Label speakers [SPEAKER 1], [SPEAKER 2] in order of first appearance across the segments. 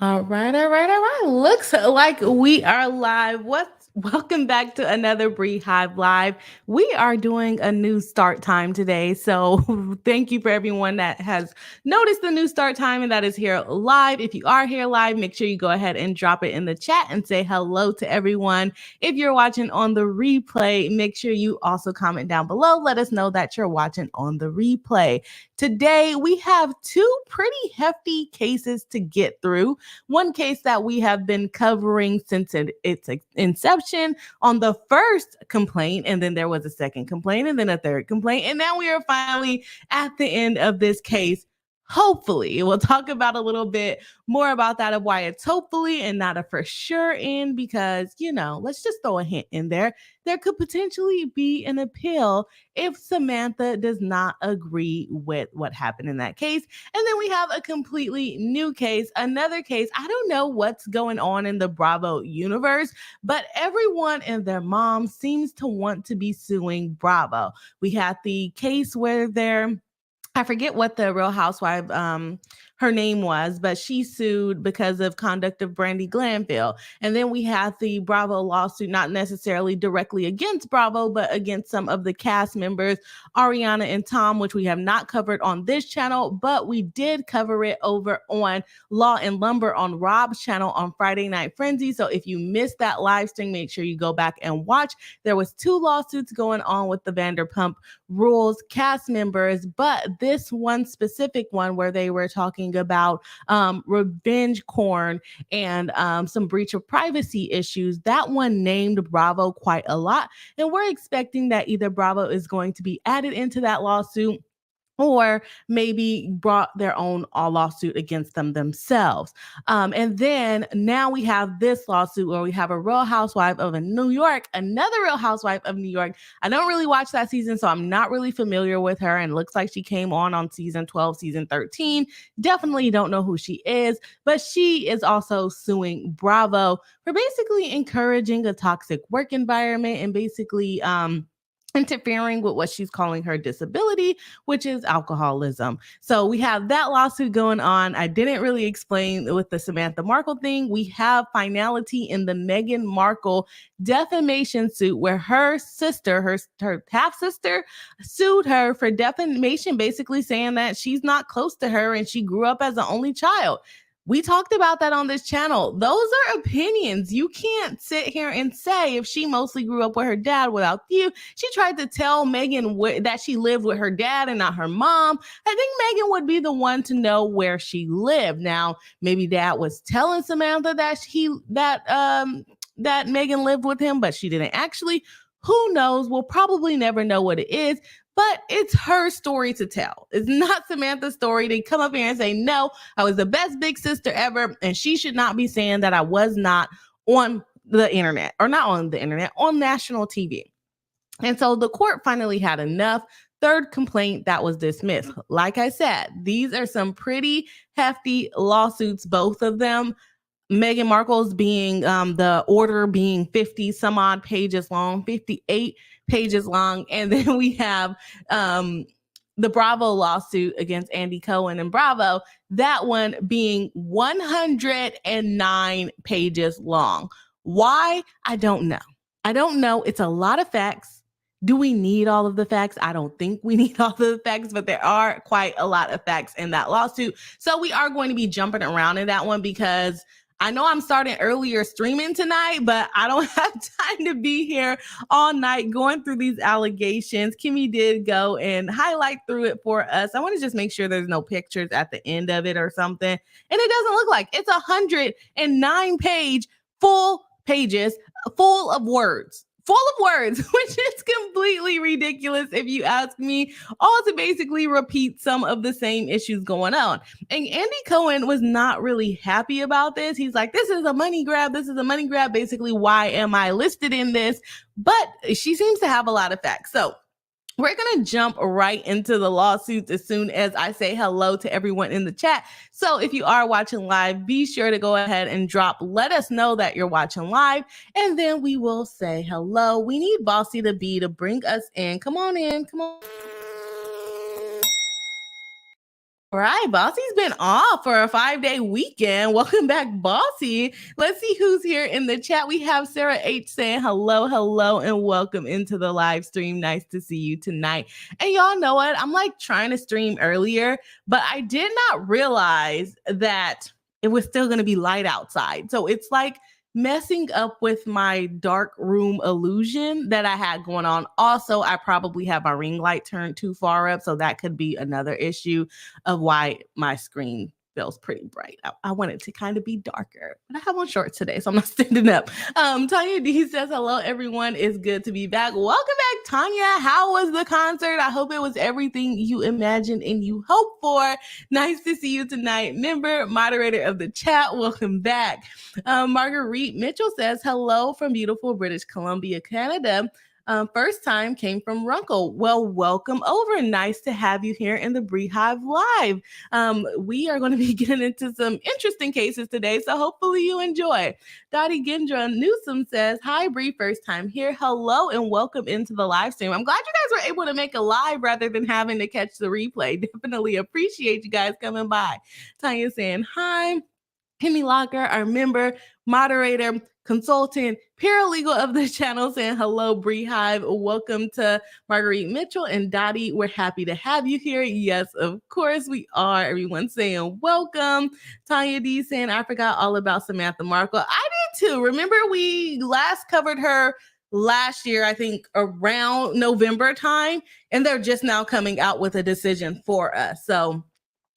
[SPEAKER 1] All right. Looks like we are live. Welcome back to another BriHive Live. We are doing a new start time today. So thank you for everyone that has noticed the new start time and that is here live. If you are here live, make sure you go ahead and drop it in the chat and say hello to everyone. If you're watching on the replay, make sure you also comment down below. Let us know that you're watching on the replay. Today, we have two pretty hefty cases to get through. One case that we have been covering since its inception on the first complaint, and then there was a second complaint, and then a third complaint, and now we are finally at the end of this case. Hopefully, we'll talk about a little bit more about that of why it's hopefully and not a for sure in, because, let's just throw a hint in there. There could potentially be an appeal if Samantha does not agree with what happened in that case. And then we have a completely new case, another case. I don't know what's going on in the Bravo universe, but everyone and their mom seems to want to be suing Bravo. We had the case where I forget what the Real Housewife, her name was, but she sued because of conduct of Brandy Glanville. And then we had the Bravo lawsuit, not necessarily directly against Bravo, but against some of the cast members, Ariana and Tom, which we have not covered on this channel, but we did cover it over on Law and Lumber on Rob's channel on Friday Night Frenzy. So if you missed that live stream, make sure you go back and watch. There was 2 lawsuits going on with the Vanderpump Rules cast members, but this one specific one where they were talking about revenge porn and some breach of privacy issues, that one named Bravo quite a lot, and we're expecting that either Bravo is going to be added into that lawsuit or maybe brought their own lawsuit against them themselves. And then now we have this lawsuit where we have a Real Housewife of New York, another Real Housewife of New York. I don't really watch that season, so I'm not really familiar with her, and looks like she came on season 12, season 13. Definitely don't know who she is, but she is also suing Bravo for basically encouraging a toxic work environment and basically interfering with what she's calling her disability, which is alcoholism. So we have that lawsuit going on. I didn't really explain with the Samantha Markle thing. We have finality in the Meghan Markle defamation suit where her sister, her half-sister, sued her for defamation, basically saying that she's not close to her and she grew up as an only child. We talked about that on this channel. Those are opinions. You can't sit here and say if she mostly grew up with her dad without you. She tried to tell Meghan that she lived with her dad and not her mom. I think Meghan would be the one to know where she lived. Now, maybe dad was telling Samantha that that Meghan lived with him, but she didn't actually. Who knows? We'll probably never know what it is. But it's her story to tell. It's not Samantha's story to come up here and say, no, I was the best big sister ever, and she should not be saying that I was not on the internet, or not on the internet, on national TV. And so the court finally had enough. Third complaint that was dismissed. Like I said, these are some pretty hefty lawsuits, both of them. Meghan Markle's being the order being 50 some odd pages long, 58 pages long. And then we have the Bravo lawsuit against Andy Cohen and Bravo, that one being 109 pages long. Why? I don't know. It's a lot of facts. Do we need all of the facts? I don't think we need all of the facts, but there are quite a lot of facts in that lawsuit. So we are going to be jumping around in that one because I know I'm starting earlier streaming tonight, but I don't have time to be here all night going through these allegations. Kimmy did go and highlight through it for us. I want to just make sure there's no pictures at the end of it or something. And it doesn't look like it's 109 pages full of words, which is completely ridiculous if you ask me, all to basically repeat some of the same issues going on. And Andy Cohen was not really happy about this. He's like, this is a money grab. Basically, why am I listed in this? But she seems to have a lot of facts. So we're going to jump right into the lawsuits as soon as I say hello to everyone in the chat. So if you are watching live, be sure to go ahead and let us know that you're watching live, and then we will say hello. We need Bossy the Bee to bring us in. Come on in. Come on. All right, Bossy's been off for a 5-day weekend. Welcome back, Bossy. Let's see who's here in the chat. We have Sarah H saying hello, hello, and welcome into the live stream. Nice to see you tonight. And y'all know what? I'm like trying to stream earlier, but I did not realize that it was still going to be light outside. So it's like messing up with my dark room illusion that I had going on. Also, I probably have my ring light turned too far up, so that could be another issue of why my screen feels pretty bright. I want it to kind of be darker, but I have on shorts today, so I'm not standing up. TawnyaD says, hello, everyone. It's good to be back. Welcome back, Tanya. How was the concert? I hope it was everything you imagined and you hoped for. Nice to see you tonight. Member, moderator of the chat, welcome back. Marguerite Mitchell says, hello from beautiful British Columbia, Canada. First time came from Runkle. Well, welcome over. Nice to have you here in the BriHive Live. We are going to be getting into some interesting cases today, so hopefully you enjoy. Dottie Gendra Newsom says, hi, Bri, first time here. Hello and welcome into the live stream. I'm glad you guys were able to make a live rather than having to catch the replay. Definitely appreciate you guys coming by. Tanya saying hi. Kimmy Locker, our member, moderator, consultant, paralegal of the channel, saying hello, BriHive. Welcome to Marguerite Mitchell and Dottie. We're happy to have you here. Yes, of course we are. Everyone saying welcome. TawnyaD saying, I forgot all about Samantha Markle. I did too. Remember we last covered her last year, I think around November time, and they're just now coming out with a decision for us. So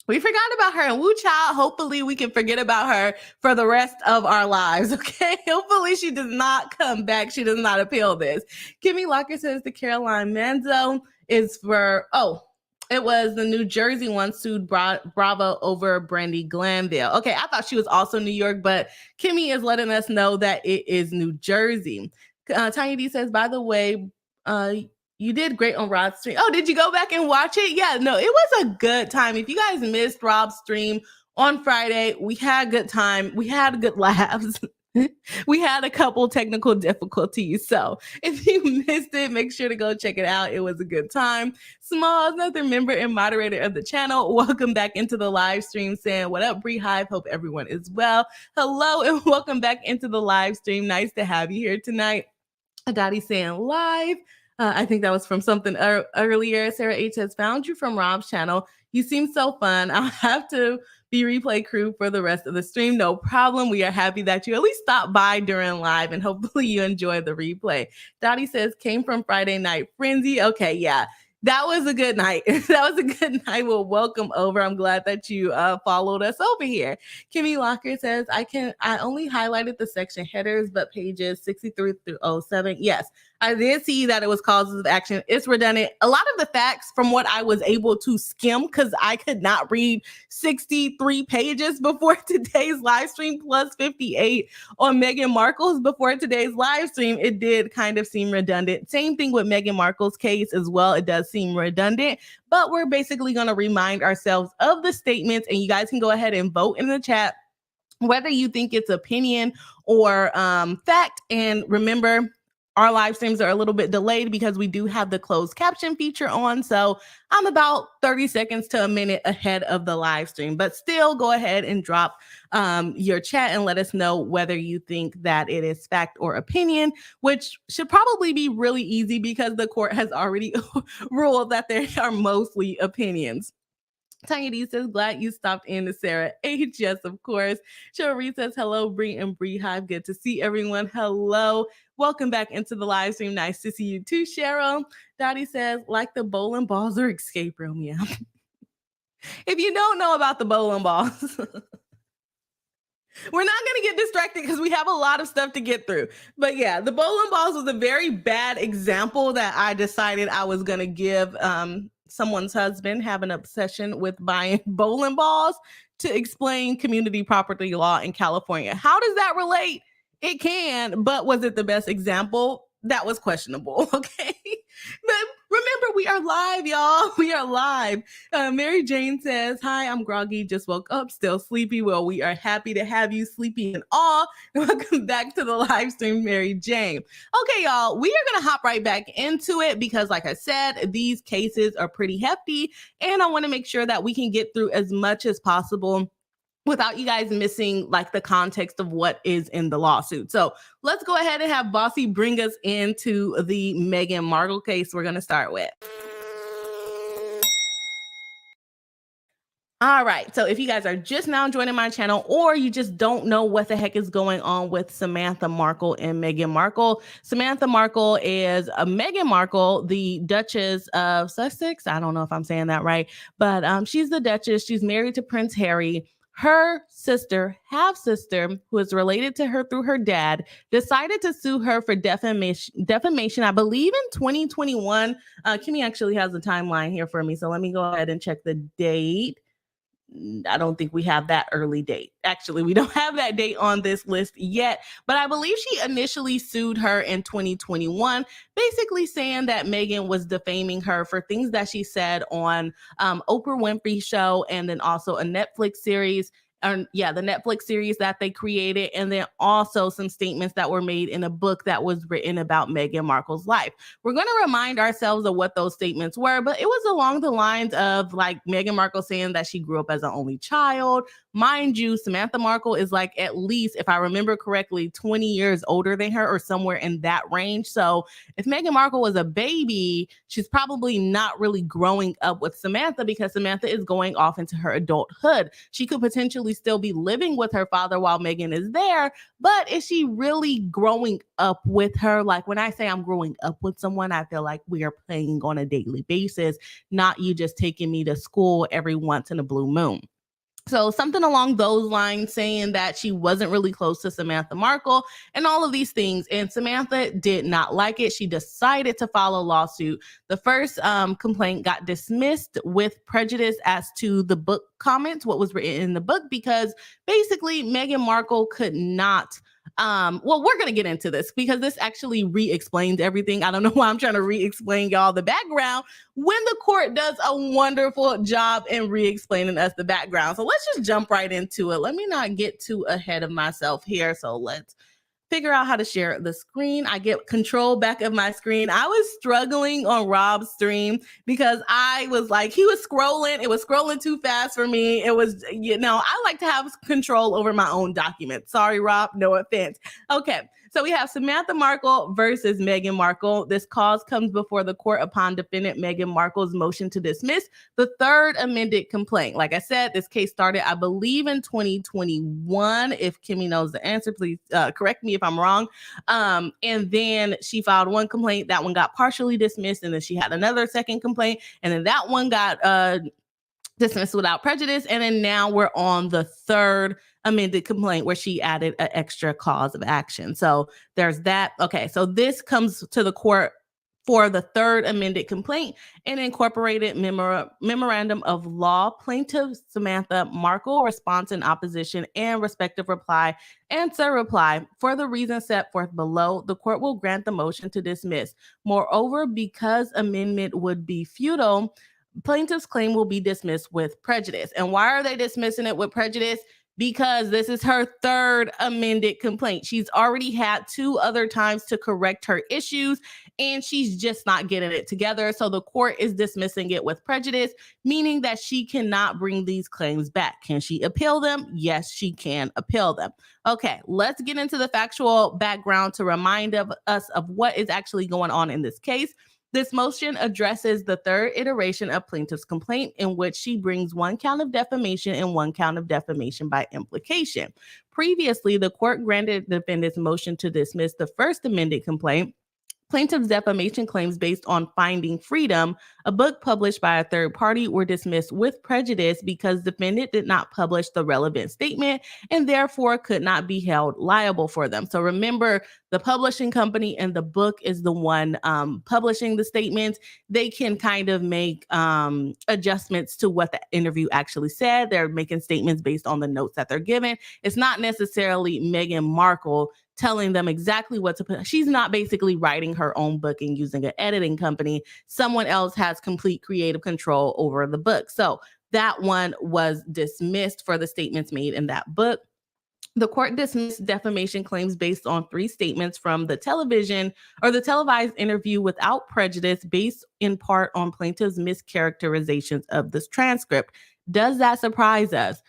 [SPEAKER 1] we forgot about her, and woo child, hopefully we can forget about her for the rest of our lives, okay? Hopefully she does not come back. She does not appeal this. Kimmy Locker says the Caroline Manzo is for, it was the New Jersey one sued Bravo over Brandy Glanville. Okay, I thought she was also New York, but Kimmy is letting us know that it is New Jersey. TawnyaD says, by the way, you did great on Rob's stream. Oh, did you go back and watch it? Yeah, no, it was a good time. If you guys missed Rob's stream on Friday, we had a good time. We had good laughs. We had a couple technical difficulties. So if you missed it, make sure to go check it out. It was a good time. Small, another member and moderator of the channel. Welcome back into the live stream saying, what up, BriHive? Hope everyone is well. Hello and welcome back into the live stream. Nice to have you here tonight. Dottie saying live. I think that was from something earlier. Sarah H has found you from Rob's channel. You seem so fun. I'll have to be replay crew for the rest of the stream. No problem. We are happy that you at least stopped by during live, and hopefully you enjoy the replay. Dottie says, came from Friday Night Frenzy. Okay, yeah. That was a good night. That was a good night. Well, welcome over. I'm glad that you followed us over here. Kimmy Locker says, I only highlighted the section headers, but pages 63 through 07. Yes, I did see that it was causes of action. It's redundant. A lot of the facts from what I was able to skim, because I could not read 63 pages before today's live stream, plus 58 on Meghan Markle's before today's live stream, it did kind of seem redundant. Same thing with Meghan Markle's case as well. It does seem redundant, but we're basically going to remind ourselves of the statements, and you guys can go ahead and vote in the chat whether you think it's opinion or fact. And remember, our live streams are a little bit delayed because we do have the closed caption feature on. So I'm about 30 seconds to a minute ahead of the live stream, but still go ahead and drop your chat and let us know whether you think that it is fact or opinion, which should probably be really easy because the court has already ruled that they are mostly opinions. TawnyaD says, glad you stopped in to Sarah H. Yes, of course. Cherie says, hello, Bri and BriHive. Good to see everyone. Hello. Welcome back into the live stream. Nice to see you too, Cheryl. Dottie says, like the bowling balls or escape room. Yeah. If you don't know about the bowling balls, we're not going to get distracted because we have a lot of stuff to get through. But yeah, the bowling balls was a very bad example that I decided I was going to give someone's husband have an obsession with buying bowling balls to explain community property law in California. How does that relate? It can, but was it the best example? That was questionable, okay? But Remember, we are live, y'all. We are live. Mary Jane says, "Hi, I'm groggy. Just woke up, still sleepy. Well, we are happy to have you sleepy and all. Welcome back to the live stream, Mary Jane." Okay, y'all, we are going to hop right back into it because, like I said, these cases are pretty hefty, and I want to make sure that we can get through as much as possible without you guys missing like the context of what is in the lawsuit. So let's go ahead and have Bossy bring us into the Meghan Markle case we're going to start with. All right, so if you guys are just now joining my channel or you just don't know what the heck is going on with Samantha Markle and Meghan Markle, Samantha Markle is Meghan Markle, the Duchess of Sussex. I don't know if I'm saying that right, but she's the Duchess. She's married to Prince Harry. Her sister, half-sister, who is related to her through her dad, decided to sue her for defamation, I believe in 2021. Kimmy actually has a timeline here for me, so let me go ahead and check the date. I don't think we have that early date. Actually, we don't have that date on this list yet, but I believe she initially sued her in 2021, basically saying that Meghan was defaming her for things that she said on Oprah Winfrey Show and then also a Netflix series. The Netflix series that they created, and then also some statements that were made in a book that was written about Meghan Markle's life. We're going to remind ourselves of what those statements were, but it was along the lines of like Meghan Markle saying that she grew up as an only child. Mind you, Samantha Markle is like at least, if I remember correctly, 20 years older than her or somewhere in that range. So if Meghan Markle was a baby, she's probably not really growing up with Samantha because Samantha is going off into her adulthood. She could potentially still be living with her father while Meghan is there, but is she really growing up with her? Like when I say I'm growing up with someone, I feel like we are playing on a daily basis, not you just taking me to school every once in a blue moon. So something along those lines, saying that she wasn't really close to Samantha Markle and all of these things. And Samantha did not like it. She decided to file a lawsuit. The first complaint got dismissed with prejudice as to the book comments, what was written in the book, because basically Meghan Markle could not we're going to get into this because this actually re-explains everything. I don't know why I'm trying to re-explain y'all the background when the court does a wonderful job in re-explaining us the background. So let's just jump right into it. Let me not get too ahead of myself here. So let's figure out how to share the screen. I get control back of my screen. I was struggling on Rob's stream because I was like, he was scrolling. It was scrolling too fast for me. It was, I like to have control over my own documents. Sorry, Rob, no offense. Okay. So we have Samantha Markle versus Meghan Markle. This cause comes before the court upon defendant Meghan Markle's motion to dismiss the third amended complaint. Like I said, this case started, I believe, in 2021. If Kimmy knows the answer, please correct me if I'm wrong. And then she filed one complaint. That one got partially dismissed. And then she had another second complaint. And then that one got dismissed without prejudice. And then now we're on the third amended complaint where she added an extra cause of action. So there's that. Okay, so this comes to the court for the third amended complaint and incorporated memorandum of law. Plaintiff Samantha Markle response in opposition and respective reply. Answer reply. For the reasons set forth below, the court will grant the motion to dismiss. Moreover, because amendment would be futile, plaintiff's claim will be dismissed with prejudice. And why are they dismissing it with prejudice? Because this is her third amended complaint. She's already had two other times to correct her issues, and she's just not getting it together. So the court is dismissing it with prejudice, meaning that she cannot bring these claims back. Can she appeal them? Yes, she can appeal them. Okay, let's get into the factual background to remind us of what is actually going on in this case. This motion addresses the third iteration of plaintiff's complaint, in which she brings one count of defamation and one count of defamation by implication. Previously, the court granted the defendant's motion to dismiss the first amended complaint. Plaintiff's defamation claims based on Finding Freedom, a book published by a third party, were dismissed with prejudice because the defendant did not publish the relevant statement and therefore could not be held liable for them. So remember, the publishing company and the book is the one publishing the statements. They can kind of make adjustments to what the interview actually said. They're making statements based on the notes that they're given. It's not necessarily Meghan Markle telling them exactly what to put. She's not basically writing her own book and using an editing company. Someone else has complete creative control over the book. So that one was dismissed for the statements made in that book. The court dismissed defamation claims based on 3 statements from the television or the televised interview without prejudice, based in part on plaintiff's mischaracterizations of this transcript. Does that surprise us?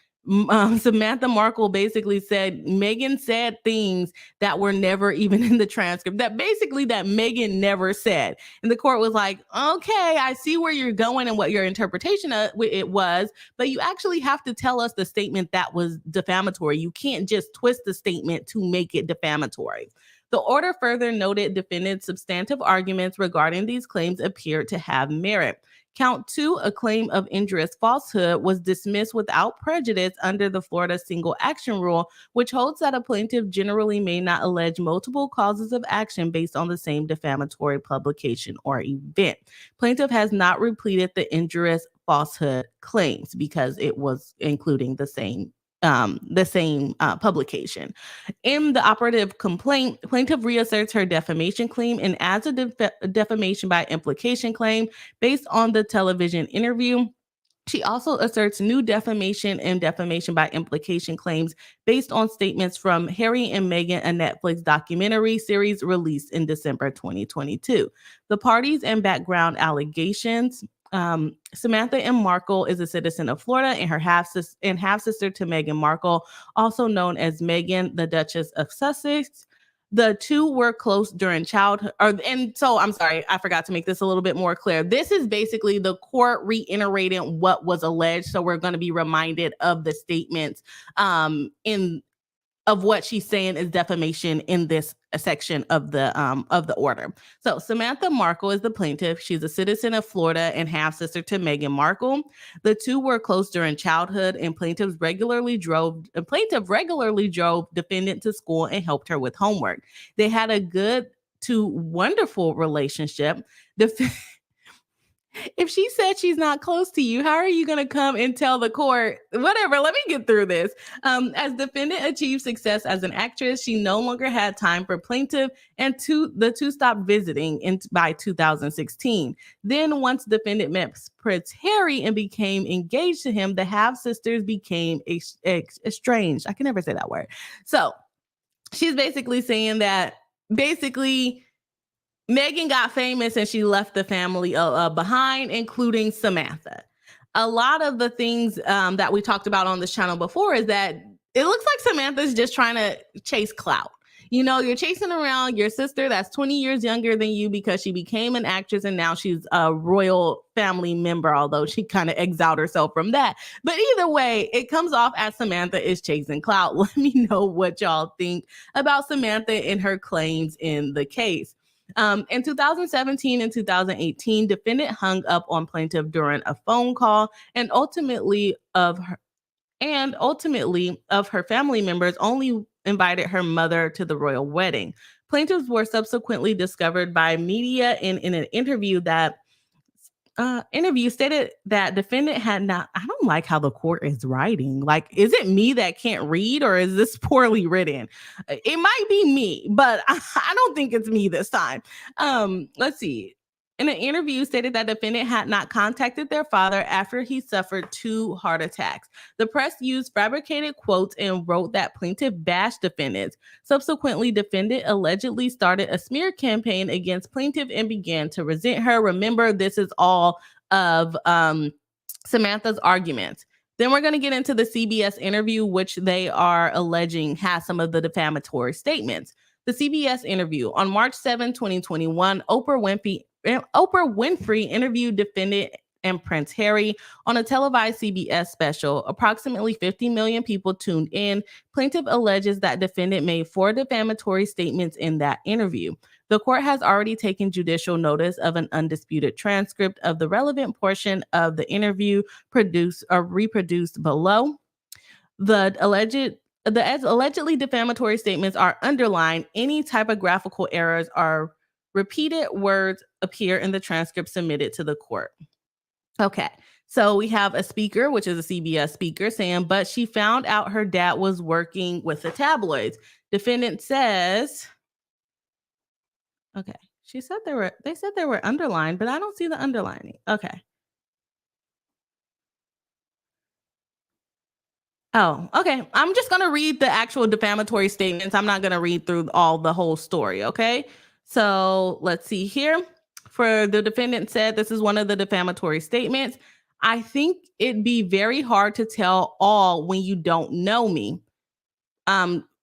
[SPEAKER 1] Samantha Markle basically said Meghan said things that were never even in the transcript, that Meghan never said. And the court was like, okay, I see where you're going and what your interpretation of it was, but you actually have to tell us the statement that was defamatory. You can't just twist the statement to make it defamatory. The order further noted defendants' substantive arguments regarding these claims appeared to have merit. Count 2, a claim of injurious falsehood, was dismissed without prejudice under the Florida single action rule, which holds that a plaintiff generally may not allege multiple causes of action based on the same defamatory publication or event. Plaintiff has not repleted the injurious falsehood claims because it was including the same publication. In the operative complaint, plaintiff reasserts her defamation claim and adds a defamation by implication claim based on the television interview. She also asserts new defamation and defamation by implication claims based on statements from Harry and Meghan, a Netflix documentary series released in December 2022. The parties and background allegations. Samantha Markle is a citizen of Florida and her half-sister to Meghan Markle, also known as Meghan, the Duchess of Sussex. The two were close during childhood. And so I'm sorry, I forgot to make this a little bit more clear. This is basically the court reiterating what was alleged. So we're going to be reminded of the statements of what she's saying is defamation in this section of the order. So Samantha Markle is the plaintiff. She's a citizen of Florida and half-sister to Meghan Markle. The two were close during childhood, and plaintiff regularly drove defendant to school and helped her with homework. They had a good to wonderful relationship. If she said she's not close to you, how are you going to come and tell the court, whatever, let me get through this. As defendant achieved success as an actress, she no longer had time for plaintiff, and the two stopped visiting by 2016. Then once defendant met Prince Harry and became engaged to him, the half-sisters became estranged. I can never say that word. So she's basically saying that Meghan got famous and she left the family behind, including Samantha. A lot of the things that we talked about on this channel before is that it looks like Samantha's just trying to chase clout. You know, you're chasing around your sister that's 20 years younger than you because she became an actress and now she's a royal family member, although she kind of exiled herself from that. But either way, it comes off as Samantha is chasing clout. Let me know what y'all think about Samantha and her claims in the case. In 2017 and 2018, defendant hung up on plaintiff during a phone call and ultimately of her family members only invited her mother to the royal wedding. Plaintiffs were subsequently discovered by media in an interview stated that defendant had not. I don't like how the court is writing. Like, is it me that can't read, or is this poorly written? It might be me, but I don't think it's me this time. Let's see. In an interview, stated that defendant had not contacted their father after he suffered 2 heart attacks. The press used fabricated quotes and wrote that plaintiff bashed defendants. Subsequently, defendant allegedly started a smear campaign against plaintiff and began to resent her. Remember, this is all of Samantha's arguments. Then we're going to get into the CBS interview, which they are alleging has some of the defamatory statements. The CBS interview on March 7, 2021, Oprah Winfrey interviewed defendant and Prince Harry on a televised CBS special. Approximately 50 million people tuned in. Plaintiff alleges that defendant made 4 defamatory statements in that interview. The court has already taken judicial notice of an undisputed transcript of the relevant portion of the interview reproduced below. The allegedly defamatory statements are underlined. Any typographical errors are repeated words appear in the transcript submitted to the court. Okay, So we have a speaker, which is a CBS speaker, saying, but she found out her dad was working with the tabloids. Defendant says, okay, they said they were underlined, but I don't see the underlining. Okay. Oh, okay. I'm just going to read the actual defamatory statements. I'm not going to read through the whole story, okay? So let's see here. For the defendant said, this is one of the defamatory statements. I think it'd be very hard to tell all when you don't know me.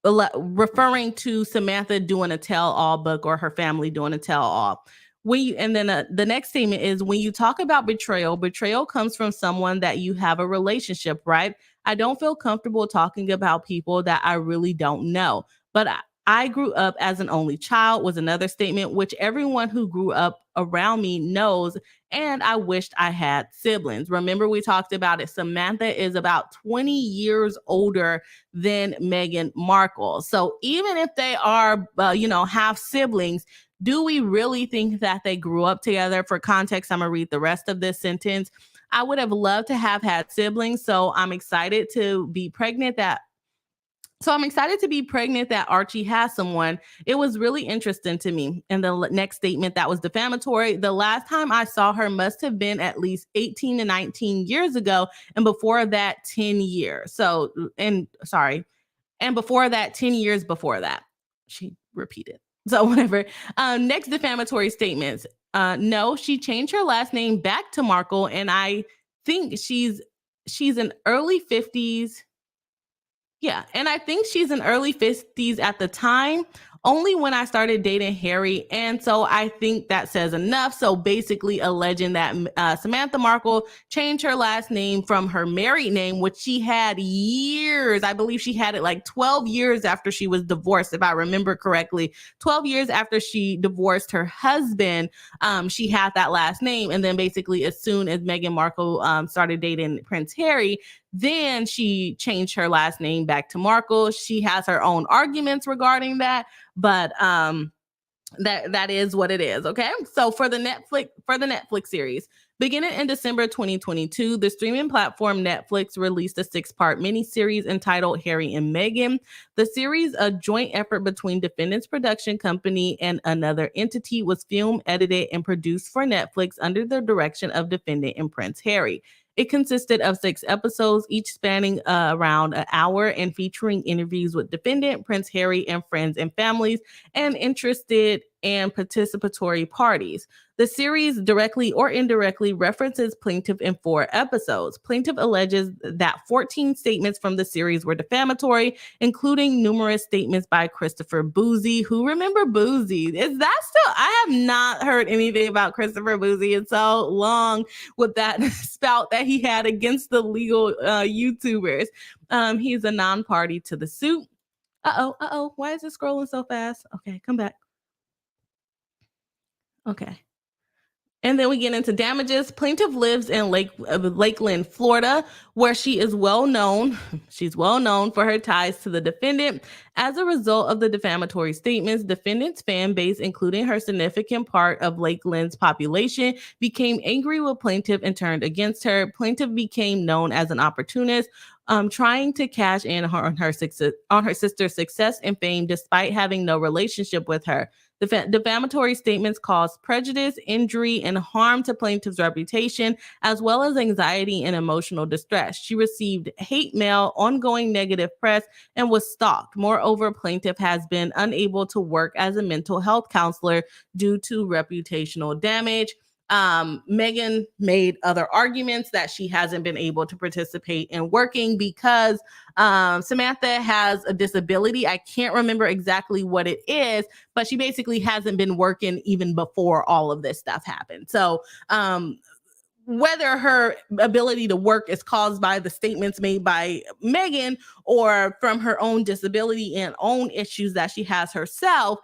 [SPEAKER 1] Referring to Samantha doing a tell-all book or her family doing a tell-all. The next statement is, when you talk about betrayal comes from someone that you have a relationship, right? I don't feel comfortable talking about people that I really don't know. But I grew up as an only child was another statement, which everyone who grew up around me knows. And I wished I had siblings. Remember, we talked about it. Samantha is about 20 years older than Meghan Markle. So even if they are, have siblings, do we really think that they grew up together? For context, I'm going to read the rest of this sentence. I would have loved to have had siblings, so I'm excited to be pregnant that Archie has someone. It was really interesting to me. And the next statement that was defamatory, the last time I saw her must have been at least 18 to 19 years ago. And before that, 10 years. And before that, 10 years before that. She repeated. So whatever. Next defamatory statements. No, she changed her last name back to Markle. And I think she's in early 50s. Yeah, and I think she's in early 50s at the time, only when I started dating Harry. And so I think that says enough. So basically alleging that Samantha Markle changed her last name from her married name, which she had years. I believe she had it like 12 years after she was divorced, if I remember correctly. 12 years after she divorced her husband, she had that last name. And then basically as soon as Meghan Markle started dating Prince Harry, then she changed her last name back to Markle. She has her own arguments regarding but that is what it is. Okay. So for the Netflix series, beginning in December 2022, the streaming platform Netflix released a 6-part miniseries entitled Harry and Meghan. The series, a joint effort between Defendant's production company and another entity, was filmed, edited, and produced for Netflix under the direction of Defendant and Prince Harry. It consisted of 6 episodes, each spanning around an hour and featuring interviews with Defendant, Prince Harry, and friends and families, and interested and participatory parties. The series directly or indirectly references plaintiff in 4 episodes. Plaintiff alleges that 14 statements from the series were defamatory, including numerous statements by Christopher Boozy. Who remember Boozy? Is that still? I have not heard anything about Christopher Boozy in so long with that spout that he had against the legal YouTubers. He's a non-party to the suit. Uh-oh. Why is it scrolling so fast? Okay, come back. Okay. And then we get into damages. Plaintiff lives in Lakeland, Florida, where she is well known. She's well known for her ties to the defendant. As a result of the defamatory statements, defendant's fan base, including her significant part of Lakeland's population, became angry with plaintiff and turned against her. Plaintiff became known as an opportunist, trying to cash in on her sister's success and fame despite having no relationship with her. The defamatory statements caused prejudice, injury, and harm to plaintiff's reputation, as well as anxiety and emotional distress. She received hate mail, ongoing negative press, and was stalked. Moreover, plaintiff has been unable to work as a mental health counselor due to reputational damage. Meghan made other arguments that she hasn't been able to participate in working because Samantha has a disability. I can't remember exactly what it is, but she basically hasn't been working even before all of this stuff happened. So whether her ability to work is caused by the statements made by Meghan or from her own disability and own issues that she has herself,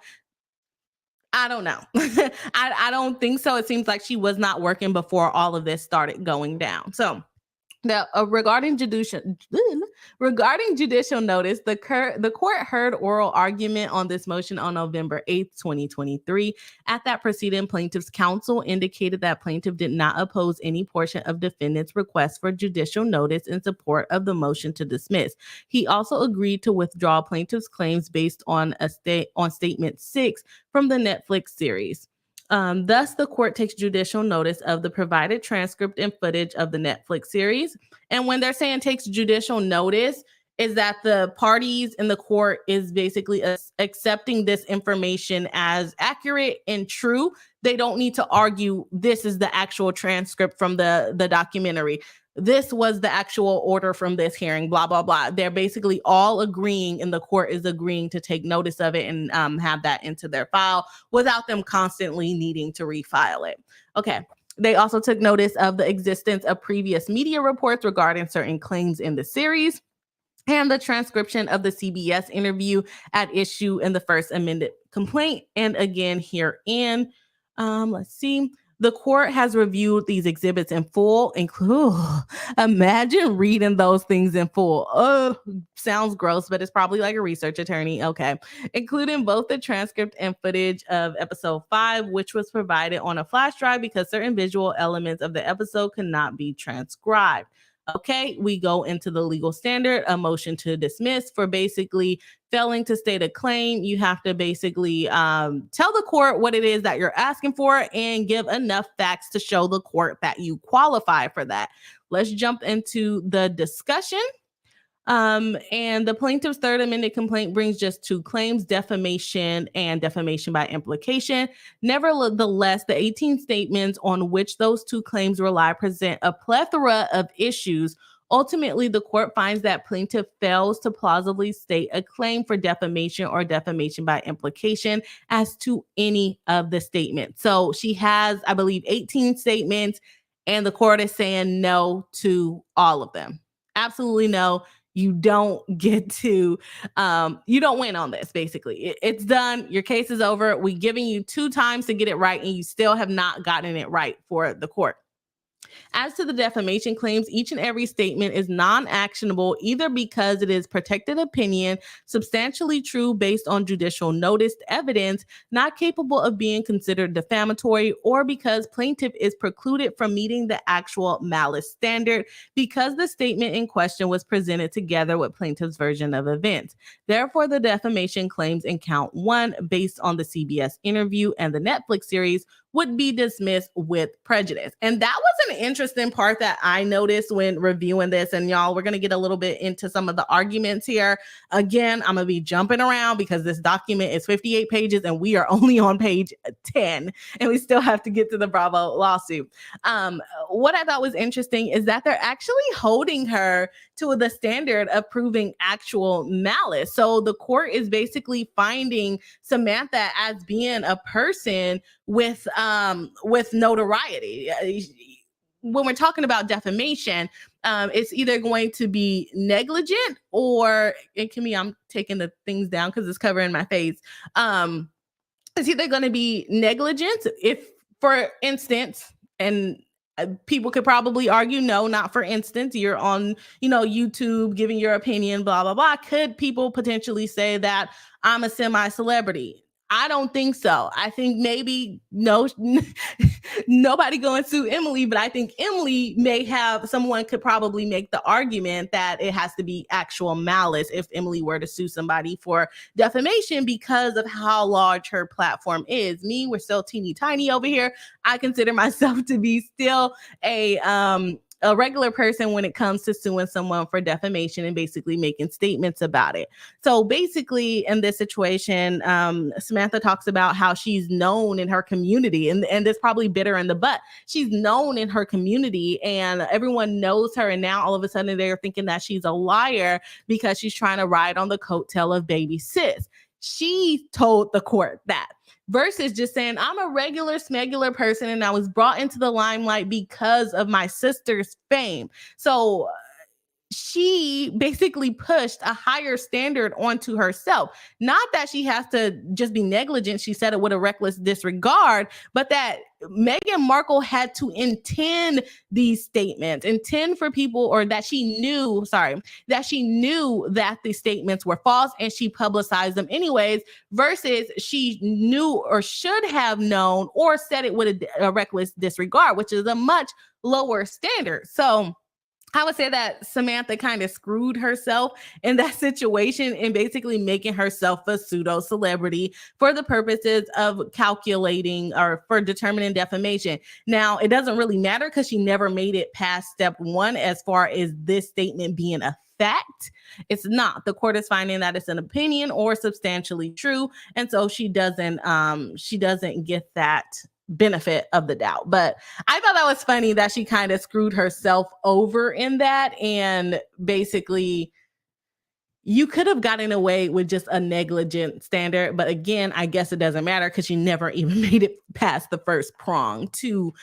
[SPEAKER 1] I don't know. I don't think so. It seems like she was not working before all of this started going down. So Now, regarding judicial notice, the court heard oral argument on this motion on November 8th, 2023. At that proceeding, plaintiff's counsel indicated that plaintiff did not oppose any portion of defendant's request for judicial notice in support of the motion to dismiss. He also agreed to withdraw plaintiff's claims based on statement 6 from the Netflix series. Thus, the court takes judicial notice of the provided transcript and footage of the Netflix series. And when they're saying takes judicial notice, is that the parties in the court is basically accepting this information as accurate and true. They don't need to argue this is the actual transcript from the documentary. This was the actual order from this hearing, blah, blah, blah. They're basically all agreeing, and the court is agreeing to take notice of it and have that into their file without them constantly needing to refile it. Okay. They also took notice of the existence of previous media reports regarding certain claims in the series and the transcription of the CBS interview at issue in the first amended complaint. And again, herein, let's see. The court has reviewed these exhibits in full. Imagine reading those things in full. Oh, sounds gross, but it's probably like a research attorney. Okay. Including both the transcript and footage of episode 5, which was provided on a flash drive because certain visual elements of the episode could not be transcribed. Okay, we go into the legal standard, a motion to dismiss for basically failing to state a claim. You have to basically tell the court what it is that you're asking for and give enough facts to show the court that you qualify for that. Let's jump into the discussion. And the plaintiff's third amended complaint brings just 2 claims, defamation and defamation by implication. Nevertheless, the 18 statements on which those 2 claims rely present a plethora of issues. Ultimately, the court finds that plaintiff fails to plausibly state a claim for defamation or defamation by implication as to any of the statements. So she has, I believe, 18 statements, and the court is saying no to all of them. Absolutely no. You don't get to, you don't win on this, basically. It's done. Your case is over. We're giving you 2 times to get it right, and you still have not gotten it right for the court. As to the defamation claims, each and every statement is non-actionable either because it is protected opinion, substantially true based on judicial noticed evidence, not capable of being considered defamatory, or because plaintiff is precluded from meeting the actual malice standard because the statement in question was presented together with plaintiff's version of events. Therefore, the defamation claims in count 1 based on the CBS interview and the Netflix series would be dismissed with prejudice. And that was an interesting part that I noticed when reviewing this. And y'all, we're going to get a little bit into some of the arguments here. Again, I'm going to be jumping around because this document is 58 pages and we are only on page 10 and we still have to get to the Bravo lawsuit. What I thought was interesting is that they're actually holding her to the standard of proving actual malice. So the court is basically finding Samantha as being a person with notoriety. When we're talking about defamation, it's either going to be negligent or it can be, I'm taking the things down because it's covering my face. It's either going to be negligent if, for instance, and people could probably argue, no, not for instance, you're on, YouTube giving your opinion, blah, blah, blah. Could people potentially say that I'm a semi-celebrity? I don't think so. I think maybe nobody going to sue Emily, but I think Emily someone could probably make the argument that it has to be actual malice if Emily were to sue somebody for defamation because of how large her platform is. Me, we're still teeny tiny over here. I consider myself to be still a regular person when it comes to suing someone for defamation and basically making statements about it. So basically in this situation, Samantha talks about how she's known in her community, and it's probably bitter in the butt. She's known in her community and everyone knows her, and now all of a sudden they're thinking that she's a liar because she's trying to ride on the coattail of baby sis. She told the court that. Versus just saying, I'm a regular smegular person and I was brought into the limelight because of my sister's fame. So she basically pushed a higher standard onto herself. Not that she has to just be negligent. She said it with a reckless disregard, but that Meghan Markle had to intend these statements, intend for people, or that she knew that the statements were false and she publicized them anyways, versus she knew or should have known or said it with a reckless disregard, which is a much lower standard. So I would say that Samantha kind of screwed herself in that situation and basically making herself a pseudo celebrity for the purposes of calculating or for determining defamation. Now, it doesn't really matter because she never made it past step one as far as this statement being a fact. It's not. The court is finding that it's an opinion or substantially true, and so she doesn't get that benefit of the doubt. But I thought that was funny that she kind of screwed herself over in that, and basically you could have gotten away with just a negligent standard, but again, I guess it doesn't matter because she never even made it past the first prong to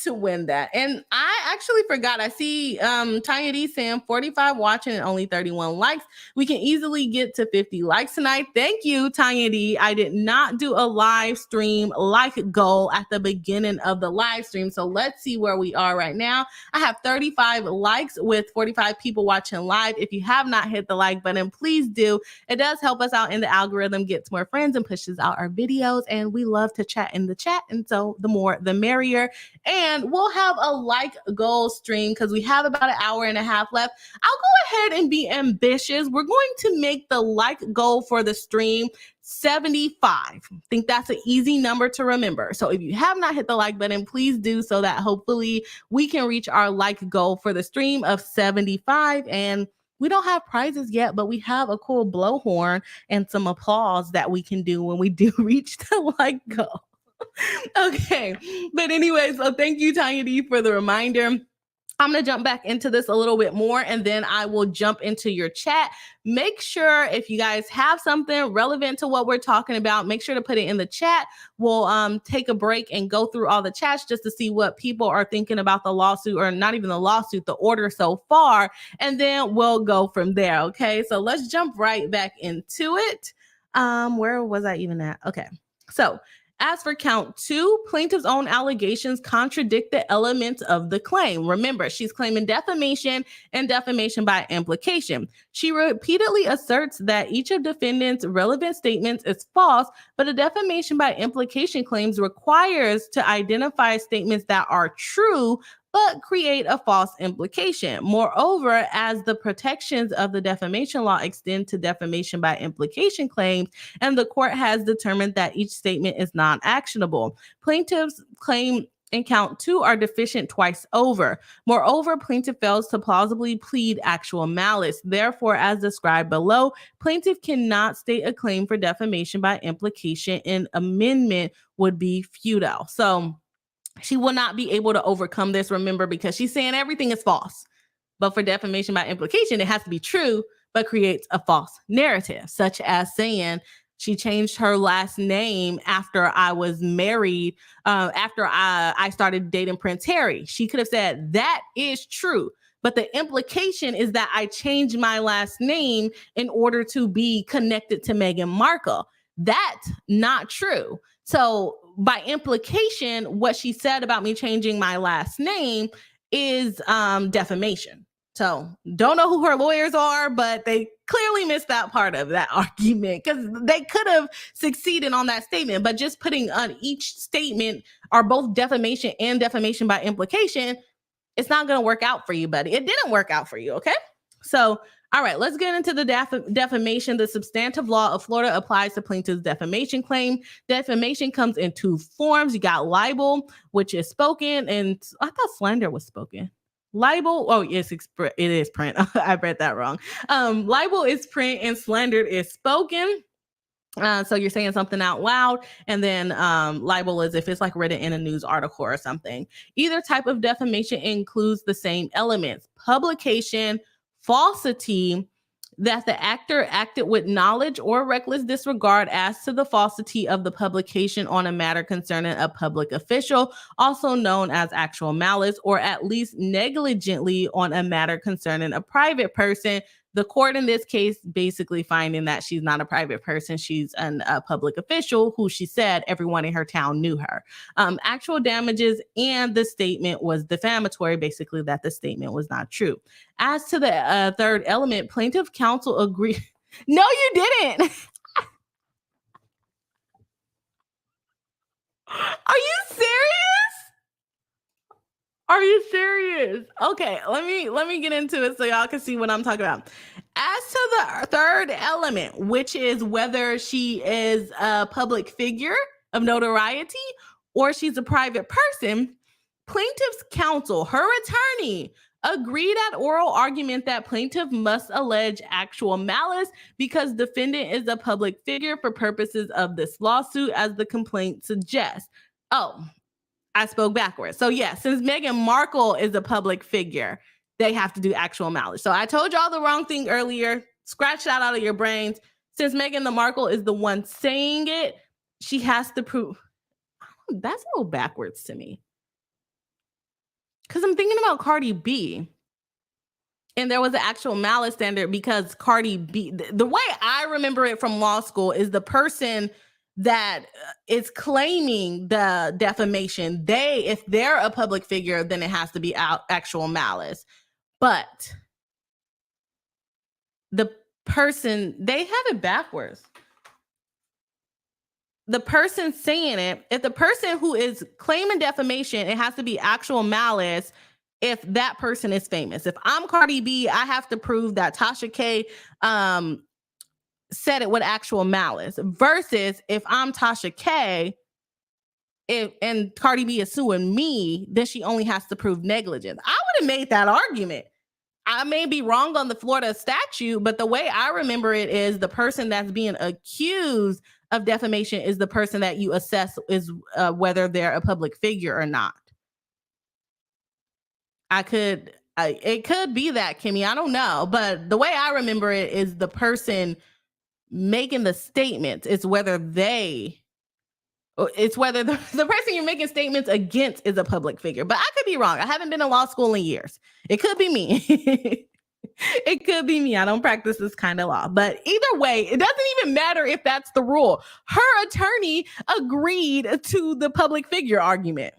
[SPEAKER 1] win that. And I actually forgot. I see TawnyaD saying 45 watching and only 31 likes. We can easily get to 50 likes tonight. Thank you, TawnyaD. I did not do a live stream like goal at the beginning of the live stream, so let's see where we are right now. I have 35 likes with 45 people watching live. If you have not hit the like button, please do. It does help us out in the algorithm, gets more friends and pushes out our videos, and we love to chat in the chat, and so the more the merrier. And we'll have a like goal stream because we have about an hour and a half left. I'll go ahead and be ambitious. We're going to make the like goal for the stream 75. I think that's an easy number to remember. So if you have not hit the like button, please do, so that hopefully we can reach our like goal for the stream of 75. And we don't have prizes yet, but we have a cool blowhorn and some applause that we can do when we do reach the like goal. Okay, but anyways, so thank you, TawnyaD, for the reminder. I'm going to jump back into this a little bit more, and then I will jump into your chat. Make sure if you guys have something relevant to what we're talking about, make sure to put it in the chat. We'll take a break and go through all the chats just to see what people are thinking about the lawsuit, or not even the lawsuit, the order so far, and then we'll go from there. Okay, so let's jump right back into it. Where was I even at? Okay, so as for count 2, plaintiff's own allegations contradict the elements of the claim. Remember, she's claiming defamation and defamation by implication. She repeatedly asserts that each of defendants' relevant statements is false, but a defamation by implication claims requires to identify statements that are true but create a false implication. Moreover, as the protections of the defamation law extend to defamation by implication claims, and the court has determined that each statement is non-actionable, plaintiffs' claim in count 2 are deficient twice over. Moreover, plaintiff fails to plausibly plead actual malice. Therefore, as described below, plaintiff cannot state a claim for defamation by implication, and amendment would be futile. So she will not be able to overcome this, remember, because she's saying everything is false. But for defamation by implication, it has to be true, but creates a false narrative, such as saying she changed her last name after I was married, after I started dating Prince Harry. She could have said that is true, but the implication is that I changed my last name in order to be connected to Meghan Markle. That's not true. So by implication, what she said about me changing my last name is defamation. So don't know who her lawyers are, but they clearly missed that part of that argument, because they could have succeeded on that statement, but just putting on each statement are both defamation and defamation by implication, it's not going to work out for you, buddy. It didn't work out for you, okay? So, all right, let's get into the defamation. The substantive law of Florida applies to plaintiff's defamation claim. Defamation comes in 2 forms. You got libel, which is spoken, and I thought slander was spoken. Libel, oh yes, it is print. I read that wrong. Libel is print and slandered is spoken. So you're saying something out loud, and then libel is if it's like written in a news article or something. Either type of defamation includes the same elements: publication, falsity, that the actor acted with knowledge or reckless disregard as to the falsity of the publication on a matter concerning a public official, also known as actual malice, or at least negligently on a matter concerning a private person. The court in this case basically finding that she's not a private person. She's a public official who she said everyone in her town knew her. Actual damages, and the statement was defamatory, basically that the statement was not true. As to the third element, plaintiff counsel agreed. No, you didn't. Are you serious? Are you serious? Okay, let me get into it so y'all can see what I'm talking about. As to the third element, which is whether she is a public figure of notoriety or she's a private person, plaintiff's counsel, her attorney, agreed at oral argument that plaintiff must allege actual malice because defendant is a public figure for purposes of this lawsuit, as the complaint suggests. Oh, I spoke backwards. So yeah, since Meghan Markle is a public figure, they have to do actual malice. So I told y'all the wrong thing earlier. Scratch that out of your brains. Since Meghan Markle is the one saying it, she has to prove. That's a little backwards to me. Because I'm thinking about Cardi B. And there was an actual malice standard because Cardi B, the way I remember it from law school is the person that is claiming the defamation, if they're a public figure, then it has to be actual malice. But the person, they have it backwards. The person saying it, if the person who is claiming defamation, it has to be actual malice if that person is famous. If I'm Cardi B, I have to prove that Tasha K said it with actual malice, versus if I'm Tasha K and Cardi B is suing me, then she only has to prove negligence. I would have made that argument. I may be wrong on the Florida statute, but the way I remember it is the person that's being accused of defamation is the person that you assess is whether they're a public figure or not. It could be that, Kimmy. I don't know. But the way I remember it is the person making the statements. It's whether the person you're making statements against is a public figure. But I could be wrong. I haven't been in law school in years. It could be me. It could be me. I don't practice this kind of law. But either way, it doesn't even matter if that's the rule. Her attorney agreed to the public figure argument.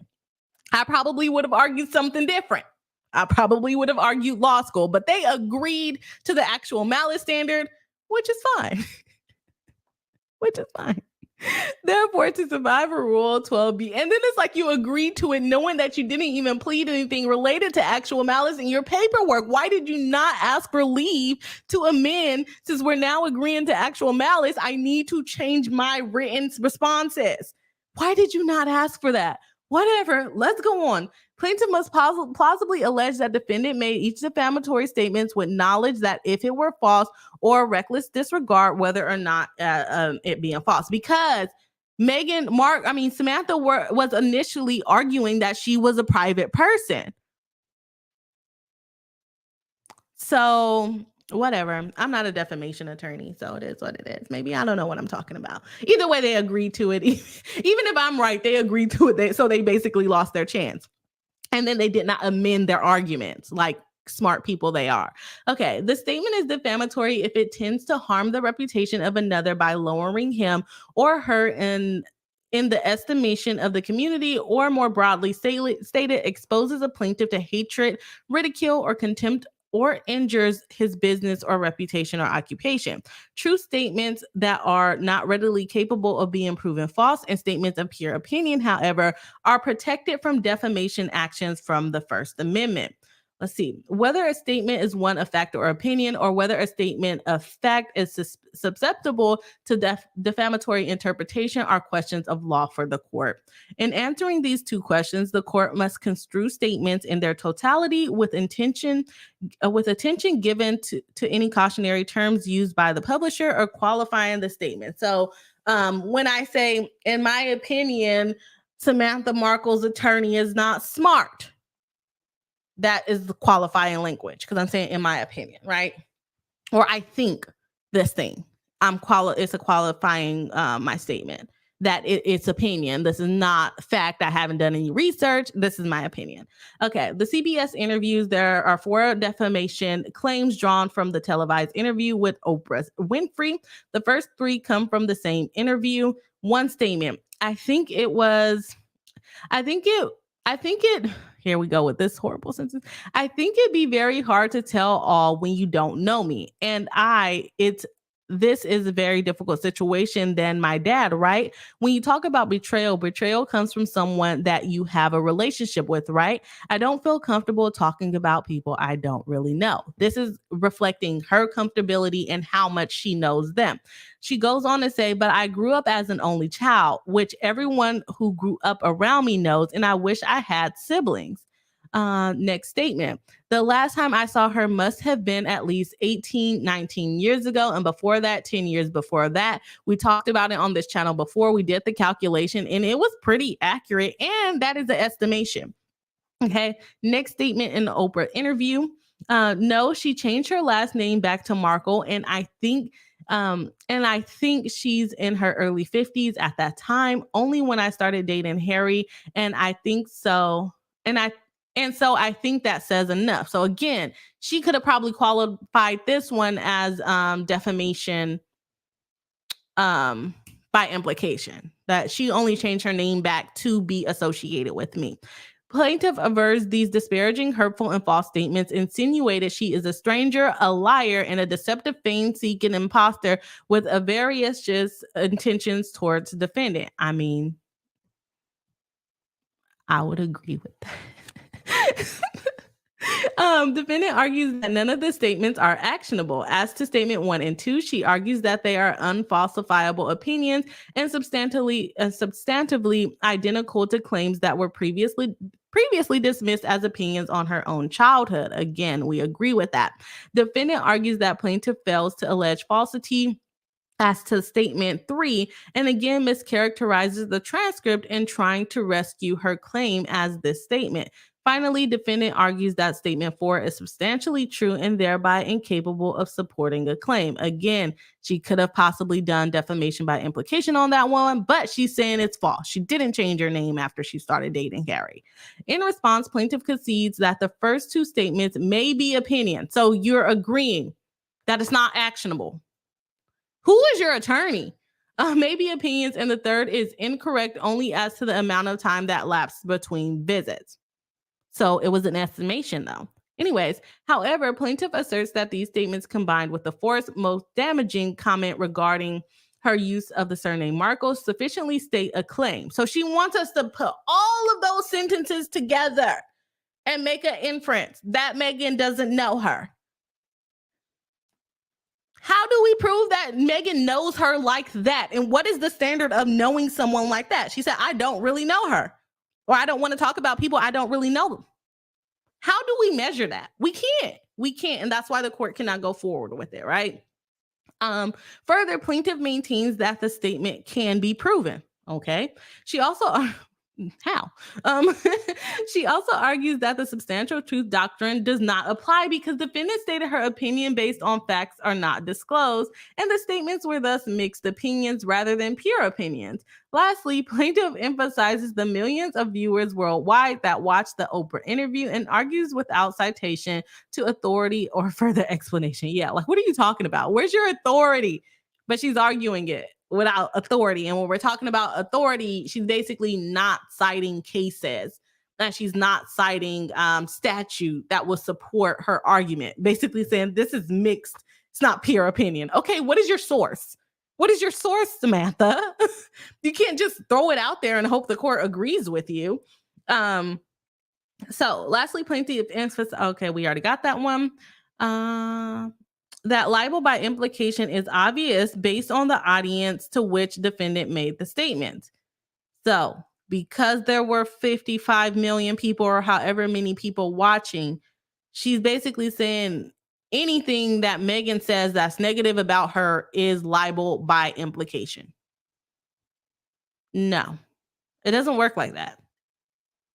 [SPEAKER 1] I probably would have argued something different. I probably would have argued law school, but they agreed to the actual malice standard, which is fine. Which is fine. Therefore, to survive a Rule 12B, and then it's like you agreed to it knowing that you didn't even plead anything related to actual malice in your paperwork. Why did you not ask for leave to amend? Since we're now agreeing to actual malice, I need to change my written responses. Why did you not ask for that? Whatever, let's go on. Plaintiff must plausibly allege that defendant made each defamatory statements with knowledge that if it were false or reckless disregard whether or not it being false. Because Samantha was initially arguing that she was a private person. So whatever. I'm not a defamation attorney, so it is what it is. Maybe I don't know what I'm talking about. Either way, they agreed to it. Even if I'm right, they agreed to it. So they basically lost their chance. And then they did not amend their arguments like smart people they are. Okay, the statement is defamatory if it tends to harm the reputation of another by lowering him or her in the estimation of the community, or more broadly stated, exposes a plaintiff to hatred, ridicule, or contempt, or injures his business or reputation or occupation. True statements that are not readily capable of being proven false and statements of pure opinion, however, are protected from defamation actions from the First Amendment. Let's see. Whether a statement is one of fact or opinion, or whether a statement of fact is susceptible to defamatory interpretation, are questions of law for the court. In answering these two questions, the court must construe statements in their totality with attention given to any cautionary terms used by the publisher or qualifying the statement. So when I say, in my opinion, Samantha Markle's attorney is not smart, that is the qualifying language, because I'm saying in my opinion, right? or I think this thing. It's a qualifying my statement that it's opinion. This is not fact. I haven't done any research. This is my opinion. Okay, the CBS interviews, there are 4 defamation claims drawn from the televised interview with Oprah Winfrey. The first 3 come from the same interview. One statement. I think it, here we go with this horrible sentence. I think it'd be very hard to tell all when you don't know me. And this is a very difficult situation than my dad, right? When you talk about betrayal comes from someone that you have a relationship with, right? I don't feel comfortable talking about people I don't really know. This is reflecting her comfortability and how much she knows them. She goes on to say, but I grew up as an only child, which everyone who grew up around me knows, and I wish I had siblings. Next statement. The last time I saw her must have been at least 18, 19 years ago. And before that, 10 years before that. We talked about it on this channel before. We did the calculation and it was pretty accurate. And that is an estimation. Okay. Next statement in the Oprah interview. No, she changed her last name back to Markle. And I think she's in her early 50s at that time, only when I started dating Harry. And I think so. And so I think that says enough. So again, she could have probably qualified this one as defamation by implication, that she only changed her name back to be associated with me. Plaintiff avers these disparaging, hurtful, and false statements insinuated she is a stranger, a liar, and a deceptive, fame-seeking imposter with various intentions towards the defendant. I mean, I would agree with that. Defendant argues that none of the statements are actionable. As to statement 1 and 2, she argues that they are unfalsifiable opinions and substantively identical to claims that were previously dismissed as opinions on her own childhood. Again, we agree with that. Defendant argues that plaintiff fails to allege falsity as to statement 3, and again mischaracterizes the transcript in trying to rescue her claim as this statement. Finally, defendant argues that statement 4 is substantially true and thereby incapable of supporting a claim. Again, she could have possibly done defamation by implication on that one, but she's saying it's false. She didn't change her name after she started dating Harry. In response, plaintiff concedes that the first 2 statements may be opinion. So you're agreeing that it's not actionable. Who is your attorney? Maybe opinions, and the third is incorrect only as to the amount of time that lapsed between visits. So it was an estimation though. Anyways, however, plaintiff asserts that these statements combined with the fourth most damaging comment regarding her use of the surname Markle sufficiently state a claim. So she wants us to put all of those sentences together and make an inference that Meghan doesn't know her. How do we prove that Meghan knows her like that? And what is the standard of knowing someone like that? She said, I don't really know her, or I don't want to talk about people I don't really know them. How do we measure that? We can't. And that's why the court cannot go forward with it, right? Further, plaintiff maintains that the statement can be proven. Okay. She also how? She also argues that the substantial truth doctrine does not apply because defendant stated her opinion based on facts are not disclosed, and the statements were thus mixed opinions rather than pure opinions. Lastly, plaintiff emphasizes the millions of viewers worldwide that watched the Oprah interview and argues without citation to authority or further explanation. Yeah, like, what are you talking about? Where's your authority? But she's arguing it without authority. And when we're talking about authority, she's basically not citing cases, and she's not citing statute that will support her argument. Basically saying this is mixed. It's not pure opinion. Okay, what is your source? What is your source, Samantha? You can't just throw it out there and hope the court agrees with you. So lastly, plaintiff emphasizes, okay, we already got that one. That libel by implication is obvious based on the audience to which defendant made the statement. So because there were 55 million people or however many people watching, she's basically saying anything that Meghan says that's negative about her is libel by implication. No, it doesn't work like that.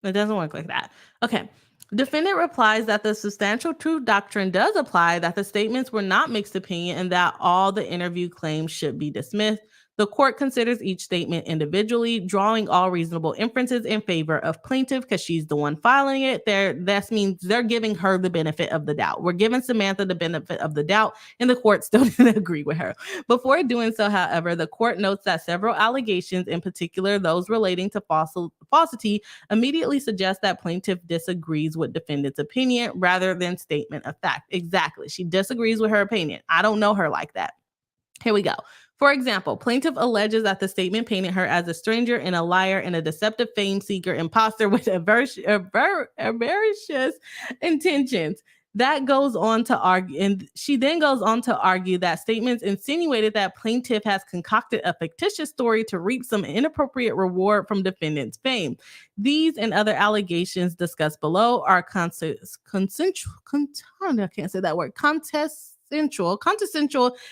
[SPEAKER 1] It doesn't work like that. Okay. Defendant replies that the substantial truth doctrine does apply, that the statements were not mixed opinion, and that all the interview claims should be dismissed. The court considers each statement individually, drawing all reasonable inferences in favor of plaintiff because she's the one filing it. That means they're giving her the benefit of the doubt. We're giving Samantha the benefit of the doubt, and the court still didn't agree with her. Before doing so, however, the court notes that several allegations, in particular those relating to falsity, immediately suggest that plaintiff disagrees with defendant's opinion rather than statement of fact. Exactly. She disagrees with her opinion. I don't know her like that. Here we go. For example, plaintiff alleges that the statement painted her as a stranger and a liar and a deceptive fame seeker imposter with avaricious intentions. That goes on to argue, and she then goes on to argue that statements insinuated that plaintiff has concocted a fictitious story to reap some inappropriate reward from defendant's fame. These and other allegations discussed below are consensual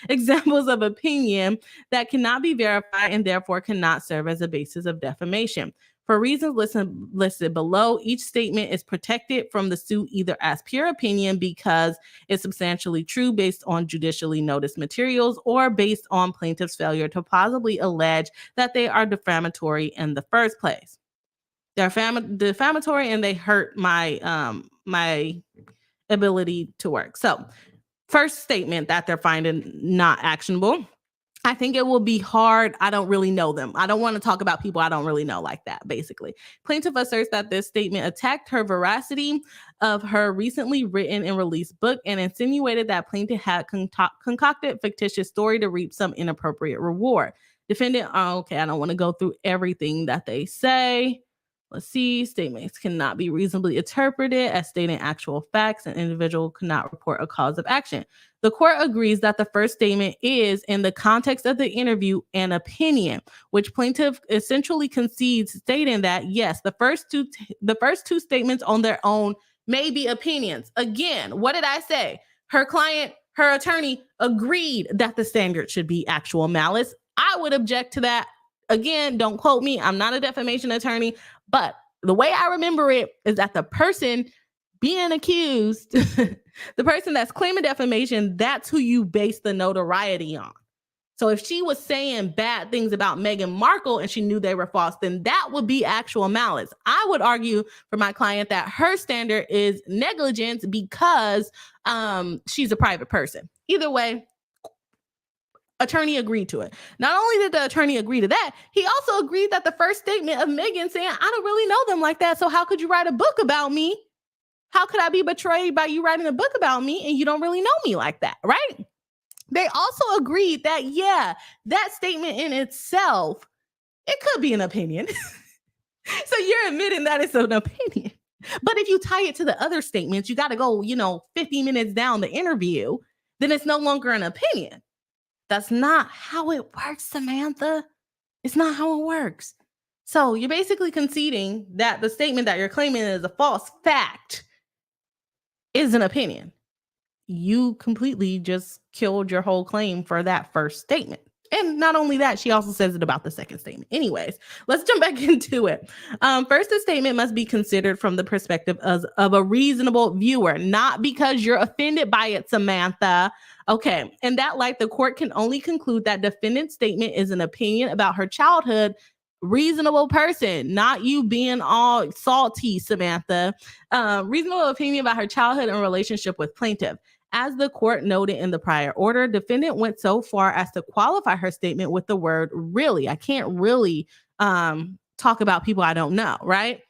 [SPEAKER 1] examples of opinion that cannot be verified and therefore cannot serve as a basis of defamation. For reasons listed below, each statement is protected from the suit either as pure opinion because it's substantially true based on judicially noticed materials or based on plaintiff's failure to plausibly allege that they are defamatory in the first place. They're defamatory and they hurt my my ability to work. So, first statement that they're finding not actionable. I think it will be hard. I don't really know them. I don't want to talk about people I don't really know like that, basically. Plaintiff asserts that this statement attacked her veracity of her recently written and released book and insinuated that plaintiff had concocted fictitious story to reap some inappropriate reward. Defendant, I don't want to go through everything that they say. Let's see. Statements cannot be reasonably interpreted as stating actual facts. An individual cannot report a cause of action. The court agrees that the first statement is, in the context of the interview, an opinion, which plaintiff essentially concedes, stating that yes, the first two statements on their own may be opinions. Again, what did I say? Her client, her attorney agreed that the standard should be actual malice. I would object to that. Again, don't quote me. I'm not a defamation attorney, but the way I remember it is that the person being accused, the person that's claiming defamation, that's who you base the notoriety on. So if she was saying bad things about Meghan Markle and she knew they were false, then that would be actual malice. I would argue for my client that her standard is negligence because she's a private person. Either way, attorney agreed to it. Not only did the attorney agree to that, he also agreed that the first statement of Meghan saying, I don't really know them like that, so how could you write a book about me? How could I be betrayed by you writing a book about me and you don't really know me like that, right? They also agreed that, yeah, that statement in itself, it could be an opinion. So you're admitting that it's an opinion. But if you tie it to the other statements, you got to go, 50 minutes down the interview, then it's no longer an opinion. That's not how it works, Samantha. It's not how it works. So you're basically conceding that the statement that you're claiming is a false fact is an opinion. You completely just killed your whole claim for that first statement. And not only that, she also says it about the second statement. Anyways, let's jump back into it. First, the statement must be considered from the perspective of a reasonable viewer, not because you're offended by it, Samantha. Okay, in that light, the court can only conclude that defendant's statement is an opinion about her childhood. Reasonable person, not you being all salty, Samantha. Reasonable opinion about her childhood and relationship with plaintiff. As the court noted in the prior order, defendant went so far as to qualify her statement with the word really. I can't really talk about people I don't know, right?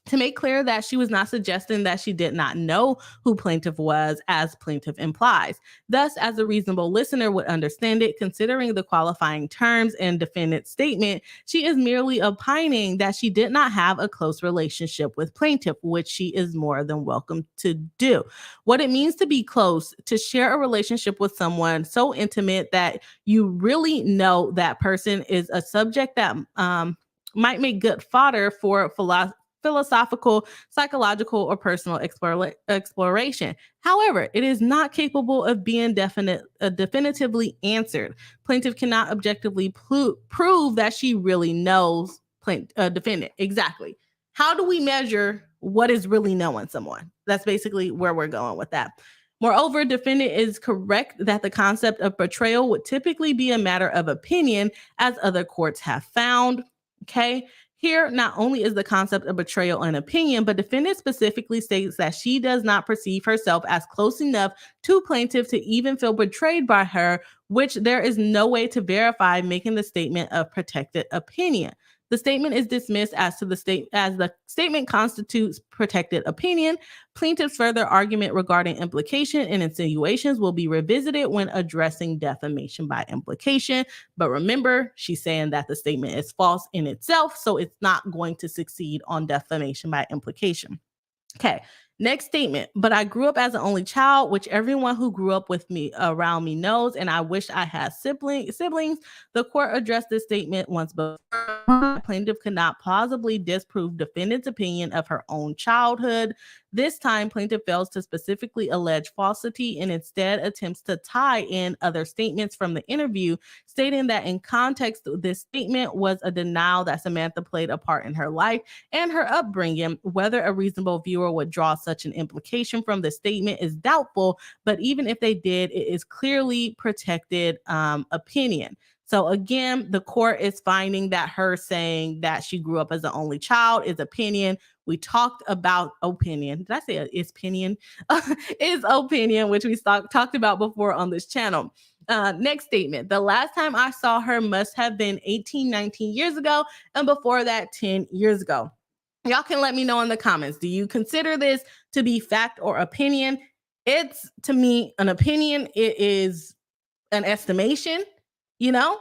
[SPEAKER 1] To make clear that she was not suggesting that she did not know who plaintiff was, as plaintiff implies. Thus, as a reasonable listener would understand it, considering the qualifying terms in defendant's statement, she is merely opining that she did not have a close relationship with plaintiff, which she is more than welcome to do. What it means to be close, to share a relationship with someone so intimate that you really know that person, is a subject that might make good fodder for philosophical, psychological, or personal exploration. However, it is not capable of being definitively answered. Plaintiff cannot objectively prove that she really knows defendant. Exactly. how do we measure what is really knowing someone? That's basically where we're going with that. Moreover, defendant is correct that the concept of betrayal would typically be a matter of opinion, as other courts have found. Okay. Here, not only is the concept of betrayal an opinion, but defendant specifically states that she does not perceive herself as close enough to plaintiff to even feel betrayed by her, which there is no way to verify, making the statement of protected opinion. The statement is dismissed as the statement constitutes protected opinion. Plaintiff's further argument regarding implication and insinuations will be revisited when addressing defamation by implication. But remember, she's saying that the statement is false in itself, so it's not going to succeed on defamation by implication. Okay. Next statement. But I grew up as an only child, which everyone who grew up with me around me knows, and I wish I had siblings. The court addressed this statement once before. Plaintiff could not plausibly disprove defendant's opinion of her own childhood. This time, plaintiff fails to specifically allege falsity and instead attempts to tie in other statements from the interview, stating that in context, this statement was a denial that Samantha played a part in her life and her upbringing. Whether a reasonable viewer would draw such an implication from the statement is doubtful, but even if they did, it is clearly protected opinion. So again, the court is finding that her saying that she grew up as an only child is opinion. We talked about opinion. Did I say it's opinion? Is opinion, which we talked about before on this channel. Next statement. The last time I saw her must have been 18, 19 years ago, and before that, 10 years ago. Y'all can let me know in the comments. Do you consider this to be fact or opinion? It's, to me, an opinion. It is an estimation. You know,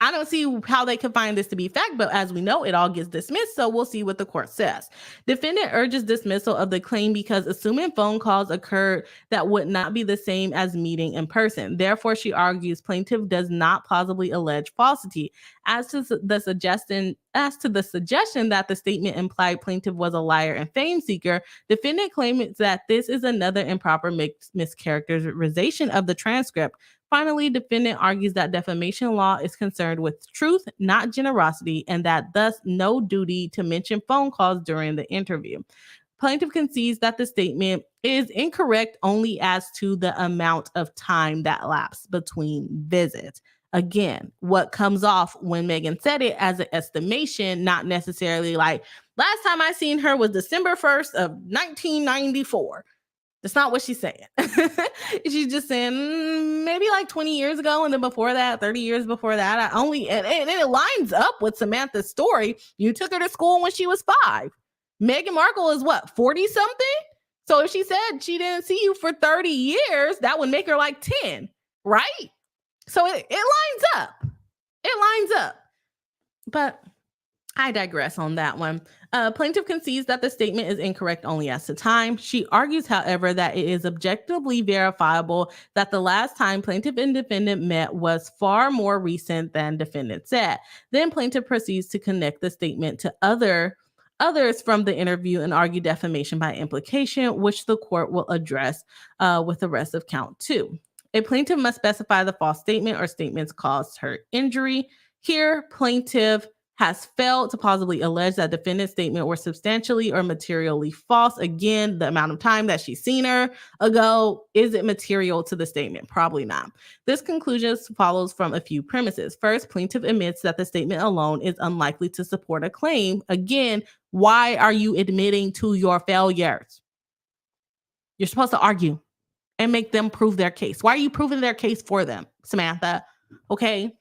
[SPEAKER 1] I don't see how they could find this to be fact, but as we know, it all gets dismissed, so we'll see what the court says. Defendant urges dismissal of the claim because assuming phone calls occurred that would not be the same as meeting in person. Therefore, she argues plaintiff does not plausibly allege falsity. As to the suggestion that the statement implied plaintiff was a liar and fame seeker, defendant claims that this is another improper mischaracterization of the transcript. Finally, defendant argues that defamation law is concerned with truth, not generosity, and that thus no duty to mention phone calls during the interview. Plaintiff concedes that the statement is incorrect only as to the amount of time that lapsed between visits. Again, what comes off when Meghan said it as an estimation, not necessarily like, last time I seen her was December 1st of 1994. That's not what she's saying. She's just saying maybe like 20 years ago, and then before that, 30 years before that. And it lines up with Samantha's story. You took her to school when she was 5. Meghan Markle is what, 40 something? So if she said she didn't see you for 30 years, that would make her like 10, right? So it lines up. It lines up. But I digress on that one. Plaintiff concedes that the statement is incorrect only as to time. She argues, however, that it is objectively verifiable that the last time plaintiff and defendant met was far more recent than defendant said. Then plaintiff proceeds to connect the statement to others from the interview and argue defamation by implication, which the court will address with the rest of count 2. A plaintiff must specify the false statement or statements caused her injury. Here, plaintiff has failed to plausibly allege that defendant's statement were substantially or materially false. Again, the amount of time that she's seen her ago, is it material to the statement? Probably not. This conclusion follows from a few premises. First, plaintiff admits that the statement alone is unlikely to support a claim. Again, why are you admitting to your failures? You're supposed to argue and make them prove their case. Why are you proving their case for them, Samantha? Okay.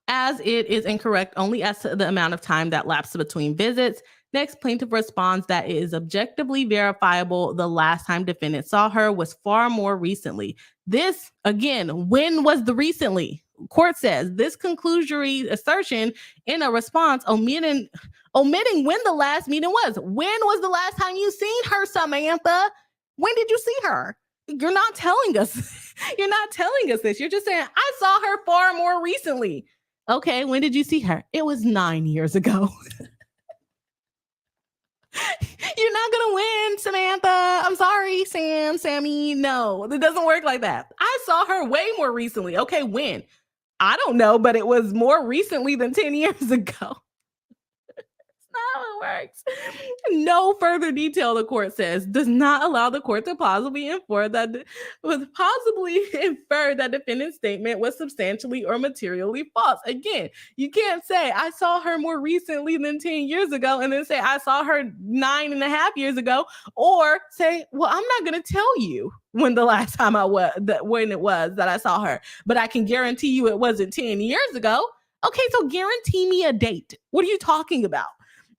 [SPEAKER 1] As it is incorrect only as to the amount of time that lapsed between visits. Next, plaintiff responds that it is objectively verifiable the last time defendant saw her was far more recently. This, again, when was the recently? Court says this conclusory assertion in a response omitting when the last meeting was. When was the last time you seen her, Samantha? When did you see her? You're not telling us. You're not telling us this. You're just saying, I saw her far more recently. Okay, when did you see her? It was 9 years ago. You're not going to win, Samantha. I'm sorry, Sammy. No, it doesn't work like that. I saw her way more recently. Okay, when? I don't know, but it was more recently than 10 years ago. how it works. No further detail, the court says, does not allow the court to possibly infer that defendant's statement was substantially or materially false. Again, you can't say I saw her more recently than 10 years ago and then say I saw her 9.5 years ago, or say, well, I'm not going to tell you when the last time when it was that I saw her, but I can guarantee you it wasn't 10 years ago. Okay, so guarantee me a date. What are you talking about?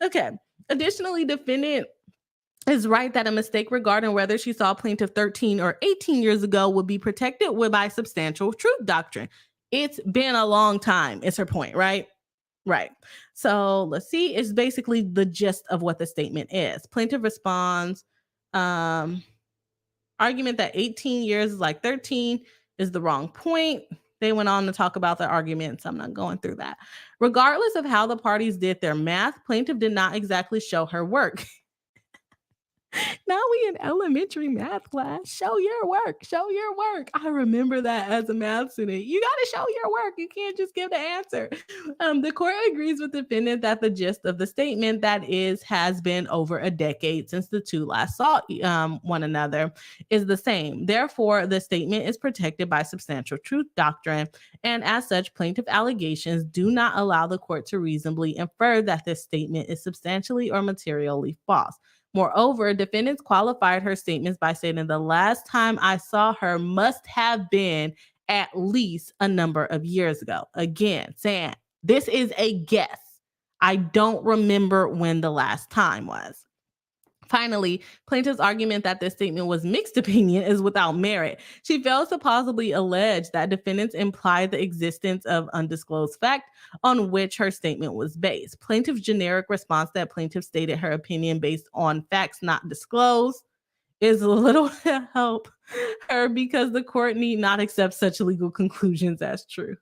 [SPEAKER 1] Okay. Additionally, defendant is right that a mistake regarding whether she saw plaintiff 13 or 18 years ago would be protected by substantial truth doctrine. It's been a long time, is her point, right? Right. So let's see. It's basically the gist of what the statement is. Plaintiff responds, argument that 18 years is like 13 is the wrong point. They went on to talk about the arguments. I'm not going through that. Regardless of how the parties did their math, plaintiff did not exactly show her work. Now we in elementary math class. Show your work. Show your work. I remember that as a math student. You got to show your work. You can't just give the answer. The court agrees with the defendant that the gist of the statement, that is, has been over a decade since the two last saw one another, is the same. Therefore, the statement is protected by substantial truth doctrine, and as such, plaintiff allegations do not allow the court to reasonably infer that this statement is substantially or materially false. Moreover, defendants qualified her statements by saying the last time I saw her must have been at least a number of years ago. Again, saying this is a guess. I don't remember when the last time was. Finally, plaintiff's argument that this statement was mixed opinion is without merit. She fails to plausibly allege that defendants implied the existence of undisclosed fact on which her statement was based. Plaintiff's generic response that plaintiff stated her opinion based on facts not disclosed is a little help her, because the court need not accept such legal conclusions as true.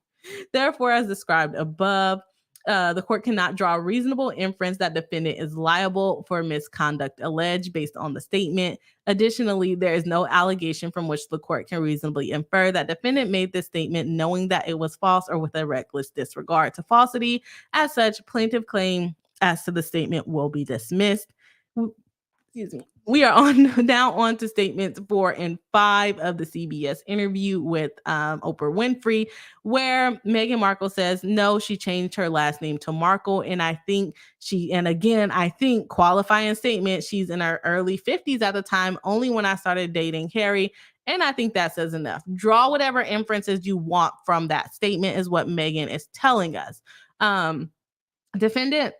[SPEAKER 1] Therefore, as described above, the court cannot draw a reasonable inference that defendant is liable for misconduct alleged based on the statement. Additionally, there is no allegation from which the court can reasonably infer that defendant made this statement knowing that it was false or with a reckless disregard to falsity. As such, plaintiff claim as to the statement will be dismissed. Excuse me. We are now on to statements 4 and 5 of the CBS interview with Oprah Winfrey, where Meghan Markle says, no, she changed her last name to Markle. And I think qualifying statement, she's in her early 50s at the time, only when I started dating Harry. And I think that says enough. Draw whatever inferences you want from that statement is what Meghan is telling us. Defendant's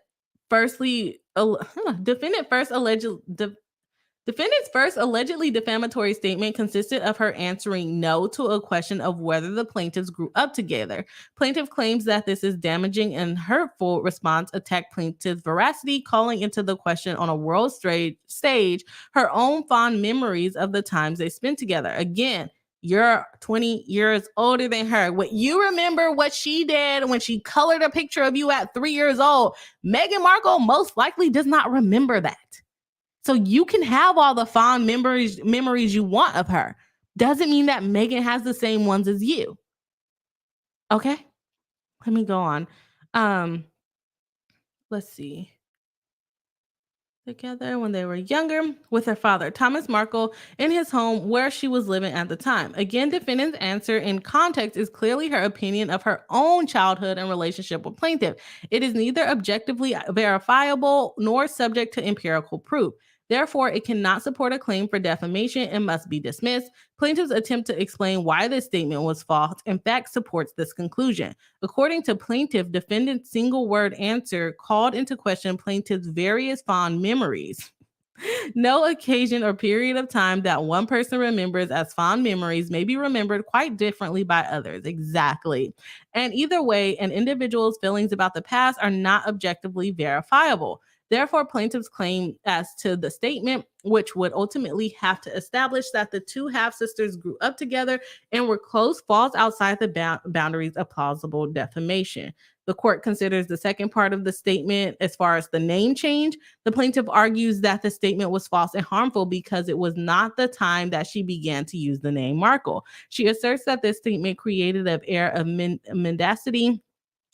[SPEAKER 1] first allegedly defamatory statement consisted of her answering no to a question of whether the plaintiffs grew up together. Plaintiff claims that this is damaging and hurtful. Response attacked plaintiff's veracity, calling into the question on a world stage her own fond memories of the times they spent together. Again, you're 20 years older than her. What you remember what she did when she colored a picture of you at 3 years old, Meghan Markle most likely does not remember that. So you can have all the fond memories you want of her. Doesn't mean that Meghan has the same ones as you. Okay, let me go on. Let's see. Together when they were younger with her father, Thomas Markle, in his home where she was living at the time. Again, defendant's answer in context is clearly her opinion of her own childhood and relationship with plaintiff. It is neither objectively verifiable nor subject to empirical proof. Therefore, it cannot support a claim for defamation and must be dismissed. Plaintiff's attempt to explain why this statement was false, in fact, supports this conclusion. According to plaintiff, defendant's single word answer called into question plaintiff's various fond memories. No occasion or period of time that one person remembers as fond memories may be remembered quite differently by others. Exactly. And either way, an individual's feelings about the past are not objectively verifiable. Therefore, plaintiff's claim as to the statement, which would ultimately have to establish that the two half-sisters grew up together and were close, falls outside the boundaries of plausible defamation. The court considers the second part of the statement as far as the name change. The plaintiff argues that the statement was false and harmful because it was not the time that she began to use the name Markle. She asserts that this statement created an air of mendacity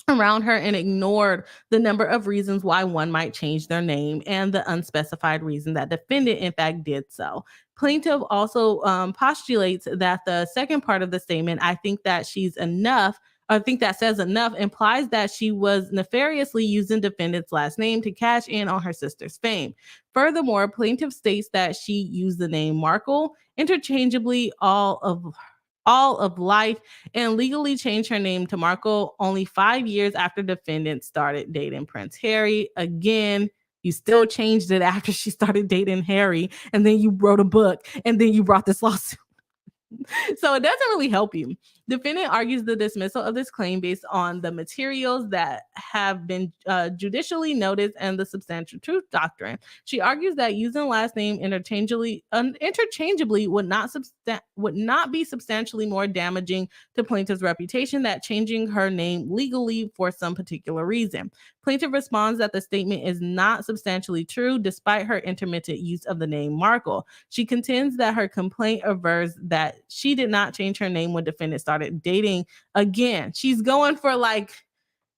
[SPEAKER 1] around her and ignored the number of reasons why one might change their name and the unspecified reason that defendant in fact did so. Plaintiff also postulates that the second part of the statement, I think that she's enough, I think that says enough, implies that she was nefariously using defendant's last name to cash in on her sister's fame. Furthermore, plaintiff states that she used the name Markle interchangeably all of life and legally changed her name to Markle only 5 years after defendant started dating Prince Harry. Again, you still changed it after she started dating Harry, and then you wrote a book, and then you brought this lawsuit. So it doesn't really help you. Defendant argues the dismissal of this claim based on the materials that have been judicially noticed and the substantial truth doctrine. She argues that using last name interchangeably would not be substantially more damaging to plaintiff's reputation than changing her name legally for some particular reason. Plaintiff responds that the statement is not substantially true despite her intermittent use of the name Markle. She contends that her complaint avers that she did not change her name when defendant started dating. Again, she's going for like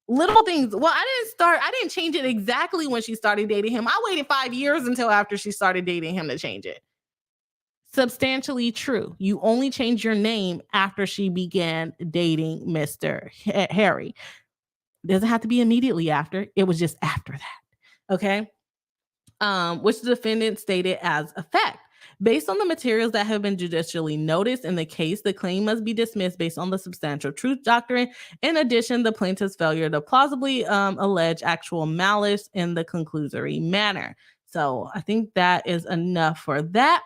[SPEAKER 1] little things. Well, I didn't change it exactly when she started dating him. I waited 5 years until after she started dating him to change it. Substantially true. You only change your name after she began dating Mr. Harry. Doesn't have to be immediately after. It was just after that. Okay. Which the defendant stated as a fact. Based on the materials that have been judicially noticed in the case, the claim must be dismissed based on the substantial truth doctrine. In addition, the plaintiff's failure to plausibly allege actual malice in the conclusory manner. So I think that is enough for that.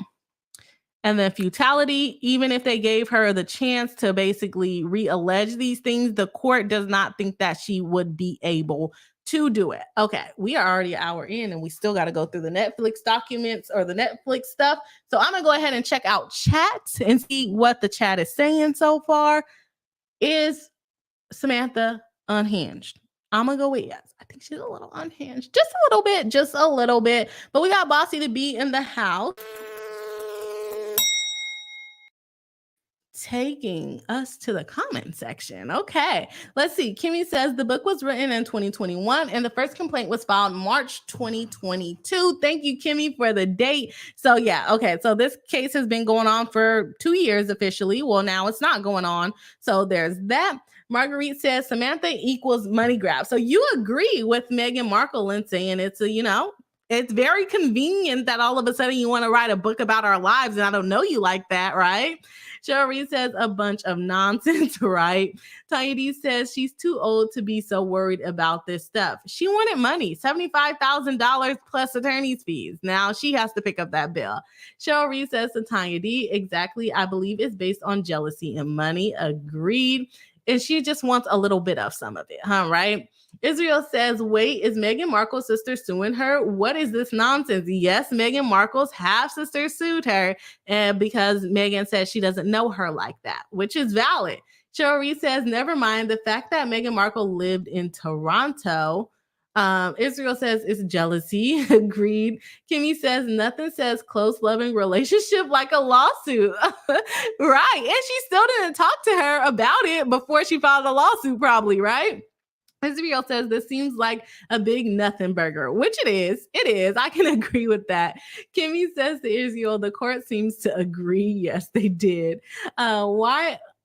[SPEAKER 1] And then futility, even if they gave her the chance to basically re-allege these things, the court does not think that she would be able to do it. Okay, we are already an hour in and we still got to go through the Netflix documents or the Netflix stuff. So I'm going to go ahead and check out chat and see what the chat is saying so far. Is Samantha unhinged? I'm going to go with yes. I think she's a little unhinged. Just a little bit. But we got Bossy to be in the house. Taking us to the comment section. Okay, let's see. Kimmy says the book was written in 2021 and the first complaint was filed March 2022. Thank you, Kimmy, for the date. So yeah, okay. So this case has been going on for 2 years officially. Well, now it's not going on. So there's that. Marguerite says Samantha equals money grab. So you agree with Meghan Markle and saying it's it's very convenient that all of a sudden you want to write a book about our lives and I don't know you like that, right? Cheryl Reed says a bunch of nonsense, right? TawnyaD says she's too old to be so worried about this stuff. She wanted money, $75,000 plus attorney's fees. Now she has to pick up that bill. Cheryl Reed says to TawnyaD, exactly, I believe it's based on jealousy and money. Agreed. And she just wants a little bit of some of it, right? Israel says, wait, is Meghan Markle's sister suing her? What is this nonsense? Yes, Meghan Markle's half-sister sued her because Meghan says she doesn't know her like that, which is valid. Cheryl Reed says, never mind the fact that Meghan Markle lived in Toronto. Israel says it's jealousy. Agreed. Kimmy says nothing says close loving relationship like a lawsuit. Right. And she still didn't talk to her about it before she filed a lawsuit, probably, right? Israel says this seems like a big nothing burger, which it is. It is. I can agree with that. Kimmy says to Israel, the court seems to agree. Yes, they did.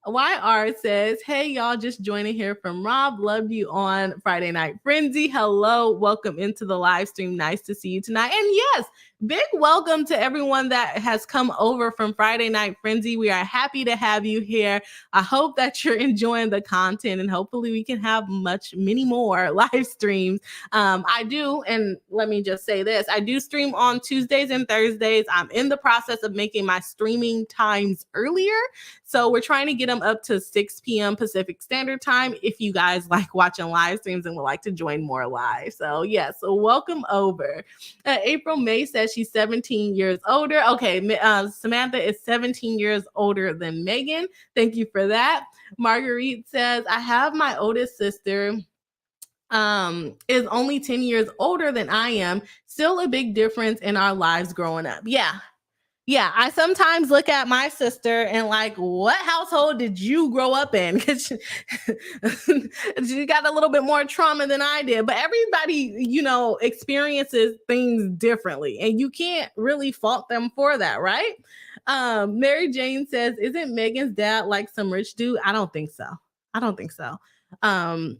[SPEAKER 1] YR says, hey, y'all, just joining here from Rob. Loved you on Friday Night Frenzy. Hello. Welcome into the live stream. Nice to see you tonight. And yes, big welcome to everyone that has come over from Friday Night Frenzy. We are happy to have you here. I hope that you're enjoying the content and hopefully we can have many more live streams. I do, and let me just say this, I do stream on Tuesdays and Thursdays. I'm in the process of making my streaming times earlier. So we're trying to get them up to 6 p.m. Pacific Standard Time if you guys like watching live streams and would like to join more live. So yes, so welcome over. April May says she's 17 years older. Okay, Samantha is 17 years older than Meghan. Thank you for that. Marguerite says, I have my oldest sister is only 10 years older than I am. Still a big difference in our lives growing up. Yeah. Yeah, I sometimes look at my sister and like, what household did you grow up in? Because she got a little bit more trauma than I did. But everybody, experiences things differently, and you can't really fault them for that, right? Mary Jane says, "Isn't Megan's dad like some rich dude?" I don't think so. I don't think so. Um,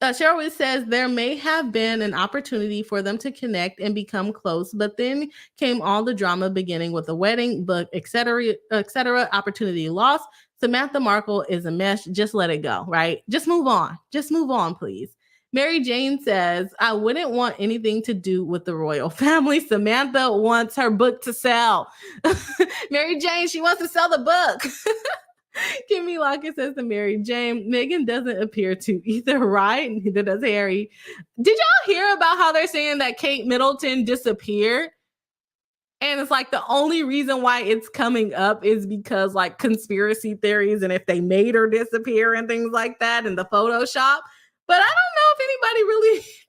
[SPEAKER 1] Cheryl says there may have been an opportunity for them to connect and become close, but then came all the drama beginning with the wedding, book, etc., etc. Opportunity lost. Samantha Markle is a mess. Just let it go, right? Just move on. Just move on, please. Mary Jane says, I wouldn't want anything to do with the royal family. Samantha wants her book to sell. Mary Jane, she wants to sell the book. Kimmy Lockett says to Mary Jane, Meghan doesn't appear to either, right? Neither does Harry. Did y'all hear about how they're saying that Kate Middleton disappeared? And it's like the only reason why it's coming up is because like conspiracy theories and if they made her disappear and things like that in the Photoshop. But I don't know if anybody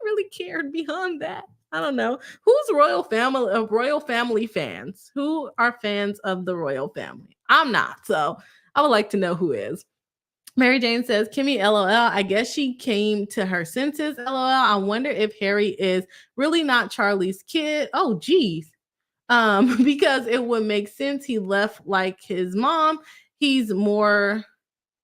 [SPEAKER 1] really cared beyond that. I don't know. Who's royal family fans? Who are fans of the royal family? I'm not. So I would like to know who is. Mary Jane says, Kimmy, LOL. I guess she came to her senses, LOL. I wonder if Harry is really not Charlie's kid. Oh, geez. Because it would make sense. He left like his mom. He's more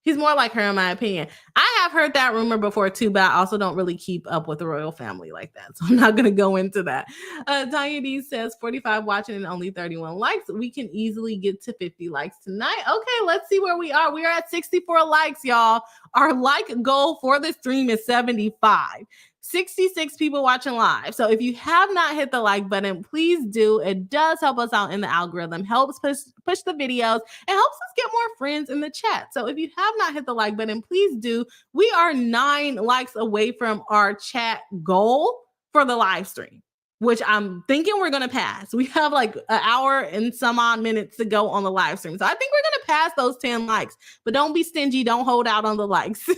[SPEAKER 1] like her, in my opinion. I have heard that rumor before too, but I also don't really keep up with the royal family like that. So I'm not going to go into that. TawnyaD says 45 watching and only 31 likes. We can easily get to 50 likes tonight. Okay, let's see where we are. We are at 64 likes, y'all. Our like goal for the stream is 75. 66 people watching live. So if you have not hit the like button, please do. It does help us out in the algorithm, helps push the videos, and helps us get more friends in the chat. So if you have not hit the like button, please do. We are 9 likes away from our chat goal for the live stream, which I'm thinking we're going to pass. We have like an hour and some odd minutes to go on the live stream. So I think we're going to pass those 10 likes, but don't be stingy. Don't hold out on the likes.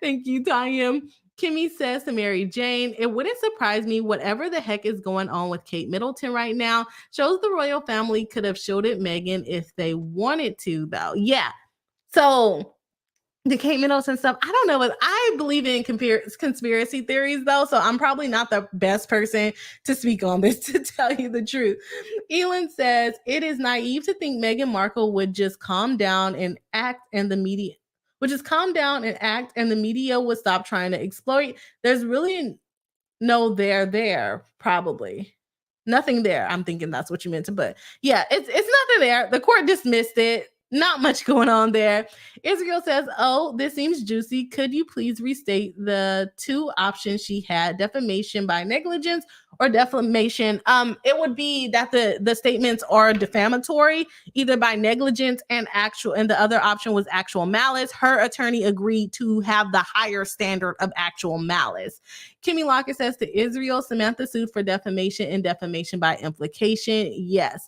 [SPEAKER 1] Thank you, Tanya. Kimmy says to Mary Jane, it wouldn't surprise me whatever the heck is going on with Kate Middleton right now. Shows the royal family could have shielded Meghan if they wanted to, though. Yeah. So the Kate Middleton stuff, I don't know. I believe in conspiracy theories, though, so I'm probably not the best person to speak on this, to tell you the truth. Elin says, it is naive to think Meghan Markle would just calm down and act and the media would stop trying to exploit. There's really no there, probably. Nothing there. I'm thinking that's what you meant to put. Yeah, it's nothing there. The court dismissed it. Not much going on there. Israel says, oh, this seems juicy. Could you please restate the 2 options she had, defamation by negligence or defamation? It would be that the statements are defamatory, either by negligence and the other option was actual malice. Her attorney agreed to have the higher standard of actual malice. Kimmy Lockett says to Israel, Samantha sued for defamation and defamation by implication. Yes.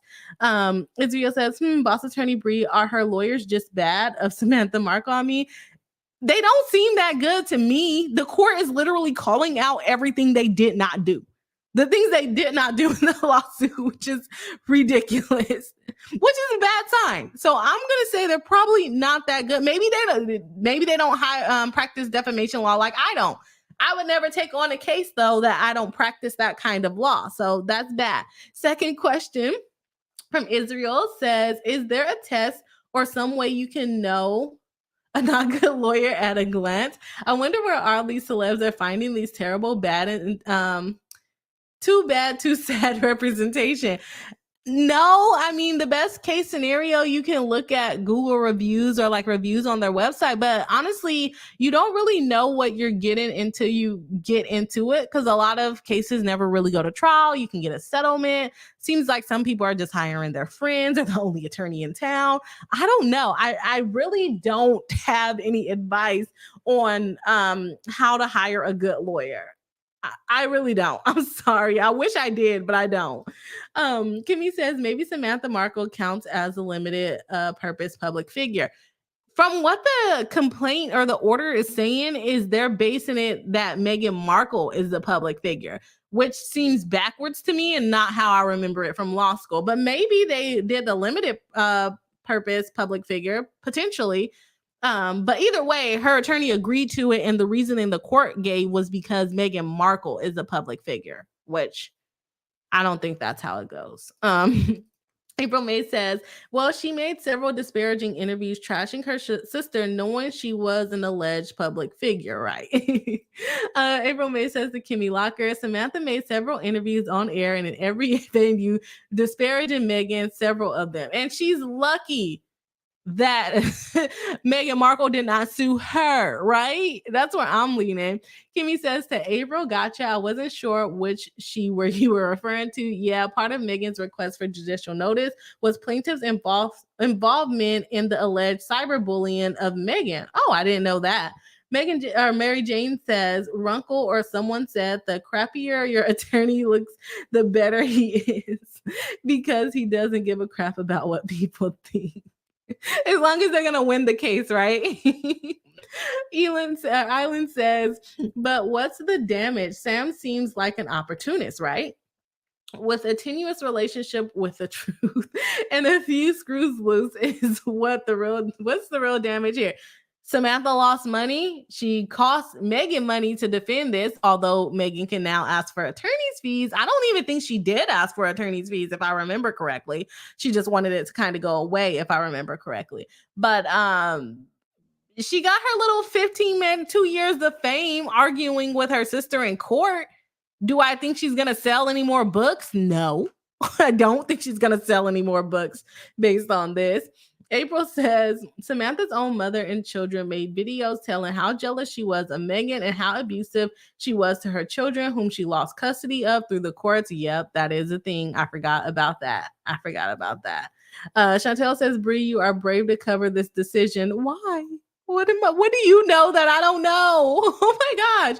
[SPEAKER 1] Israel says, boss attorney Bree, are her lawyers just bad of Samantha Markle? I mean, they don't seem that good to me. The court is literally calling out everything they did not do. The things they did not do in the lawsuit, which is ridiculous, which is a bad sign. So I'm gonna say they're probably not that good. Maybe they don't practice defamation law like I don't. I would never take on a case, though, that I don't practice that kind of law. So that's bad. Second question from Israel says, is there a test or some way you can know a not good lawyer at a glance? I wonder where all these celebs are finding these terrible, bad, and too bad, too sad representation. No, I mean, the best case scenario, you can look at Google reviews or like reviews on their website. But honestly, you don't really know what you're getting until you get into it, because a lot of cases never really go to trial. You can get a settlement. Seems like some people are just hiring their friends or the only attorney in town. I don't know. I really don't have any advice on how to hire a good lawyer. I really don't. I'm sorry. I wish I did, but I don't. Kimmy says maybe Samantha Markle counts as a limited purpose public figure. From what the complaint or the order is saying, is they're basing it that Meghan Markle is the public figure, which seems backwards to me and not how I remember it from law school. But maybe they did the limited purpose public figure, potentially. But either way, her attorney agreed to it, and the reasoning the court gave was because Meghan Markle is a public figure, which I don't think that's how it goes. April May says, well, she made several disparaging interviews trashing her sister, knowing she was an alleged public figure, right? April May says to Kimmy Locker, Samantha made several interviews on air and in every venue disparaging Meghan, several of them. And she's lucky that Meghan Markle did not sue her, right? That's where I'm leaning. Kimmy says to April, gotcha. I wasn't sure which you were referring to. Yeah, part of Meghan's request for judicial notice was plaintiff's involvement in the alleged cyberbullying of Meghan. Oh, I didn't know that. Mary Jane says, Runkle or someone said the crappier your attorney looks, the better he is because he doesn't give a crap about what people think. As long as they're going to win the case, right? Island says, but what's the damage? Sam seems like an opportunist, right? With a tenuous relationship with the truth and a few screws loose is what's the real damage here? Samantha lost money. She cost Meghan money to defend this, although Meghan can now ask for attorney's fees. I don't even think she did ask for attorney's fees, if I remember correctly. She just wanted it to kind of go away, if I remember correctly. But she got her little 15-minute, 2 years of fame arguing with her sister in court. Do I think she's going to sell any more books? No, I don't think she's going to sell any more books based on this. April says, Samantha's own mother and children made videos telling how jealous she was of Meghan and how abusive she was to her children, whom she lost custody of through the courts. Yep, that is a thing. I forgot about that. Chantel says, Bri, you are brave to cover this decision. Why? What do you know that I don't know? Oh my gosh.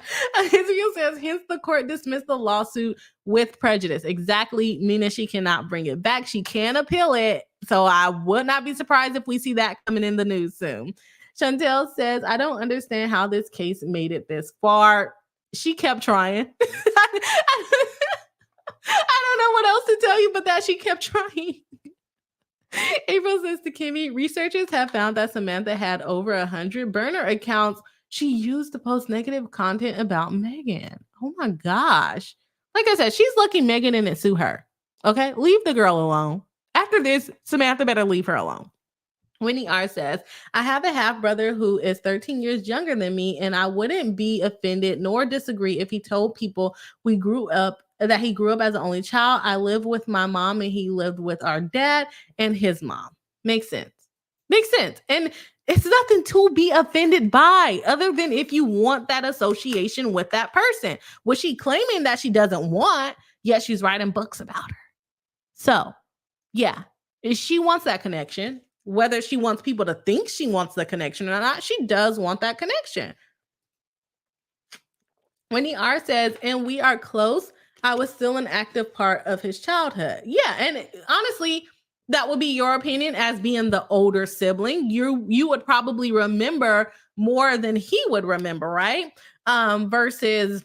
[SPEAKER 1] Israel says, hence the court dismissed the lawsuit with prejudice. Exactly, meaning she cannot bring it back. She can appeal it. So I would not be surprised if we see that coming in the news soon. Chantel says, I don't understand how this case made it this far. She kept trying. I don't know what else to tell you but that she kept trying. April says to Kimmy, researchers have found that Samantha had over 100 burner accounts she used to post negative content about Meghan. Oh my gosh. Like I said, she's lucky Meghan didn't sue her. Okay, leave the girl alone. After this, Samantha better leave her alone. Winnie R says, I have a half brother who is 13 years younger than me, and I wouldn't be offended nor disagree if he told people he grew up as an only child. I live with my mom and he lived with our dad and his mom. Makes sense. And it's nothing to be offended by other than if you want that association with that person, which she claiming that she doesn't want, yet she's writing books about her. So, yeah, she wants that connection. Whether she wants people to think she wants the connection or not, she does want that connection. Wendy R says, and we are close. I was still an active part of his childhood. Yeah, and honestly, that would be your opinion as being the older sibling. You would probably remember more than he would remember, right? Versus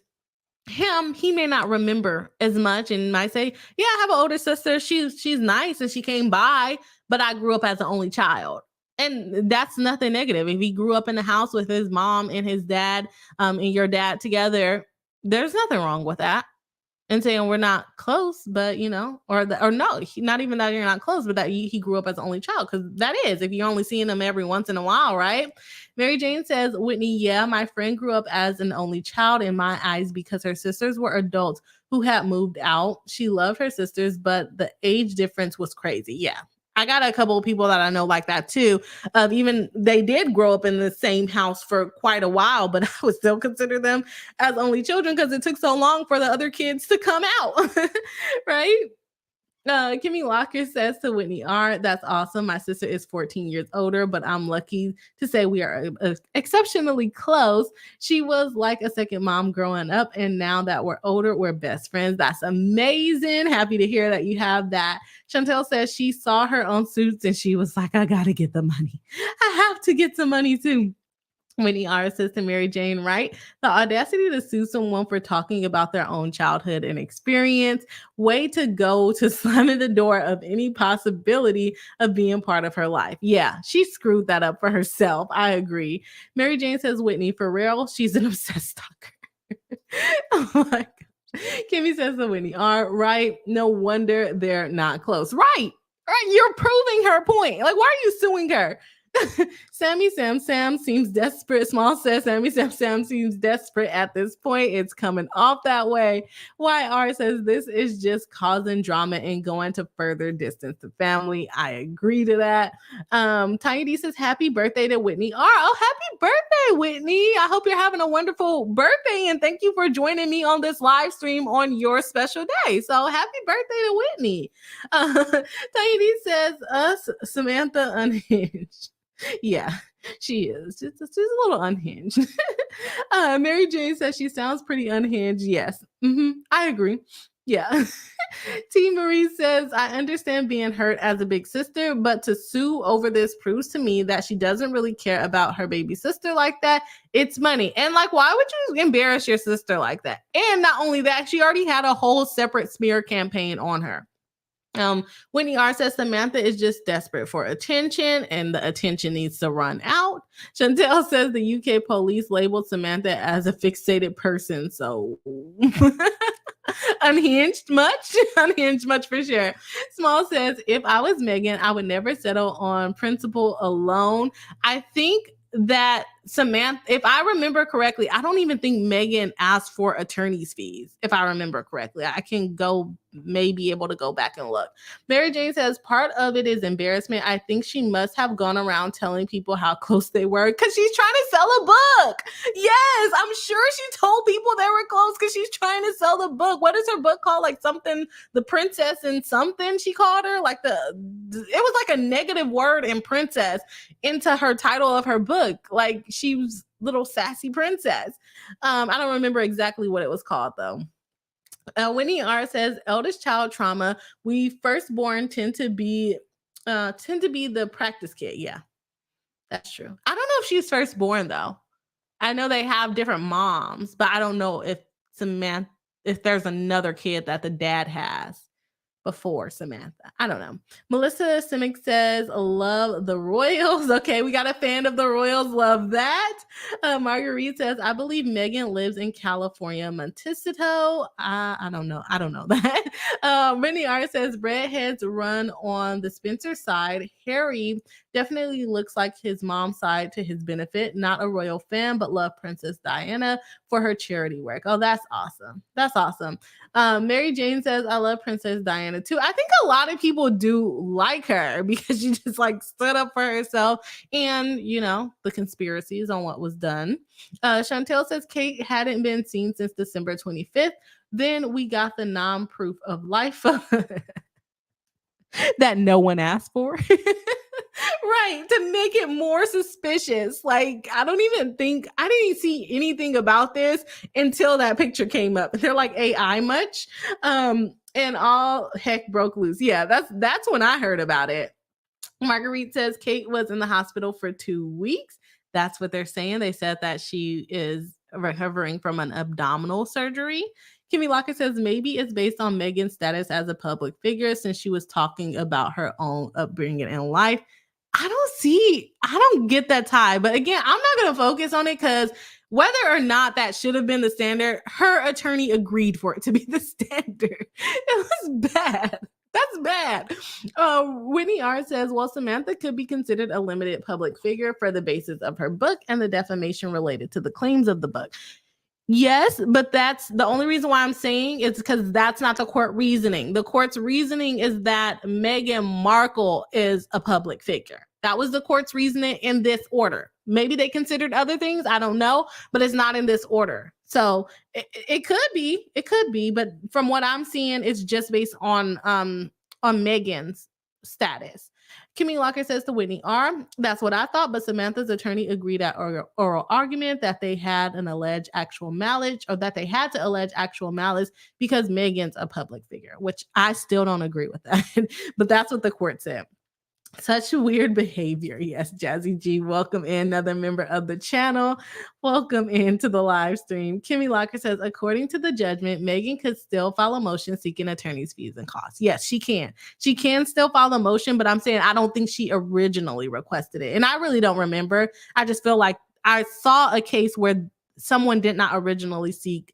[SPEAKER 1] him, he may not remember as much and might say, yeah, I have an older sister. She's nice and she came by, but I grew up as an only child. And that's nothing negative. If he grew up in the house with his mom and his dad and your dad together, there's nothing wrong with that. And saying we're not close, but no, not even that you're not close, but that he grew up as an only child, because that is, if you're only seeing them every once in a while, right? Mary Jane says, Whitney, yeah, my friend grew up as an only child in my eyes because her sisters were adults who had moved out. She loved her sisters, but the age difference was crazy. Yeah. I got a couple of people that I know like that too. Even they did grow up in the same house for quite a while, but I would still consider them as only children because it took so long for the other kids to come out, right? Kimmy Locker says to Whitney R, that's awesome. My sister is 14 years older, but I'm lucky to say we are exceptionally close. She was like a second mom growing up, and now that we're older, we're best friends. That's amazing. Happy to hear that you have that. Chantel says she saw her own Suits and she was like, I gotta get the money. I have to get some money too. Whitney R says to Mary Jane, right? The audacity to sue someone for talking about their own childhood and experience. Way to go to slamming the door of any possibility of being part of her life. Yeah, she screwed that up for herself. I agree. Mary Jane says, Whitney, for real, she's an obsessed stalker. Oh my God. Kimmy says to Whitney R, right? No wonder they're not close. Right. Right. You're proving her point. Like, why are you suing her? Sammy Sam seems desperate. Small says Sammy Sam seems desperate at this point. It's coming off that way. YR says this is just causing drama and going to further distance the family. I agree to that. TawnyaD says happy birthday to Whitney R. Oh, happy birthday, Whitney. I hope you're having a wonderful birthday and thank you for joining me on this live stream on your special day. So happy birthday to Whitney. TawnyaD says us, Samantha unhinged. Yeah, she is. She's a little unhinged. Mary Jane says she sounds pretty unhinged. Yes, I agree. Yeah. T. Marie says, I understand being hurt as a big sister, but to sue over this proves to me that she doesn't really care about her baby sister like that. It's money. And like, why would you embarrass your sister like that? And not only that, she already had a whole separate smear campaign on her. Whitney R says Samantha is just desperate for attention and the attention needs to run out. Chantel says the UK police labeled Samantha as a fixated person. So unhinged much? Unhinged much for sure. Small says, if I was Meghan, I would never settle on principle alone. I think that Samantha, if I remember correctly, I don't even think Meghan asked for attorney's fees, if I remember correctly. I can be able to go back and look. Mary Jane says part of it is embarrassment. I think she must have gone around telling people how close they were because she's trying to sell a book. Yes, I'm sure she told people they were close because she's trying to sell the book. What is her book called? Like something, the princess and something she called her. Like it was like a negative word in princess into her title of her book. Like she was little sassy princess. I don't remember exactly what it was called though. Winnie R says eldest child trauma. We firstborn tend to be the practice kid. Yeah, that's true. I don't know if she's firstborn though. I know they have different moms, but I don't know if there's another kid that the dad has before Samantha. I don't know. Melissa Simic says, love the Royals. Okay, we got a fan of the Royals. Love that. Marguerite says, I believe Meghan lives in California, Montecito. I don't know. I don't know that. Brittany R says, Breadheads run on the Spencer side. Harry definitely looks like his mom's side to his benefit. Not a royal fan, but love Princess Diana for her charity work. Oh, that's awesome. That's awesome. Mary Jane says, I love Princess Diana too. I think a lot of people do like her because she just like stood up for herself and, you know, the conspiracies on what was done. Chantel says Kate hadn't been seen since December 25th. Then we got the non-proof of life that no one asked for. Right, to make it more suspicious. Like, I didn't see anything about this until that picture came up. They're like, AI much? And all heck broke loose. Yeah, that's when I heard about it. Marguerite says Kate was in the hospital for 2 weeks. That's what they're saying. They said that she is recovering from an abdominal surgery. Kimmy Lockett says maybe it's based on Meghan's status as a public figure since she was talking about her own upbringing in life. I don't get that tie. But again, I'm not going to focus on it because whether or not that should have been the standard, her attorney agreed for it to be the standard. It was bad. That's bad. Whitney R says, well, Samantha could be considered a limited public figure for the basis of her book and the defamation related to the claims of the book. Yes, but that's the only reason why I'm saying it's because that's not the court reasoning. The court's reasoning is that Meghan Markle is a public figure. That was the court's reasoning in this order. Maybe they considered other things. I don't know, but it's not in this order. So it could be, but from what I'm seeing, it's just based on on Meghan's status. Kimmy Locker says to Whitney R., that's what I thought, but Samantha's attorney agreed at oral argument that they had an alleged actual malice, or that they had to allege actual malice because Meghan's a public figure, which I still don't agree with that. But that's what the court said. Such weird behavior. Yes, Jazzy G, welcome in, another member of the channel. Welcome into the live stream. Kimmy Locker says, according to the judgment, Meghan could still file a motion seeking attorney's fees and costs. Yes, she can. She can still file a motion, but I'm saying I don't think she originally requested it. And I really don't remember. I just feel like I saw a case where someone did not originally seek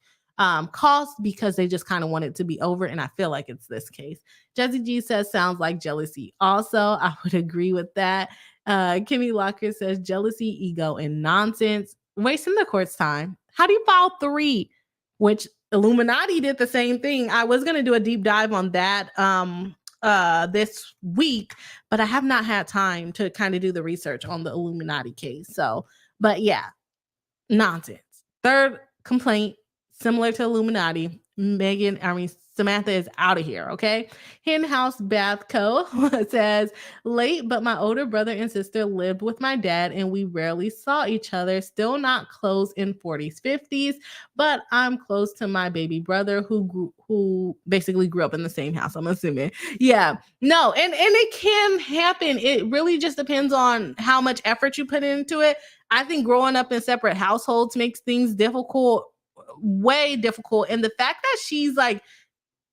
[SPEAKER 1] cost because they just kind of want it to be over, and I feel like it's this case. Jesse G says sounds like jealousy. Also, I would agree with that. Kimmy Locker says jealousy, ego, and nonsense, wasting the court's time. How do you file 3? Which Illuminati did the same thing. I was going to do a deep dive on that this week, but I have not had time to kind of do the research on the Illuminati case. So, but yeah, nonsense. 3rd complaint, similar to Illuminati, Samantha is out of here, okay? Henhouse Bath Co. says, late, but my older brother and sister lived with my dad and we rarely saw each other. Still not close in 40s, 50s, but I'm close to my baby brother who basically grew up in the same house, I'm assuming. Yeah, no, and it can happen. It really just depends on how much effort you put into it. I think growing up in separate households makes things difficult, way difficult. And the fact that she's like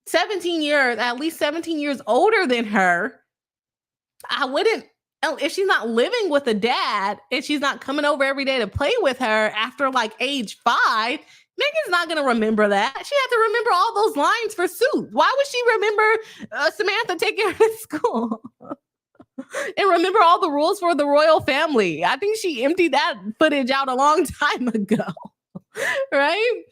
[SPEAKER 1] 17 years, at least 17 years older than her, I wouldn't, if she's not living with a dad and she's not coming over every day to play with her after like age 5, Meghan's not going to remember that. She had to remember all those lines for Suits. Why would she remember Samantha taking her to school? And remember all the rules for the royal family? I think she emptied that footage out a long time ago. Right?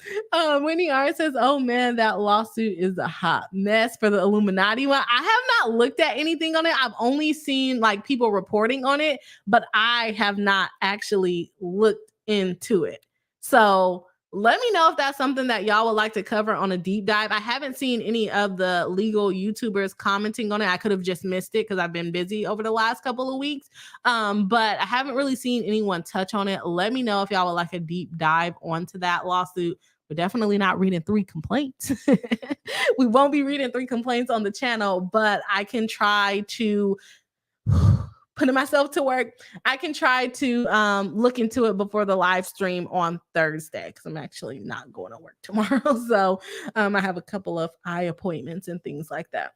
[SPEAKER 1] Winnie R says, oh man, that lawsuit is a hot mess for the Illuminati one. I have not looked at anything on it. I've only seen like people reporting on it, but I have not actually looked into it. So let me know if that's something that y'all would like to cover on a deep dive. I haven't seen any of the legal YouTubers commenting on it. I could have just missed it because I've been busy over the last couple of weeks. But I haven't really seen anyone touch on it. Let me know if y'all would like a deep dive onto that lawsuit. We're definitely not reading 3 complaints. We won't be reading 3 complaints on the channel, but I can try to putting myself to work. I can try to look into it before the live stream on Thursday because I'm actually not going to work tomorrow. So I have a couple of eye appointments and things like that.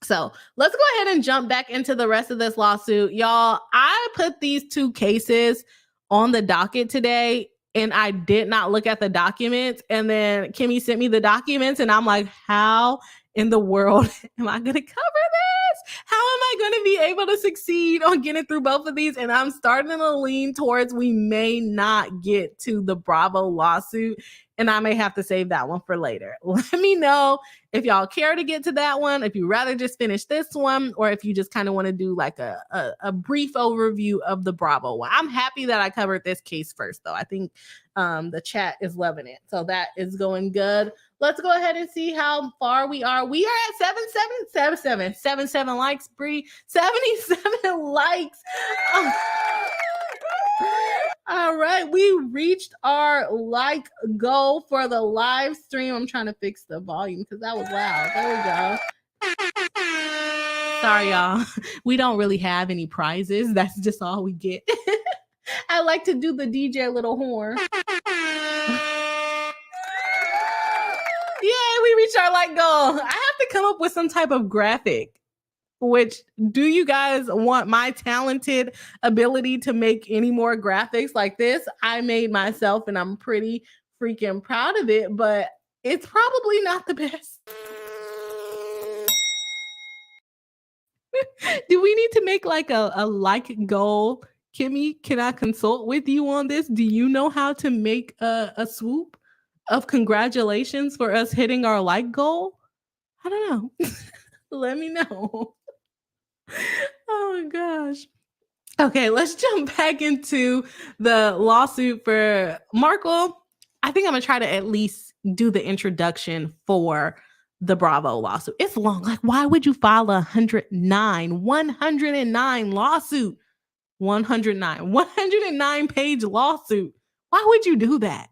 [SPEAKER 1] So let's go ahead and jump back into the rest of this lawsuit. Y'all, I put these 2 cases on the docket today and I did not look at the documents. And then Kimmy sent me the documents and I'm like, how in the world am I going to cover this? How am I going to be able to succeed on getting through both of these? And I'm starting to lean towards we may not get to the Bravo lawsuit, and I may have to save that one for later. Let me know if y'all care to get to that one, if you rather just finish this one, or if you just kind of want to do like a brief overview of the Bravo one. I'm happy that I covered this case first, though. I think the chat is loving it. So that is going good. Let's go ahead and see how far we are. We are at 77 likes, Bree. 77 likes. All right, we reached our like goal for the live stream. I'm trying to fix the volume because that was loud. There we go. Sorry, y'all. We don't really have any prizes. That's just all we get. I like to do the DJ little horn. Yeah, we reached our like goal. I have to come up with some type of graphic. Which, do you guys want my talented ability to make any more graphics like this? I made myself and I'm pretty freaking proud of it, but it's probably not the best. Do we need to make like a like goal? Kimmy, can I consult with you on this? Do you know how to make a swoop of congratulations for us hitting our like goal? I don't know. Let me know. Oh gosh. Okay, let's jump back into the lawsuit for Markle. I think I'm gonna try to at least do the introduction for the Bravo lawsuit. It's long. Like, why would you file a 109 lawsuit? 109 page lawsuit. Why would you do that?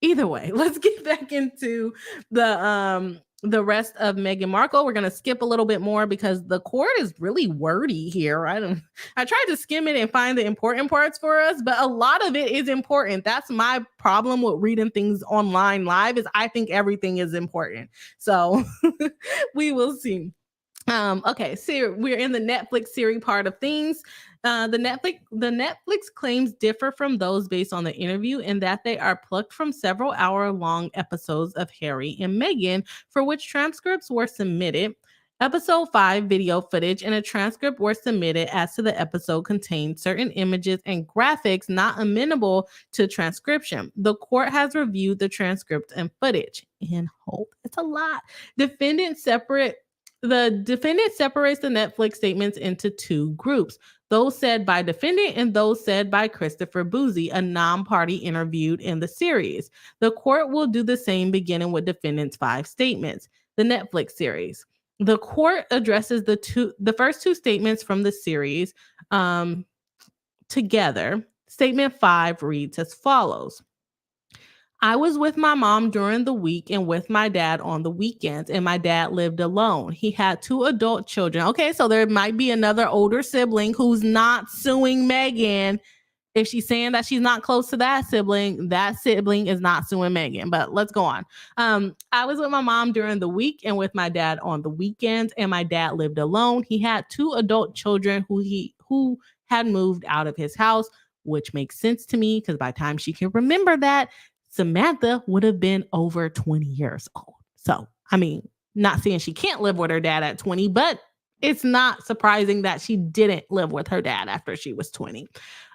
[SPEAKER 1] Either way, let's get back into the rest of Meghan Markle. We're gonna skip a little bit more because the court is really wordy here. I tried to skim it and find the important parts for us, but a lot of it is important. That's my problem with reading things online live, is I think everything is important. So we will see. Okay, so we're in the Netflix series part of things. The Netflix claims differ from those based on the interview in that they are plucked from several hour-long episodes of Harry and Meghan, for which transcripts were submitted. Episode 5 video footage and a transcript were submitted as to the episode contained certain images and graphics not amenable to transcription. The court has reviewed the transcript and footage. In hope, it's a lot. The defendant separates the Netflix statements into two groups: those said by defendant and those said by Christopher Bouzy, a non-party interviewed in the series. The court will do the same, beginning with defendant's 5 statements. The Netflix series. The court addresses the first 2 statements from the series together. Statement 5 reads as follows. I was with my mom during the week and with my dad on the weekends, and my dad lived alone. He had 2 adult children. Okay, so there might be another older sibling who's not suing Meghan. If she's saying that she's not close to that sibling is not suing Meghan. But let's go on. I was with my mom during the week and with my dad on the weekends, and my dad lived alone. He had 2 adult children who had moved out of his house, which makes sense to me because by the time she can remember that, Samantha would have been over 20 years old. So, I mean, not saying she can't live with her dad at 20, but it's not surprising that she didn't live with her dad after she was 20.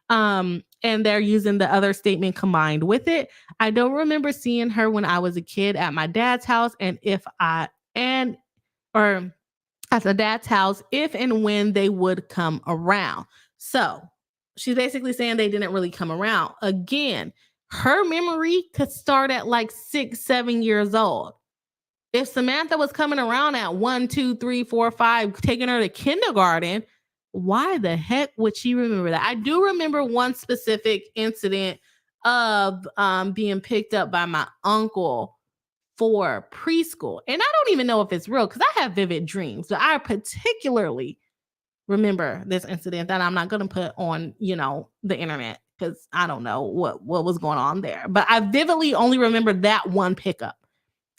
[SPEAKER 1] And they're using the other statement combined with it. I don't remember seeing her when I was a kid at my dad's house, or at the dad's house, if and when they would come around. So she's basically saying they didn't really come around. Again, her memory could start at like 6, 7 years old. If Samantha was coming around at 1, 2, 3, 4, 5, taking her to kindergarten, why the heck would she remember that? I do remember one specific incident of being picked up by my uncle for preschool. And I don't even know if it's real because I have vivid dreams. So I particularly remember this incident that I'm not going to put on, the internet because I don't know what was going on there. But I vividly only remember that one pickup.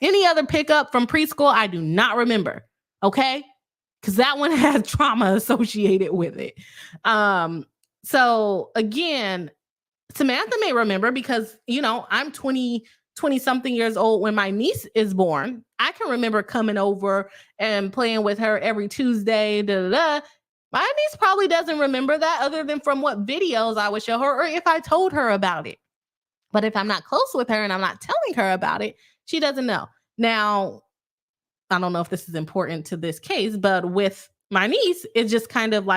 [SPEAKER 1] Any other pickup from preschool, I do not remember. Okay? Because that one has trauma associated with it. So again, Samantha may remember because, I'm 20 something years old when my niece is born. I can remember coming over and playing with her every Tuesday. My niece probably doesn't remember that other than from what videos I would show her or if I told her about it. But if I'm not close with her and I'm not telling her about it, she doesn't know. Now, I don't know if this is important to this case, but with my niece, it's just kind of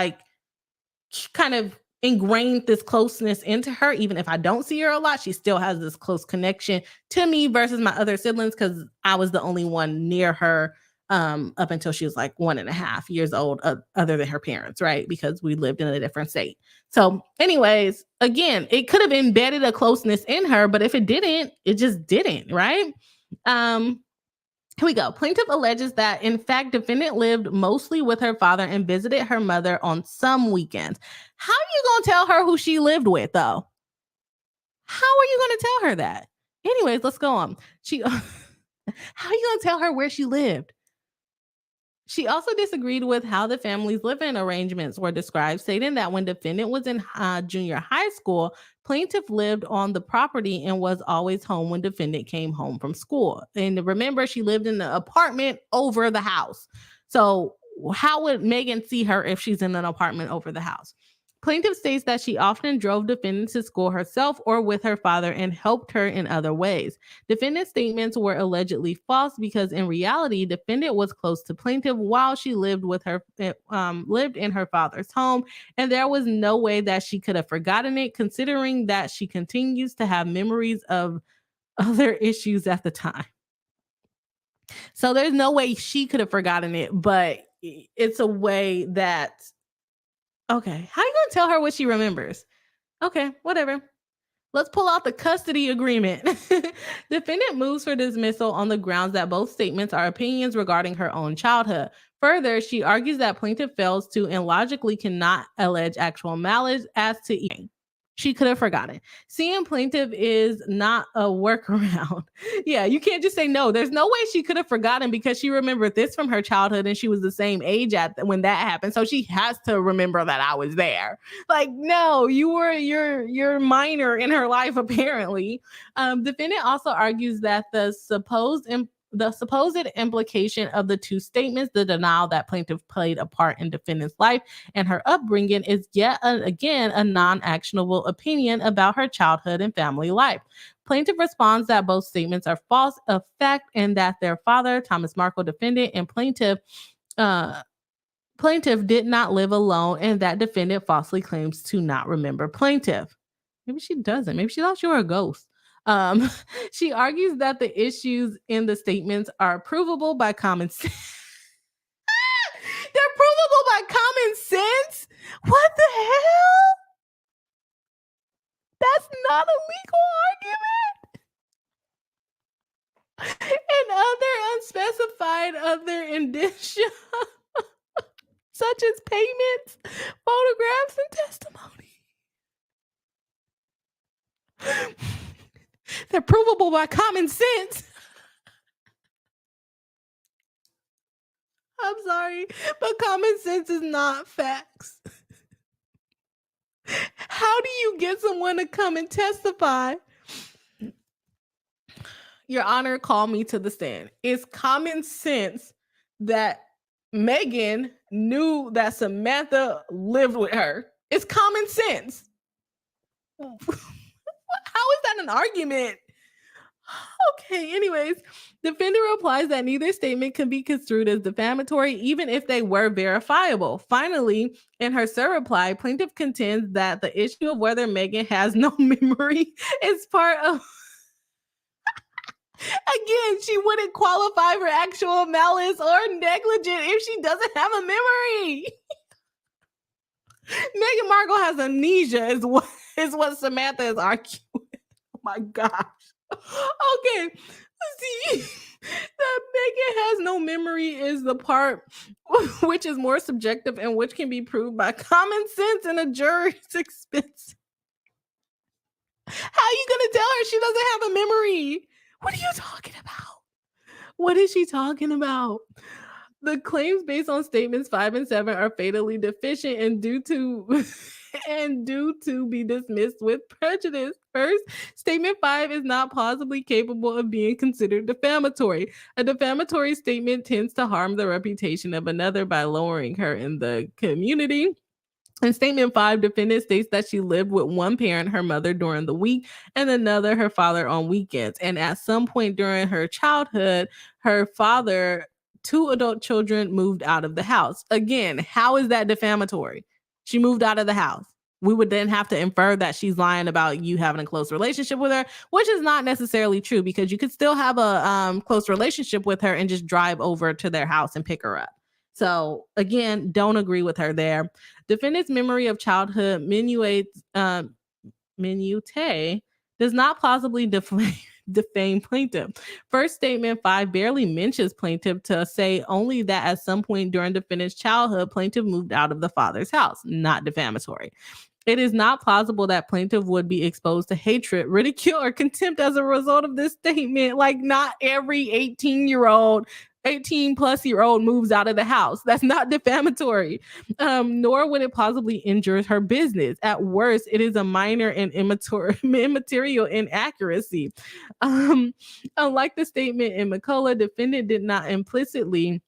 [SPEAKER 1] ingrained this closeness into her. Even if I don't see her a lot, she still has this close connection to me versus my other siblings because I was the only one near her up until she was like 1.5 years old, other than her parents, right? Because we lived in a different state. So anyways, again, it could have embedded a closeness in her, but if it didn't, it just didn't, right? Here we go. Plaintiff alleges that, in fact, defendant lived mostly with her father and visited her mother on some weekends. How are you going to tell her who she lived with, though? How are you going to tell her that? Anyways, let's go on. How are you going to tell her where she lived? She also disagreed with how the family's living arrangements were described, stating that when defendant was in junior high school, plaintiff lived on the property and was always home when defendant came home from school. And remember, she lived in the apartment over the house. So how would Meghan see her if she's in an apartment over the house? Plaintiff states that she often drove defendant to school herself or with her father and helped her in other ways. Defendant's statements were allegedly false because in reality, defendant was close to plaintiff while she lived in her father's home, and there was no way that she could have forgotten it, considering that she continues to have memories of other issues at the time. So there's no way she could have forgotten it, but it's a way that, okay, how you gonna tell her what she remembers? Okay, whatever. Let's pull out the custody agreement. Defendant moves for dismissal on the grounds that both statements are opinions regarding her own childhood. Further, she argues that plaintiff fails to and logically cannot allege actual malice as to eating. She could have forgotten. Seeing plaintiff is not a workaround. Yeah, you can't just say no. There's no way she could have forgotten because she remembered this from her childhood and she was the same age when that happened. So she has to remember that I was there. Like, no, you're minor in her life apparently. Defendant also argues that the supposed implication of the two statements, the denial that plaintiff played a part in defendant's life and her upbringing, is yet again a non-actionable opinion about her childhood and family life. Plaintiff responds that both statements are false of fact and that their father, Thomas Markle, defendant, and plaintiff did not live alone, and that defendant falsely claims to not remember plaintiff. Maybe she doesn't. Maybe she thought you were a ghost. She argues that the issues in the statements are provable by common sense. They're provable by common sense? What the hell? That's not a legal argument. And other indicia, such as payments, photographs, and testimony. They're provable by common sense. I'm sorry, but common sense is not facts. How do you get someone to come and testify? Your Honor, call me to the stand. It's common sense that Meghan knew that Samantha lived with her. It's common sense. How is that an argument? Okay, anyways, defendant replies that neither statement can be construed as defamatory, even if they were verifiable. Finally, in her reply, plaintiff contends that the issue of whether Meghan has no memory is part of... Again, she wouldn't qualify for actual malice or negligent if she doesn't have a memory. Meghan Markle has amnesia is what Samantha is arguing. Oh my gosh. Okay, see, that Meghan has no memory is the part which is more subjective and which can be proved by common sense and a jury's expense. How are you gonna tell her she doesn't have a memory? What are you talking about? What is she talking about? The claims based on statements 5 and 7 are fatally deficient and due to be dismissed with prejudice. First, statement 5 is not plausibly capable of being considered defamatory. A defamatory statement tends to harm the reputation of another by lowering her in the community. In statement 5, defendant states that she lived with one parent, her mother, during the week, and another, her father, on weekends. And at some point during her childhood, her father, 2 adult children, moved out of the house. Again, how is that defamatory? She moved out of the house. We would then have to infer that she's lying about you having a close relationship with her, which is not necessarily true because you could still have a close relationship with her and just drive over to their house and pick her up. So again, don't agree with her there. Defendant's memory of childhood minutiae does not plausibly defame plaintiff. First, statement 5 barely mentions plaintiff to say only that at some point during defendant's childhood, plaintiff moved out of the father's house, not defamatory. It is not plausible that plaintiff would be exposed to hatred, ridicule, or contempt as a result of this statement. Like, not every 18-plus-year-old moves out of the house. That's not defamatory. Nor would it plausibly injure her business. At worst, it is a minor and immaterial inaccuracy. Unlike the statement in McCullough, defendant did not implicitly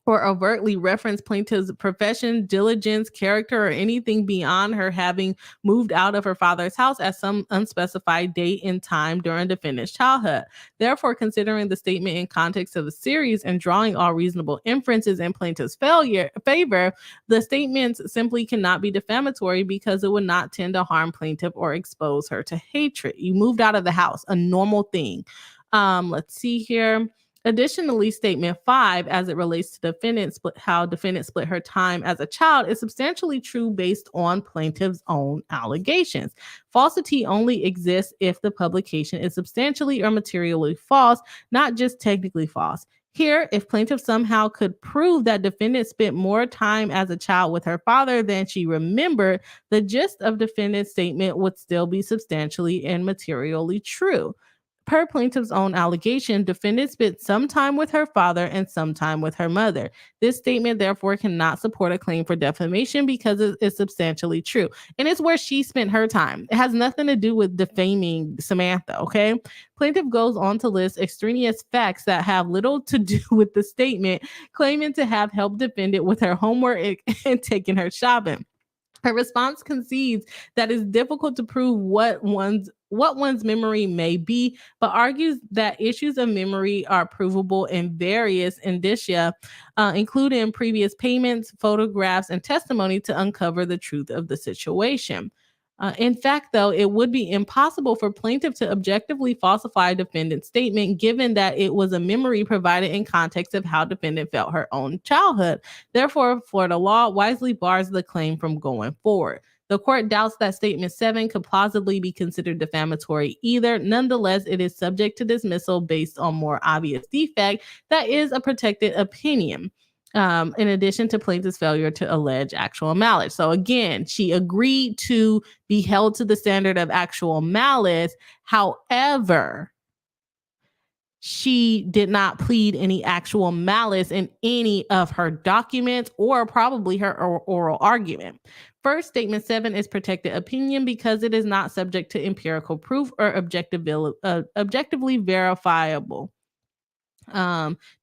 [SPEAKER 1] or overtly reference plaintiff's profession, diligence, character, or anything beyond her having moved out of her father's house at some unspecified date and time during defendant's childhood. Therefore, considering the statement in context of the series and drawing all reasonable inferences in plaintiff's favor, the statements simply cannot be defamatory because it would not tend to harm plaintiff or expose her to hatred. You moved out of the house, a normal thing. Let's see here. Additionally, statement 5, as it relates to how defendant split her time as a child, is substantially true based on plaintiff's own allegations. Falsity only exists if the publication is substantially or materially false, not just technically false. Here, if plaintiff somehow could prove that defendant spent more time as a child with her father than she remembered, the gist of defendant's statement would still be substantially and materially true. Per plaintiff's own allegation, defendant spent some time with her father and some time with her mother. This statement, therefore, cannot support a claim for defamation because it is substantially true. And it's where she spent her time. It has nothing to do with defaming Samantha, okay? Plaintiff goes on to list extraneous facts that have little to do with the statement, claiming to have helped defendant with her homework and taken her shopping. Her response concedes that it's difficult to prove what one's memory may be, but argues that issues of memory are provable in various indicia, including previous payments, photographs, and testimony to uncover the truth of the situation. In fact, though, it would be impossible for plaintiff to objectively falsify defendant's statement, given that it was a memory provided in context of how defendant felt her own childhood. Therefore, Florida law wisely bars the claim from going forward. The court doubts that statement 7 could plausibly be considered defamatory either. Nonetheless, it is subject to dismissal based on more obvious defect that is a protected opinion. In addition to plaintiff's failure to allege actual malice. So again, she agreed to be held to the standard of actual malice. However, she did not plead any actual malice in any of her documents or probably her oral argument. First, statement 7 is protected opinion because it is not subject to empirical proof or objectively verifiable.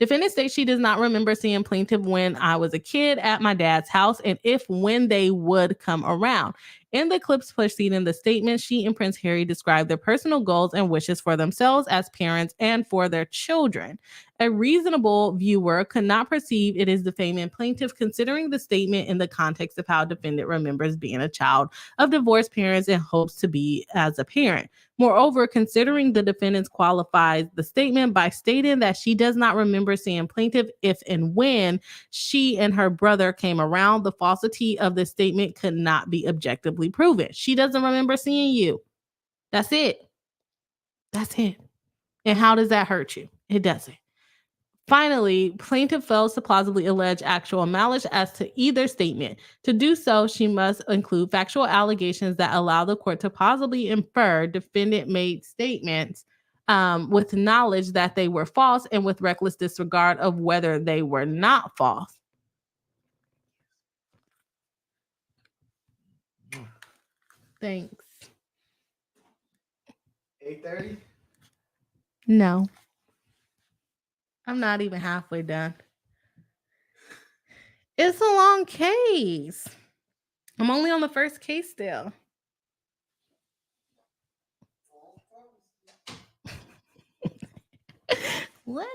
[SPEAKER 1] Defendant states she does not remember seeing plaintiff when I was a kid at my dad's house and when they would come around. In the clips preceding the statement, she and Prince Harry described their personal goals and wishes for themselves as parents and for their children. A reasonable viewer could not perceive it is defaming plaintiff considering the statement in the context of how defendant remembers being a child of divorced parents and hopes to be as a parent. Moreover, considering the defendant qualifies the statement by stating that she does not remember seeing plaintiff if and when she and her brother came around, the falsity of the statement could not be objectively proven. She doesn't remember seeing you. That's it. That's it. And how does that hurt you? It doesn't. Finally, plaintiff fails to plausibly allege actual malice as to either statement. To do so, she must include factual allegations that allow the court to plausibly infer defendant made statements with knowledge that they were false and with reckless disregard of whether they were not false. Thanks.
[SPEAKER 2] 8:30?
[SPEAKER 1] No. I'm not even halfway done. It's a long case. I'm only on the first case still. Whatever.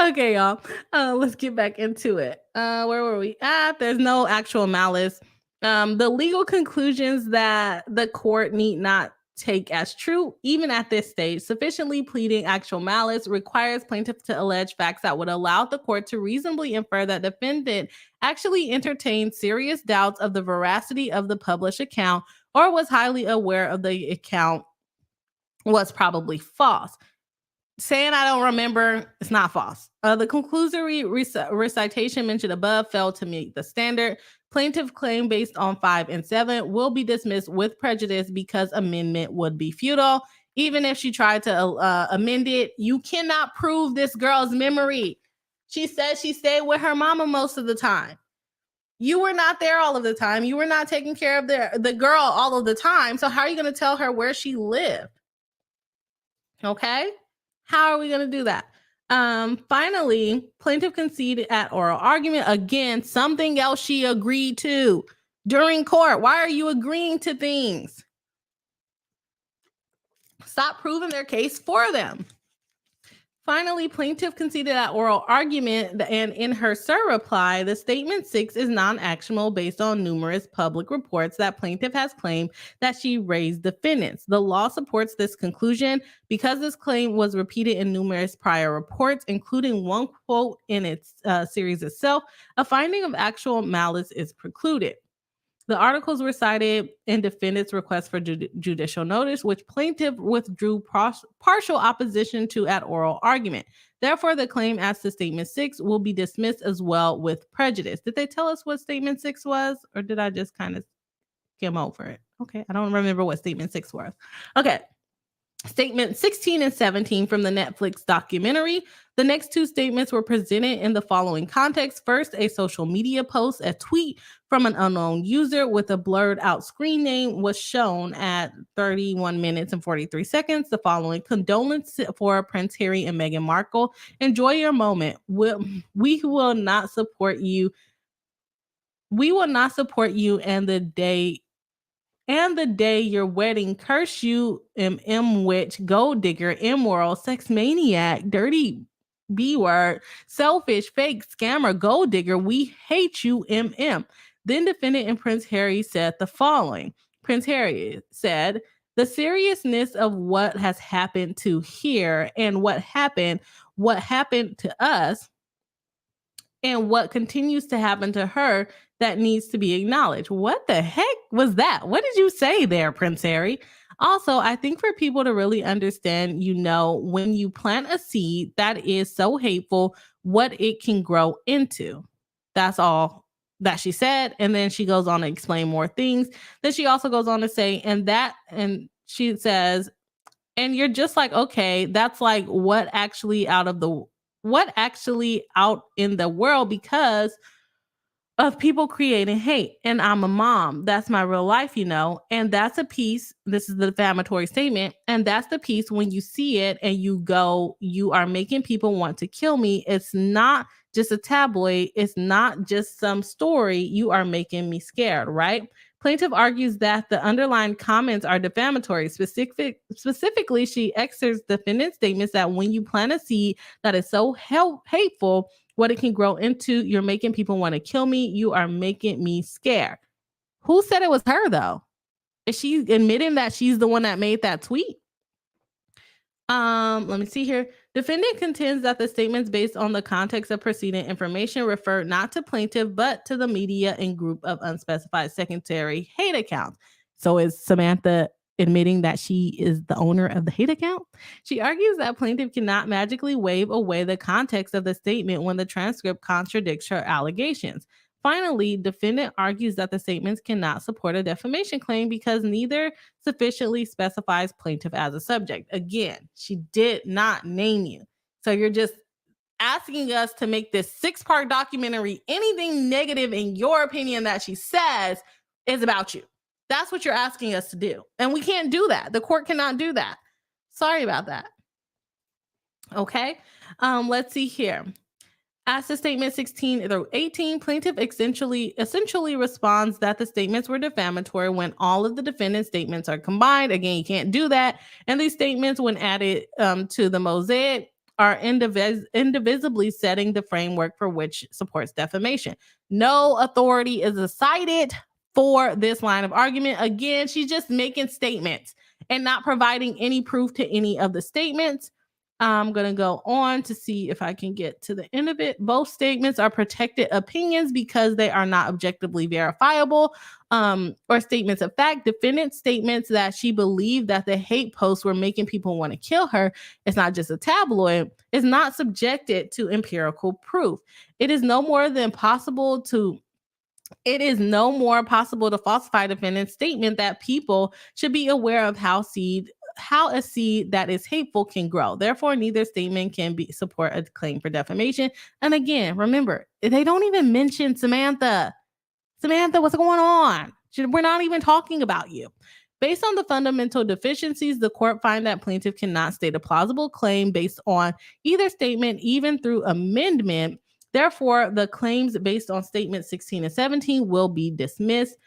[SPEAKER 1] Okay, y'all. Let's get back into it. Where were we? There's no actual malice. The legal conclusions that the court need not take as true, even at this stage, sufficiently pleading actual malice requires plaintiff to allege facts that would allow the court to reasonably infer that defendant actually entertained serious doubts of the veracity of the published account or was highly aware of the account was probably false. Saying I don't remember, it's not false. The conclusory recitation mentioned above failed to meet the standard. Plaintiff claim based on 5 and 7 will be dismissed with prejudice because amendment would be futile. Even if she tried to amend it, you cannot prove this girl's memory. She said she stayed with her mama most of the time. You were not there all of the time. You were not taking care of the girl all of the time. So how are you going to tell her where she lived? Okay? How are we going to do that? Finally, plaintiff conceded at oral argument. Again, something else she agreed to during court. Why are you agreeing to things? Stop proving their case for them. Finally, plaintiff conceded at oral argument and in her SIR reply, the statement 6 is non-actionable based on numerous public reports that plaintiff has claimed that she raised defendants. The law supports this conclusion because this claim was repeated in numerous prior reports, including one quote in its series itself. A finding of actual malice is precluded. The articles were cited in defendant's request for judicial notice, which plaintiff withdrew partial opposition to at oral argument. Therefore, the claim as to statement 6 will be dismissed as well with prejudice. Did they tell us what statement 6 was, or did I just kind of skim over it? Okay, I don't remember what statement 6 was. Okay. Statement 16 and 17 from the Netflix documentary. The next two statements were presented in the following context. First, a social media post, a tweet from an unknown user with a blurred out screen name was shown at 31 minutes and 43 seconds. The following: condolence for Prince Harry and Meghan Markle. Enjoy your moment. We will not support you. We will not support you and the day your wedding. Curse you, witch, gold digger, immoral, sex maniac, dirty B word, selfish, fake, scammer, gold digger. We hate you, Then defendant and Prince Harry said the following. Prince Harry said, the seriousness of what has happened to here and what happened to us and what continues to happen to her, that needs to be acknowledged. What the heck was that? What did you say there, Prince Harry? Also, I think for people to really understand, when you plant a seed that is so hateful, what it can grow into. That's all that she said. And then she goes on to explain more things. Then she also goes on to say, and she says, and you're just like, okay, that's like what actually out in the world because of people creating hate. And I'm a mom. That's my real life, and that's a piece. This is the defamatory statement. And that's the piece when you see it and you go, you are making people want to kill me. It's not just a tabloid. It's not just some story. You are making me scared, right? Plaintiff argues that the underlying comments are defamatory. Specifically, she excerpts defendant's statements that when you plant a seed that is so hateful, what it can grow into, you're making people want to kill me. You are making me scared. Who said it was her, though? Is she admitting that she's the one that made that tweet? Let me see here. Defendant contends that the statements based on the context of preceding information refer not to plaintiff, but to the media and group of unspecified secondary hate accounts. So is Samantha admitting that she is the owner of the hate account? She argues that plaintiff cannot magically wave away the context of the statement when the transcript contradicts her allegations. Finally, defendant argues that the statements cannot support a defamation claim because neither sufficiently specifies plaintiff as a subject. Again, she did not name you. So you're just asking us to make this 6-part documentary. Anything negative in your opinion that she says is about you. That's what you're asking us to do. And we can't do that. The court cannot do that. Sorry about that. Okay. Let's see here. As to statement 16 through 18, plaintiff essentially responds that the statements were defamatory when all of the defendant's statements are combined. Again, you can't do that. And these statements, when added to the mosaic, are indivisibly setting the framework for which supports defamation. No authority is cited for this line of argument. Again, she's just making statements and not providing any proof to any of the statements. I'm going to go on to see if I can get to the end of it. Both statements are protected opinions because they are not objectively verifiable or statements of fact. Defendant's statements that she believed that the hate posts were making people want to kill her, it's not just a tabloid, is not subjected to empirical proof. It is no more possible to falsify defendant's statement that people should be aware of how a seed that is hateful can grow. Therefore, neither statement can support a claim for defamation. And again, remember, they don't even mention Samantha. Samantha, what's going on? We're not even talking about you. Based on the fundamental deficiencies, the court finds that plaintiff cannot state a plausible claim based on either statement, even through amendment. Therefore, the claims based on statements 16 and 17 will be dismissed.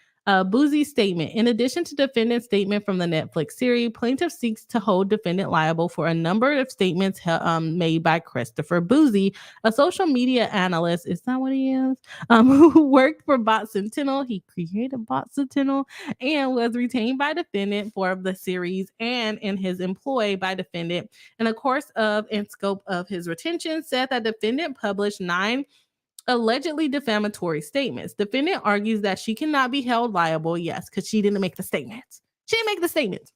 [SPEAKER 1] Boozy statement. In addition to defendant's statement from the Netflix series, plaintiff seeks to hold defendant liable for a number of statements made by Christopher Boozy, a social media analyst. Is that what he is? Who worked for Bot Sentinel. He created Bot Sentinel and was retained by defendant for the series and in his employ by defendant. In the course of and scope of his retention, said that defendant published 9 allegedly defamatory statements. Defendant argues that she cannot be held liable, yes, because she didn't make the statements. She didn't make the statements.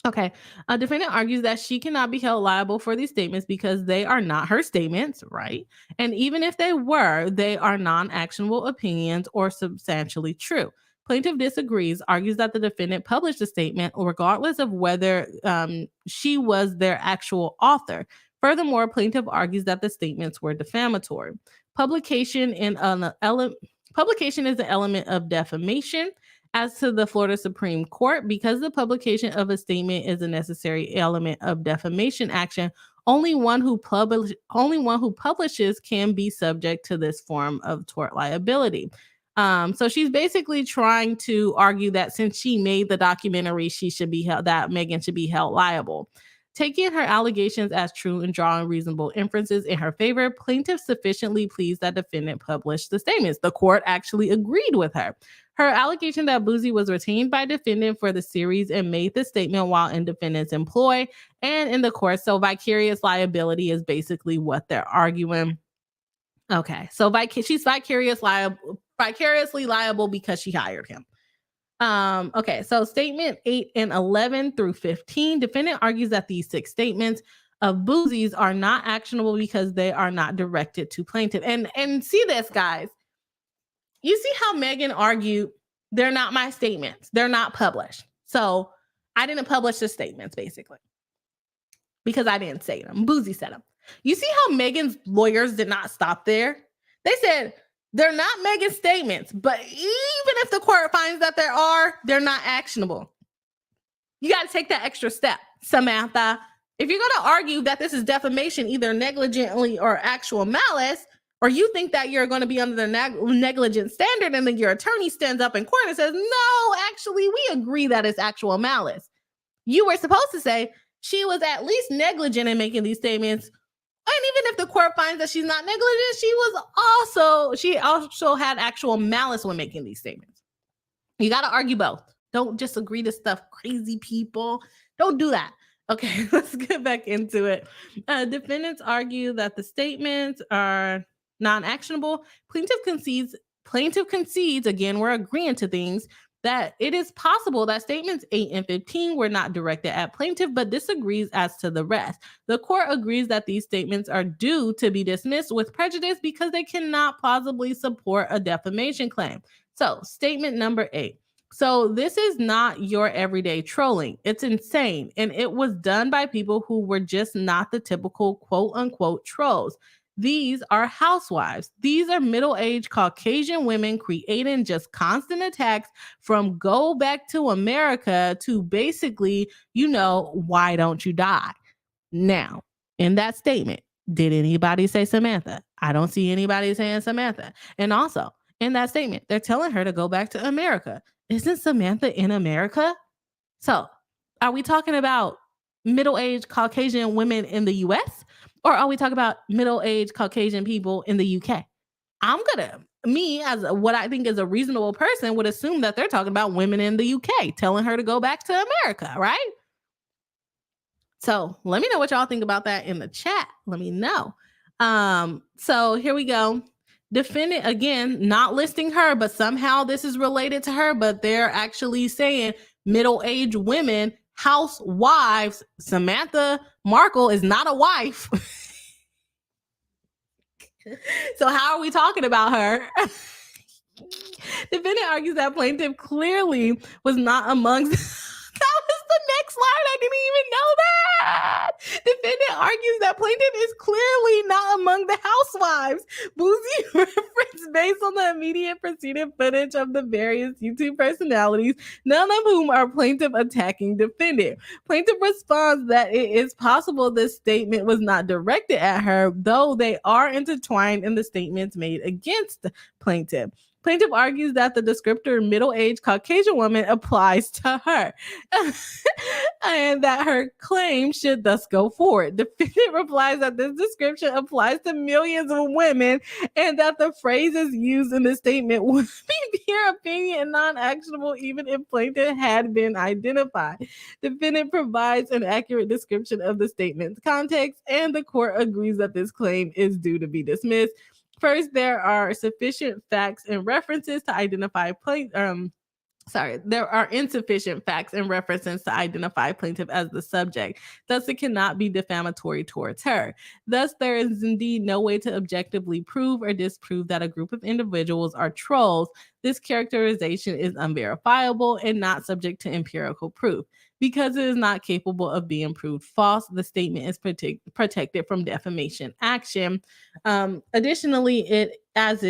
[SPEAKER 1] Okay. Defendant argues that she cannot be held liable for these statements because they are not her statements, right? And even if they were, they are non-actionable opinions or substantially true. Plaintiff disagrees, argues that the defendant published a statement regardless of whether she was their actual author. Furthermore, plaintiff argues that the statements were defamatory. Publication is an element of defamation. As to the Florida Supreme Court, because the publication of a statement is a necessary element of defamation action, only one who publishes can be subject to this form of tort liability. So she's basically trying to argue that since she made the documentary, she should be held, that Meghan should be held liable. Taking her allegations as true and drawing reasonable inferences in her favor, plaintiff sufficiently pleads that defendant published the statements. The court actually agreed with her. Her allegation that Boozy was retained by defendant for the series and made the statement while in defendant's employ and in the court. So vicarious liability is basically what they're arguing. Okay, so she's vicariously liable because she hired him. Okay, so statement 8 and 11 through 15, defendant argues that these 6 statements of Boozy's are not actionable because they are not directed to plaintiff. And see this, guys. You see how Meghan argued, they're not my statements. They're not published. So I didn't publish the statements, basically, because I didn't say them. Boozy said them. You see how Meghan's lawyers did not stop there? They said, they're not Meghan's statements, but even if the court finds that there are, they're not actionable. You got to take that extra step, Samantha. If you're going to argue that this is defamation, either negligently or actual malice, or you think that you're going to be under the negligent standard, and then your attorney stands up in court and says, no, actually, we agree that it's actual malice. You were supposed to say she was at least negligent in making these statements. And even if the court finds that she's not negligent, she also had actual malice when making these statements. You got to argue both. Don't just agree to stuff, crazy people. Don't do that. Okay, let's get back into it. Defendants argue that the statements are non-actionable. Plaintiff concedes, again, we're agreeing to things, that it is possible that statements 8 and 15 were not directed at plaintiff, but disagrees as to the rest. The court agrees that these statements are due to be dismissed with prejudice because they cannot plausibly support a defamation claim. So, statement number 8. So this is not your everyday trolling. It's insane. And it was done by people who were just not the typical quote unquote trolls. These are housewives. These are middle-aged Caucasian women creating just constant attacks from go back to America to basically, why don't you die? Now, in that statement, did anybody say Samantha? I don't see anybody saying Samantha. And also, in that statement, they're telling her to go back to America. Isn't Samantha in America? So, are we talking about middle-aged Caucasian women in the US? Or are we talking about middle-aged Caucasian people in the UK? Me as what I think is a reasonable person would assume that they're talking about women in the UK, telling her to go back to America, right? So let me know what y'all think about that in the chat. Let me know. So here we go. Defendant, again, not listing her, but somehow this is related to her, but they're actually saying middle-aged women, housewives. Samantha Markle is not a wife. So how are we talking about her? Defendant argues that plaintiff clearly was not amongst... That was the next line. I didn't even know that. Defendant argues that plaintiff is clearly not among the housewives. Boozy referenced based on the immediate preceding footage of the various YouTube personalities, none of whom are plaintiff attacking defendant. Plaintiff responds that it is possible this statement was not directed at her, though they are intertwined in the statements made against the plaintiff. Plaintiff argues that the descriptor middle-aged Caucasian woman applies to her and that her claim should thus go forward. Defendant replies that this description applies to millions of women and that the phrases used in the statement would be pure opinion and non-actionable even if plaintiff had been identified. Defendant provides an accurate description of the statement's context, and the court agrees that this claim is due to be dismissed. First, there are sufficient facts and references to identify there are insufficient facts and references to identify plaintiff as the subject. Thus, it cannot be defamatory towards her. Thus, there is indeed no way to objectively prove or disprove that a group of individuals are trolls. This characterization is unverifiable and not subject to empirical proof. Because it is not capable of being proved false, the statement is protected from defamation action. Additionally, as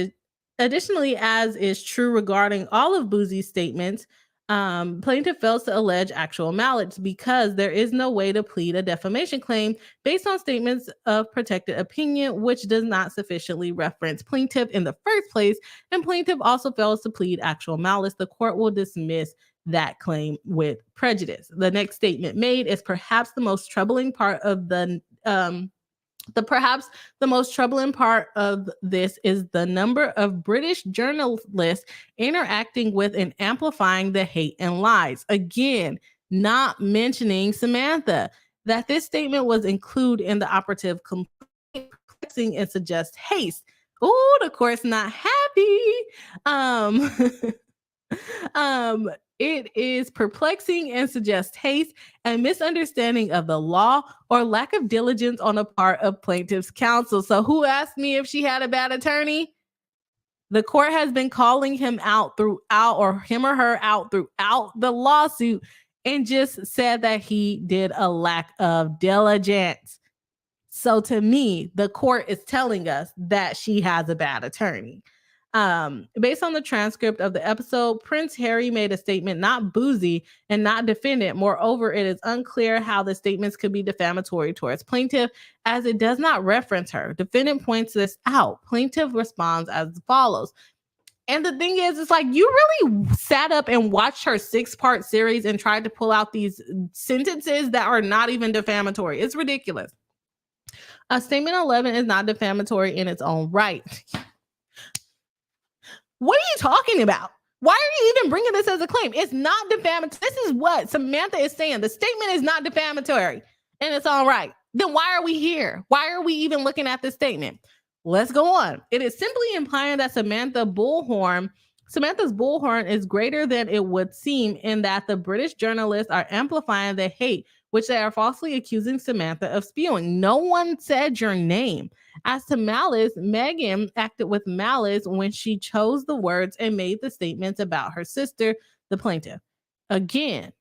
[SPEAKER 1] is true regarding all of Boosie's statements, plaintiff fails to allege actual malice because there is no way to plead a defamation claim based on statements of protected opinion, which does not sufficiently reference plaintiff in the first place, and plaintiff also fails to plead actual malice. The court will dismiss that claim with prejudice. The next statement made is perhaps the most troubling part of perhaps the most troubling part of this is the number of British journalists interacting with and amplifying the hate and lies. Again, not mentioning Samantha. That this statement was included in the operative complaint, perplexing and suggests haste. Oh, the court's not happy. It is perplexing and suggests haste and misunderstanding of the law or lack of diligence on the part of plaintiff's counsel. So who asked me if she had a bad attorney? The court has been calling him out throughout, or him or her out throughout the lawsuit, and just said that he did a lack of diligence. So to me, the court is telling us that she has a bad attorney. Based on the transcript of the episode, Prince Harry made a statement, not Boosie and not defendant. Moreover, it is unclear how the statements could be defamatory towards plaintiff, as it does not reference her. Defendant points this out. Plaintiff responds as follows. And the thing is, it's like, you really sat up and watched her 6-part series and tried to pull out these sentences that are not even defamatory. It's ridiculous. Statement 11 is not defamatory in its own right. What are you talking about? Why are you even bringing this as a claim? It's not defamatory. This is what Samantha is saying. The statement is not defamatory and it's all right. Then why are we here? Why are we even looking at this statement? Let's go on. It is simply implying that Samantha's bullhorn is greater than it would seem, in that the British journalists are amplifying the hate which they are falsely accusing Samantha of spewing. No one said your name. As to malice, Meghan acted with malice when she chose the words and made the statements about her sister, the plaintiff. Again,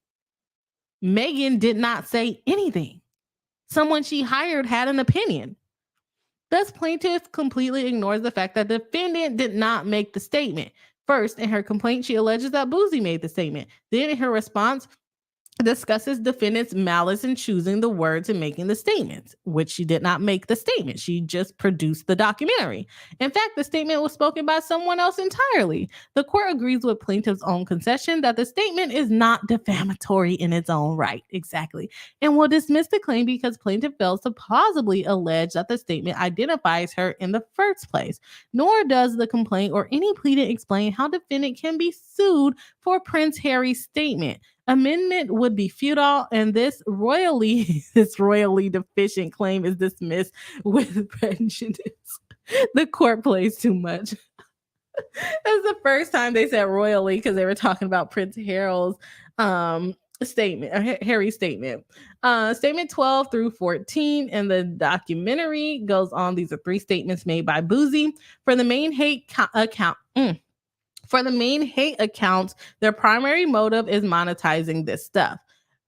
[SPEAKER 1] Meghan did not say anything. Someone she hired had an opinion. Thus, plaintiff completely ignores the fact that the defendant did not make the statement. First, in her complaint, she alleges that Boosie made the statement. Then, in her response, discusses defendant's malice in choosing the words and making the statements, which she did not make the statement. She just produced the documentary. In fact, the statement was spoken by someone else entirely. The court agrees with plaintiff's own concession that the statement is not defamatory in its own right. Exactly. And will dismiss the claim because plaintiff fails to plausibly allege that the statement identifies her in the first place. Nor does the complaint or any pleading explain how defendant can be sued for Prince Harry's statement. Amendment would be futile, and this royally deficient claim is dismissed with prejudice. The court plays too much. That's the first time they said royally, because they were talking about Prince Harry's statement. Statement 12 through 14 in the documentary goes on. These are 3 statements made by Boosie. For the main hate accounts, their primary motive is monetizing this stuff.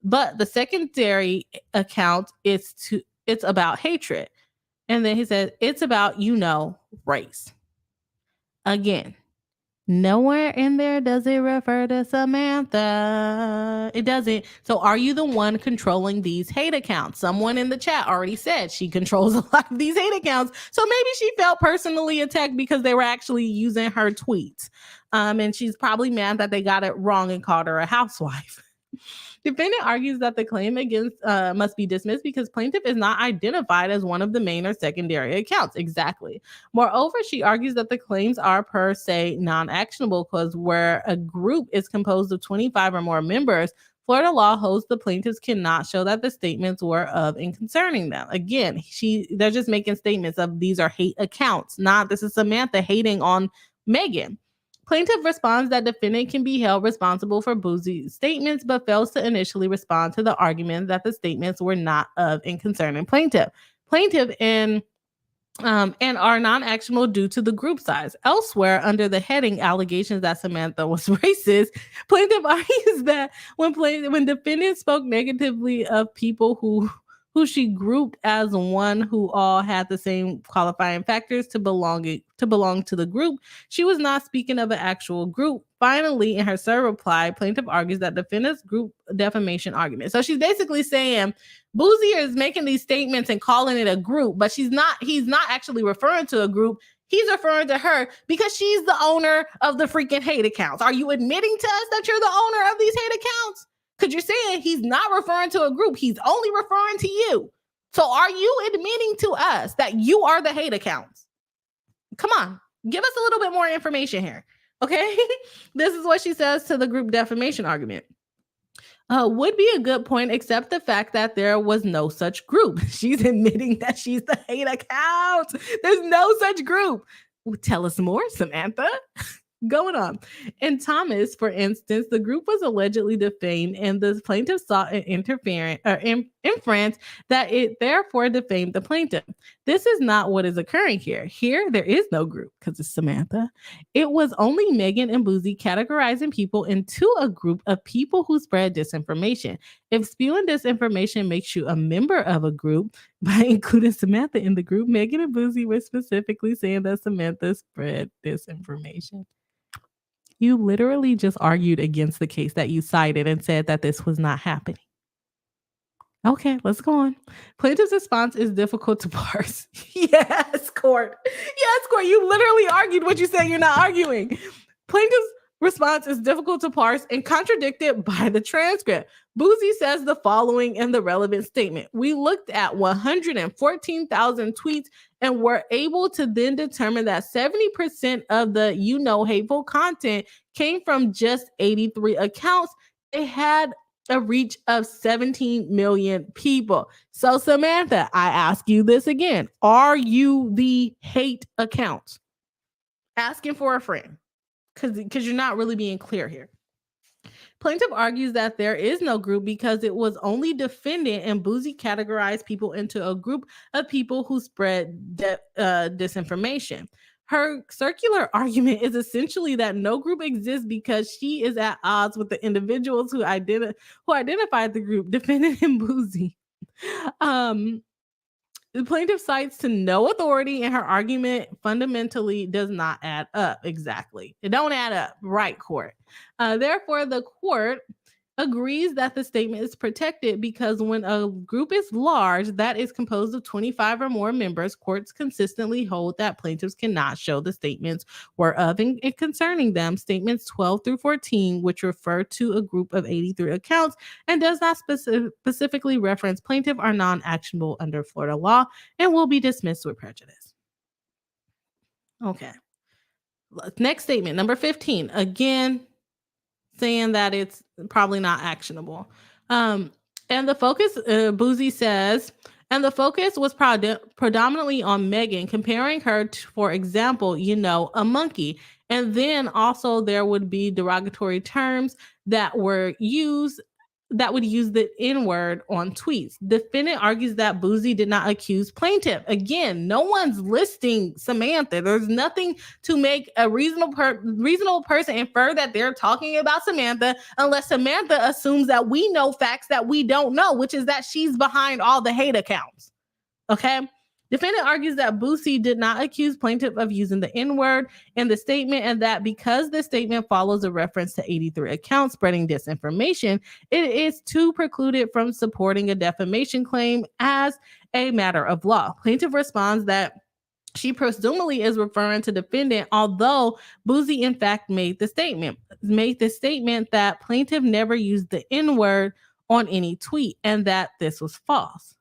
[SPEAKER 1] But the secondary account it's about hatred. And then he said, it's about, race. Again, Nowhere in there does it refer to Samantha. It doesn't. So are you the one controlling these hate accounts? Someone in the chat already said she controls a lot of these hate accounts. So maybe she felt personally attacked because they were actually using her tweets. And she's probably mad that they got it wrong and called her a housewife. Defendant argues that the claim against must be dismissed because plaintiff is not identified as one of the main or secondary accounts. Exactly. Moreover, she argues that the claims are per se non-actionable because where a group is composed of 25 or more members, Florida law holds the plaintiffs cannot show that the statements were of and concerning them. Again, they're just making statements of these are hate accounts, not this is Samantha hating on Meghan. Plaintiff responds that defendant can be held responsible for Boosie's statements, but fails to initially respond to the argument that the statements were not of and concerning plaintiff. Plaintiff and are non-actionable due to the group size. Elsewhere, under the heading allegations that Samantha was racist, plaintiff argues that when defendant spoke negatively of people who she grouped as one who all had the same qualifying factors to belong to the group, she was not speaking of an actual group. Finally, in her third reply, plaintiff argues that defendant's group defamation argument. So she's basically saying Boosie is making these statements and calling it a group, but he's not actually referring to a group. He's referring to her because she's the owner of the freaking hate accounts. Are you admitting to us that you're the owner of these hate accounts? Because you're saying he's not referring to a group. He's only referring to you. So are you admitting to us that you are the hate accounts? Come on, give us a little bit more information here. Okay. This is what she says to the group defamation argument. Would be a good point, except the fact that there was no such group. She's admitting that she's the hate account. There's no such group. Well, tell us more, Samantha. Going on. In Thomas, for instance, the group was allegedly defamed and the plaintiff sought an inference that it therefore defamed the plaintiff. This is not what is occurring here. Here, there is no group because it's Samantha. It was only Meghan and Boosie categorizing people into a group of people who spread disinformation. If spewing disinformation makes you a member of a group, by including Samantha in the group, Meghan and Boosie were specifically saying that Samantha spread disinformation. You literally just argued against the case that you cited and said that this was not happening. Okay, let's go on. Plaintiff's response is difficult to parse. Yes, court. Yes, court. You literally argued what you said you're not arguing. Plaintiff's response is difficult to parse and contradicted by the transcript. Boosie says the following in the relevant statement. We looked at 114,000 tweets and were able to then determine that 70% of the hateful content came from just 83 accounts. It had a reach of 17 million people. So Samantha, I ask you this again. Are you the hate account? Asking for a friend. Because you're not really being clear here. Plaintiff argues that there is no group because it was only defendant and Boosie categorized people into a group of people who spread disinformation. Her circular argument is essentially that no group exists because she is at odds with the individuals who identified the group, defendant and Boosie. The plaintiff cites to no authority, and her argument fundamentally does not add up. Exactly. It don't add up. Right, court. Therefore, the court agrees that the statement is protected because when a group is large that is composed of 25 or more members, courts consistently hold that plaintiffs cannot show the statements were of and concerning them. Statements 12 through 14, which refer to a group of 83 accounts and does not specifically reference plaintiff, are non-actionable under Florida law and will be dismissed with prejudice. Okay. Next statement, number 15. Again, saying that it's probably not actionable. And the focus, Boosie says, and the focus was predominantly on Meghan, comparing her to, for example, a monkey. And then also there would be derogatory terms that were used that would use the N-word on tweets. Defendant argues that Boosie did not accuse plaintiff. Again, no one's listing Samantha. There's nothing to make a reasonable person infer that they're talking about Samantha unless Samantha assumes that we know facts that we don't know, which is that she's behind all the hate accounts. Okay? Defendant argues that Boosie did not accuse plaintiff of using the N-word in the statement, and that because the statement follows a reference to 83 accounts spreading disinformation, it is too precluded from supporting a defamation claim as a matter of law. Plaintiff responds that she presumably is referring to defendant, although Boosie in fact made the statement that plaintiff never used the N-word on any tweet and that this was false.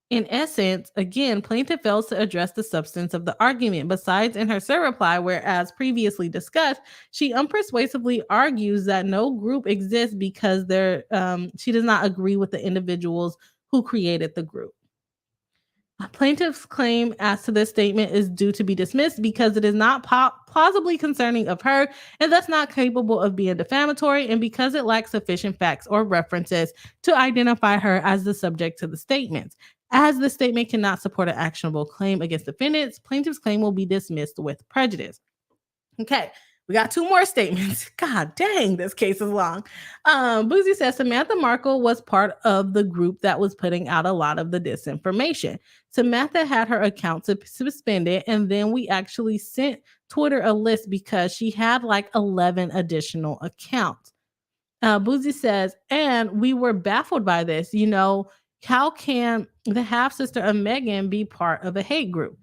[SPEAKER 1] In essence, again, plaintiff fails to address the substance of the argument. Besides, in her cert reply, whereas previously discussed, she unpersuasively argues that no group exists because she does not agree with the individuals who created the group. Plaintiff's claim as to this statement is due to be dismissed because it is not plausibly concerning of her and thus not capable of being defamatory, and because it lacks sufficient facts or references to identify her as the subject to the statements. As the statement cannot support an actionable claim against defendants, plaintiff's claim will be dismissed with prejudice. Okay, we got two more statements. God dang, this case is long. Boosie says Samantha Markle was part of the group that was putting out a lot of the disinformation. Samantha had her account suspended, and then we actually sent Twitter a list because she had like 11 additional accounts. Boosie says, and we were baffled by this. You know, how can the half-sister of Meghan be part of a hate group?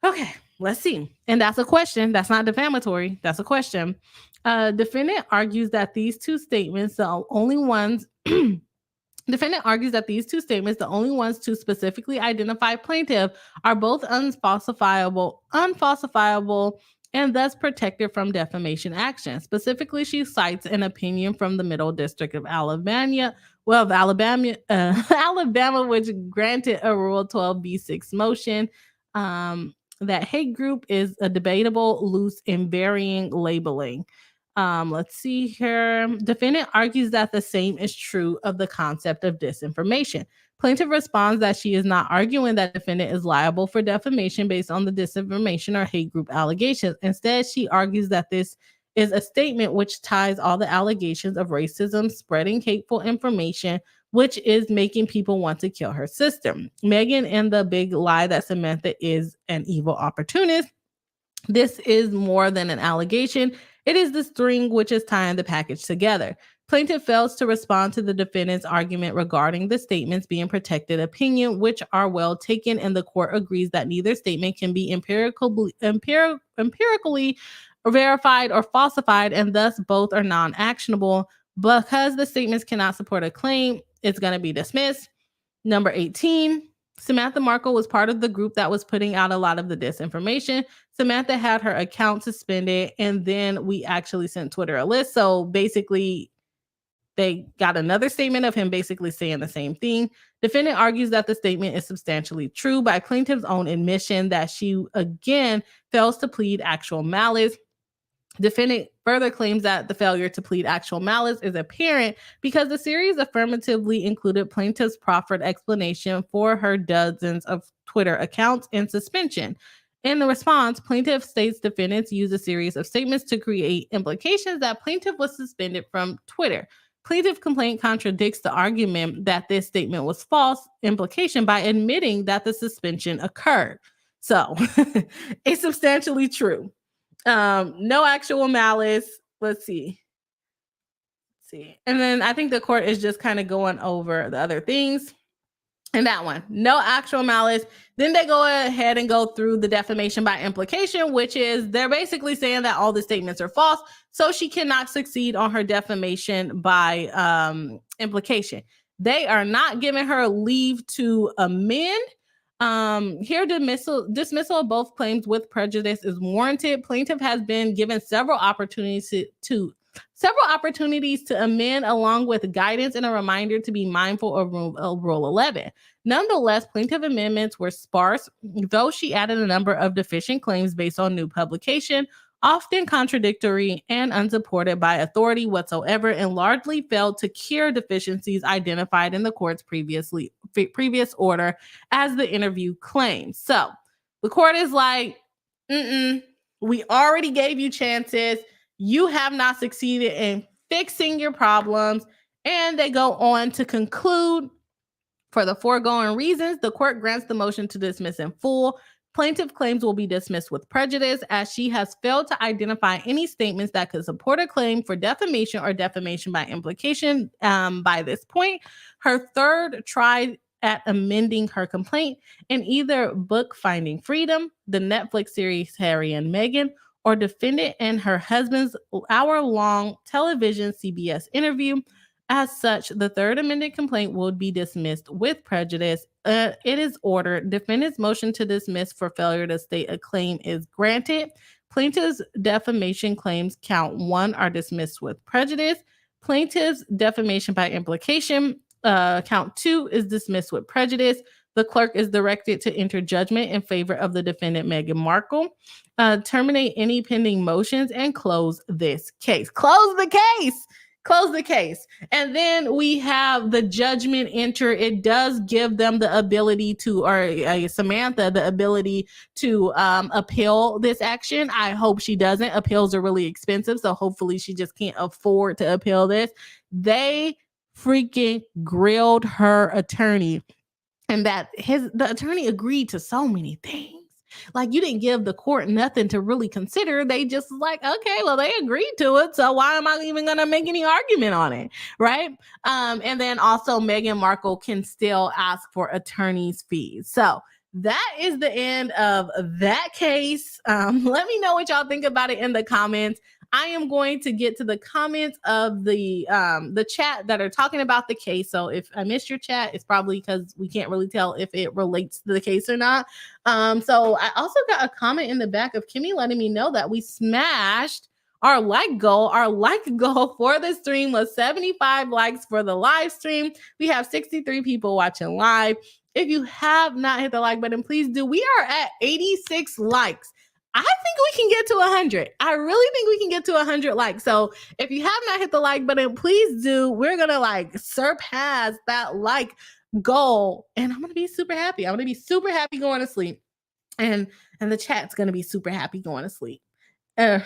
[SPEAKER 1] Okay, let's see. And that's a question. That's not defamatory. That's a question. Defendant argues that these two statements, the only ones Defendant argues that these two statements, the only ones to specifically identify plaintiff, are both unfalsifiable, and thus protected from defamation action. Specifically, she cites an opinion from the Middle District of Alabama, Alabama, which granted a Rule 12b6 motion that hate group is a debatable, loose, and varying labeling. Let's see here. Defendant argues that the same is true of the concept of disinformation. Plaintiff responds that she is not arguing that defendant is liable for defamation based on the disinformation or hate group allegations. Instead, she argues that this is a statement which ties all the allegations of racism, spreading hateful information, which is making people want to kill her sister. Meghan and the big lie that Samantha is an evil opportunist. This is more than an allegation. It is the string which is tying the package together. Plaintiff fails to respond to the defendant's argument regarding the statements being protected opinion, which are well taken, and the court agrees that neither statement can be empirically verified or falsified, and thus both are non-actionable. Because the statements cannot support a claim, it's going to be dismissed. Number 18. Samantha Markle was part of the group that was putting out a lot of the disinformation. Samantha had her account suspended, and then we actually sent Twitter a list. So basically, they got another statement of him basically saying the same thing. Defendant argues that the statement is substantially true by plaintiff's own admission that she, again, fails to plead actual malice. Defendant further claims that the failure to plead actual malice is apparent because the series affirmatively included plaintiff's proffered explanation for her dozens of Twitter accounts and suspension. In the response, plaintiff states defendants use a series of statements to create implications that plaintiff was suspended from Twitter. Plaintiff complaint contradicts the argument that this statement was false implication by admitting that the suspension occurred. So it's substantially true. No actual malice. Let's see. And then I think the court is just kind of going over the other things. And that one, no actual malice. Then they go ahead and go through the defamation by implication, which is they're basically saying that all the statements are false, so she cannot succeed on her defamation by implication. They are not giving her leave to amend. Here, dismissal of both claims with prejudice is warranted. Plaintiff has been given several opportunities to amend, along with guidance and a reminder to be mindful of Rule 11. Nonetheless, plaintiff amendments were sparse, though she added a number of deficient claims based on new publication, often contradictory and unsupported by authority whatsoever, and largely failed to cure deficiencies identified in the court's previous order, as the interview claims. So the court is like, we already gave you chances. You have not succeeded in fixing your problems. And they go on to conclude For the foregoing reasons, the court grants the motion to dismiss in full. Plaintiff claims will be dismissed with prejudice as she has failed to identify any statements that could support a claim for defamation or defamation by implication by this point. Her third tried at amending her complaint in either book Finding Freedom, the Netflix series Harry and Meghan, or defendant and her husband's hour-long television CBS interview. As such, the third amended complaint will be dismissed with prejudice. It is ordered. Defendant's motion to dismiss for failure to state a claim is granted. Plaintiff's defamation claims count 1 are dismissed with prejudice. Plaintiff's defamation by implication count 2 is dismissed with prejudice. The clerk is directed to enter judgment in favor of the defendant, Meghan Markle. Terminate any pending motions and close this case. Close the case. Close the case. And then we have the judgment enter. It does give them the ability to, or Samantha, the ability to appeal this action. I hope she doesn't. Appeals are really expensive, so hopefully she just can't afford to appeal this. They freaking grilled her attorney, and that the attorney agreed to so many things. Like, you didn't give the court nothing to really consider. They just like, okay, well, they agreed to it, so why am I even going to make any argument on it, right? And then also Meghan Markle can still ask for attorney's fees. So that is the end of that case. Let me know what y'all think about it in the comments. I am going to get to the comments of the chat that are talking about the case. So if I missed your chat, it's probably because we can't really tell if it relates to the case or not. So I also got a comment in the back of Kimmy letting me know that we smashed our like goal. Our like goal for the stream was 75 likes for the live stream. We have 63 people watching live. If you have not hit the like button, please do. We are at 86 likes. I think we can get to 100. I really think we can get to 100 likes. So if you have not hit the like button, please do. We're going to like surpass that like goal. And I'm going to be super happy. I'm going to be super happy going to sleep. And the chat's going to be super happy going to sleep. And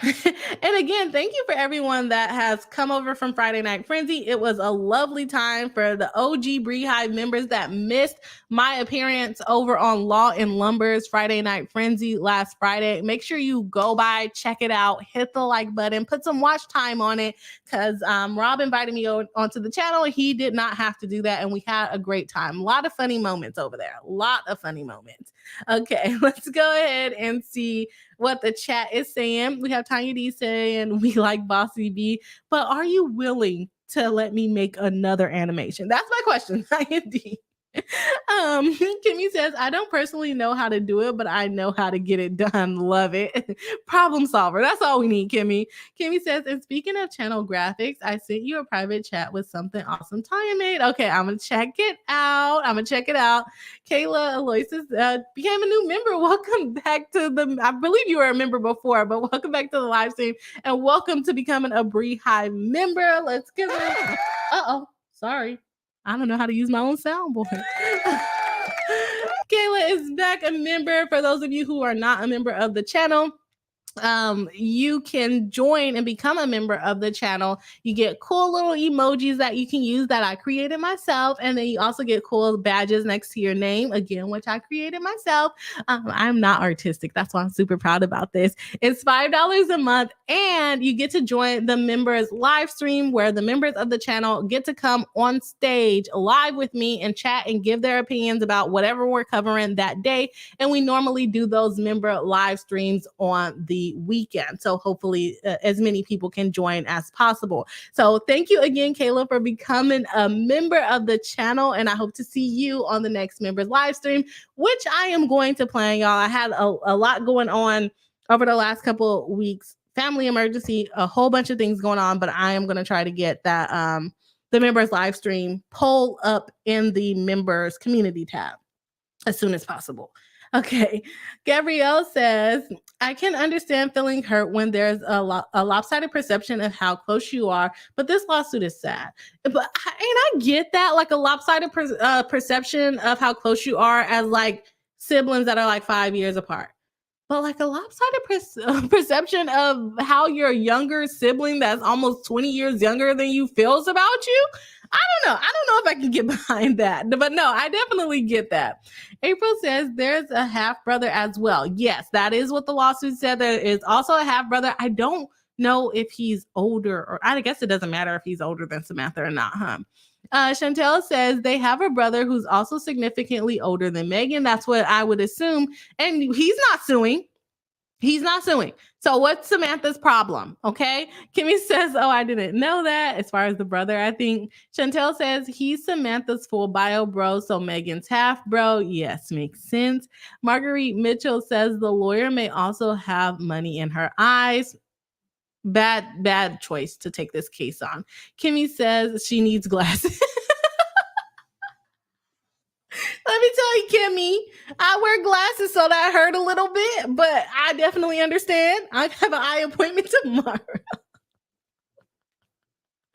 [SPEAKER 1] again, thank you for everyone that has come over from Friday Night Frenzy. It was a lovely time. For the OG BriHive members that missed my appearance over on Law and Lumber's Friday Night Frenzy last Friday, make sure you go by, check it out, hit the like button, put some watch time on it, because Rob invited me onto the channel. He did not have to do that, and we had a great time. A lot of funny moments over there. A lot of funny moments. Okay, let's go ahead and see what the chat is saying. We have TawnyaD saying we like Bossy B, but are you willing to let me make another animation? That's my question, TawnyaD. Kimmy says, I don't personally know how to do it, but I know how to get it done. Love it. Problem solver. That's all we need, Kimmy. Kimmy says, and speaking of channel graphics, I sent you a private chat with something awesome Tanya made. Okay, I'm gonna check it out. Kayla Aloysius became a new member. Welcome back to I believe you were a member before, but welcome back to the live stream, and welcome to becoming a BriHive member. Let's give it. Sorry. I don't know how to use my own soundboard. Kayla is back a member. For those of you who are not a member of the channel, you can join and become a member of the channel. You get cool little emojis that you can use that I created myself, and then you also get cool badges next to your name, again, which I created myself. I'm not artistic. That's why I'm super proud about this. It's $5 a month, and you get to join the members live stream, where the members of the channel get to come on stage live with me and chat and give their opinions about whatever we're covering that day. And we normally do those member live streams on the weekend, so hopefully as many people can join as possible. So thank you again, Kayla, for becoming a member of the channel, and I hope to see you on the next members live stream, which I am going to plan, y'all. I had a lot going on over the last couple of weeks, family emergency, a whole bunch of things going on, but I am going to try to get that the members live stream poll up in the members community tab as soon as possible. Okay, Gabrielle says, I can understand feeling hurt when there's a lopsided perception of how close you are, but this lawsuit is sad. But I get that, like a lopsided perception of how close you are as like siblings that are like 5 years apart. But like a lopsided perception of how your younger sibling that's almost 20 years younger than you feels about you. I don't know. I don't know if I can get behind that. But no, I definitely get that. April says there's a half brother as well. Yes, that is what the lawsuit said. There is also a half brother. I don't know if he's older, or I guess it doesn't matter if he's older than Samantha or not, huh? Chantel says they have a brother who's also significantly older than Meghan. That's what I would assume. And he's not suing. He's not suing. So what's Samantha's problem? Okay. Kimmy says, oh, I didn't know that. As far as the brother, I think Chantel says he's Samantha's full bio bro. So Meghan's half bro. Yes, makes sense. Marguerite Mitchell says the lawyer may also have money in her eyes. Bad choice to take this case on. Kimmy says she needs glasses. Let me tell you, Kimmy, I wear glasses, so that hurt a little bit, but I definitely understand. I have an eye appointment tomorrow.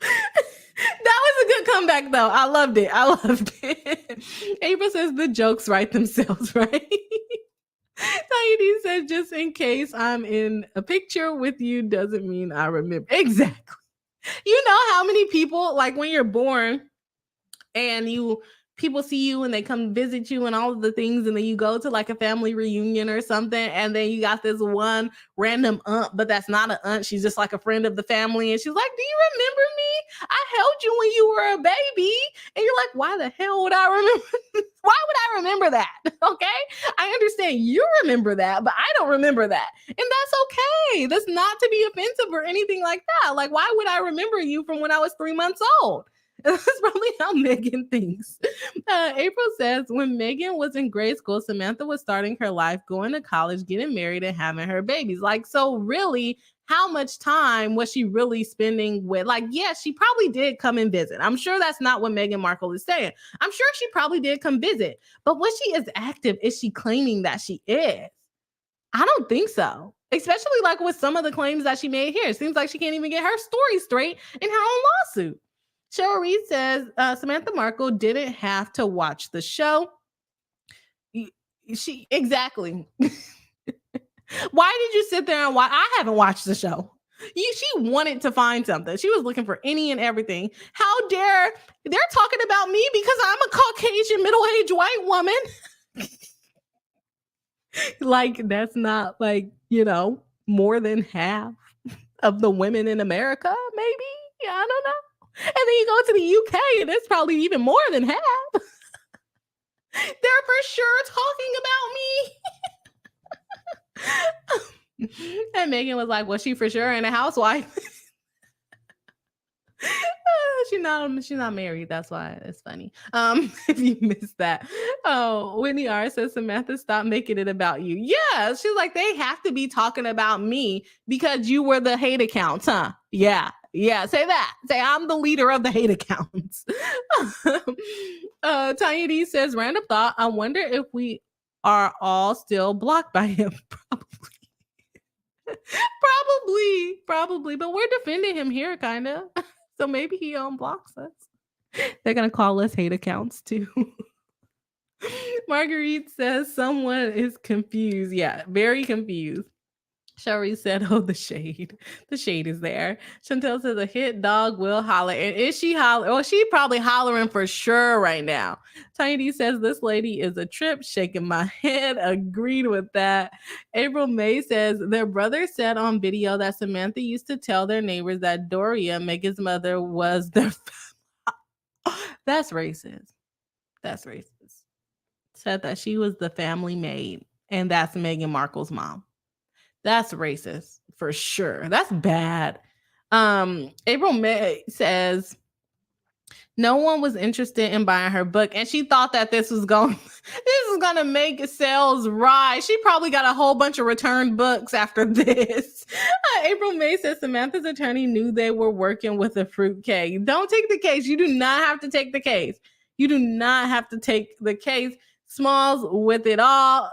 [SPEAKER 1] That was a good comeback, though. I loved it. April says the jokes write themselves, right? TawnyaD says, just in case I'm in a picture with you doesn't mean I remember. Exactly. You know how many people, like when you're born and people see you and they come visit you and all of the things, and then you go to like a family reunion or something, and then you got this one random aunt, but that's not an aunt. She's just like a friend of the family, and she's like, do you remember me? I held you when you were a baby. And you're like, why the hell would I remember? Why would I remember that? Okay, I understand you remember that, but I don't remember that, and that's okay. That's not to be offensive or anything like that. Like, why would I remember you from when I was 3 months old? That's probably how Meghan thinks. April says, when Meghan was in grade school, Samantha was starting her life, going to college, getting married, and having her babies. Like, so really, how much time was she really spending with? Like, yeah, she probably did come and visit. I'm sure that's not what Meghan Markle is saying. I'm sure she probably did come visit. But was she as active as she claiming that she is? I don't think so. Especially like with some of the claims that she made here. It seems like she can't even get her story straight in her own lawsuit. Cheryl Reed says Samantha Markle didn't have to watch the show. She exactly. Why did you sit there and watch? I haven't watched the show. She wanted to find something. She was looking for any and everything. How dare they're talking about me because I'm a Caucasian middle-aged white woman. Like, that's not like, more than half of the women in America, maybe. Yeah, I don't know. And then you go to the UK and it's probably even more than half. They're for sure talking about me. And Meghan was like, was she for sure in a housewife? She's not married. That's why it's funny. If you missed that. Oh, Whitney R says, Samantha, stop making it about you. Yeah, she's like, they have to be talking about me because you were the hate accounts, huh? Yeah, say that. Say I'm the leader of the hate accounts. TawnyaD says, random thought, I wonder if we are all still blocked by him. Probably, but we're defending him here, kind of. So maybe he unblocks us. They're gonna call us hate accounts too. Marguerite says someone is confused. Yeah, very confused. Sherry said, oh, the shade. The shade is there. Chantel says a hit dog will holler. And is she hollering? Well, she probably hollering for sure right now. TawnyaD says this lady is a trip, shaking my head. Agreed with that. April May says their brother said on video that Samantha used to tell their neighbors that Doria, Meghan's mother, was their That's racist. That's racist. Said that she was the family maid, and that's Meghan Markle's mom. That's racist for sure. That's bad. April May says no one was interested in buying her book, and she thought that this was going to make sales rise. She probably got a whole bunch of returned books after this. April May says Samantha's attorney knew they were working with a fruitcake. Don't take the case. You do not have to take the case. You do not have to take the case. Smalls with it all.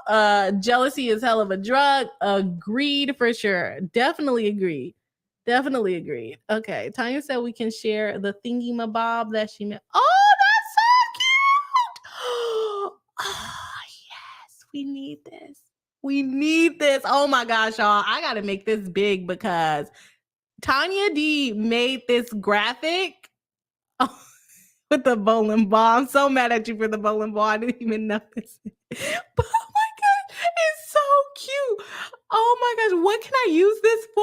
[SPEAKER 1] Jealousy is hell of a drug. Agreed for sure. Definitely agreed. Okay. Tanya said we can share the thingy-mabob that she made. Oh, that's so cute. Oh, yes. We need this. We need this. Oh my gosh, y'all. I got to make this big because TawnyaD made this graphic with the bowling ball. I'm so mad at you for the bowling ball. I didn't even notice it. But oh my God, it's so cute. Oh my gosh, what can I use this for?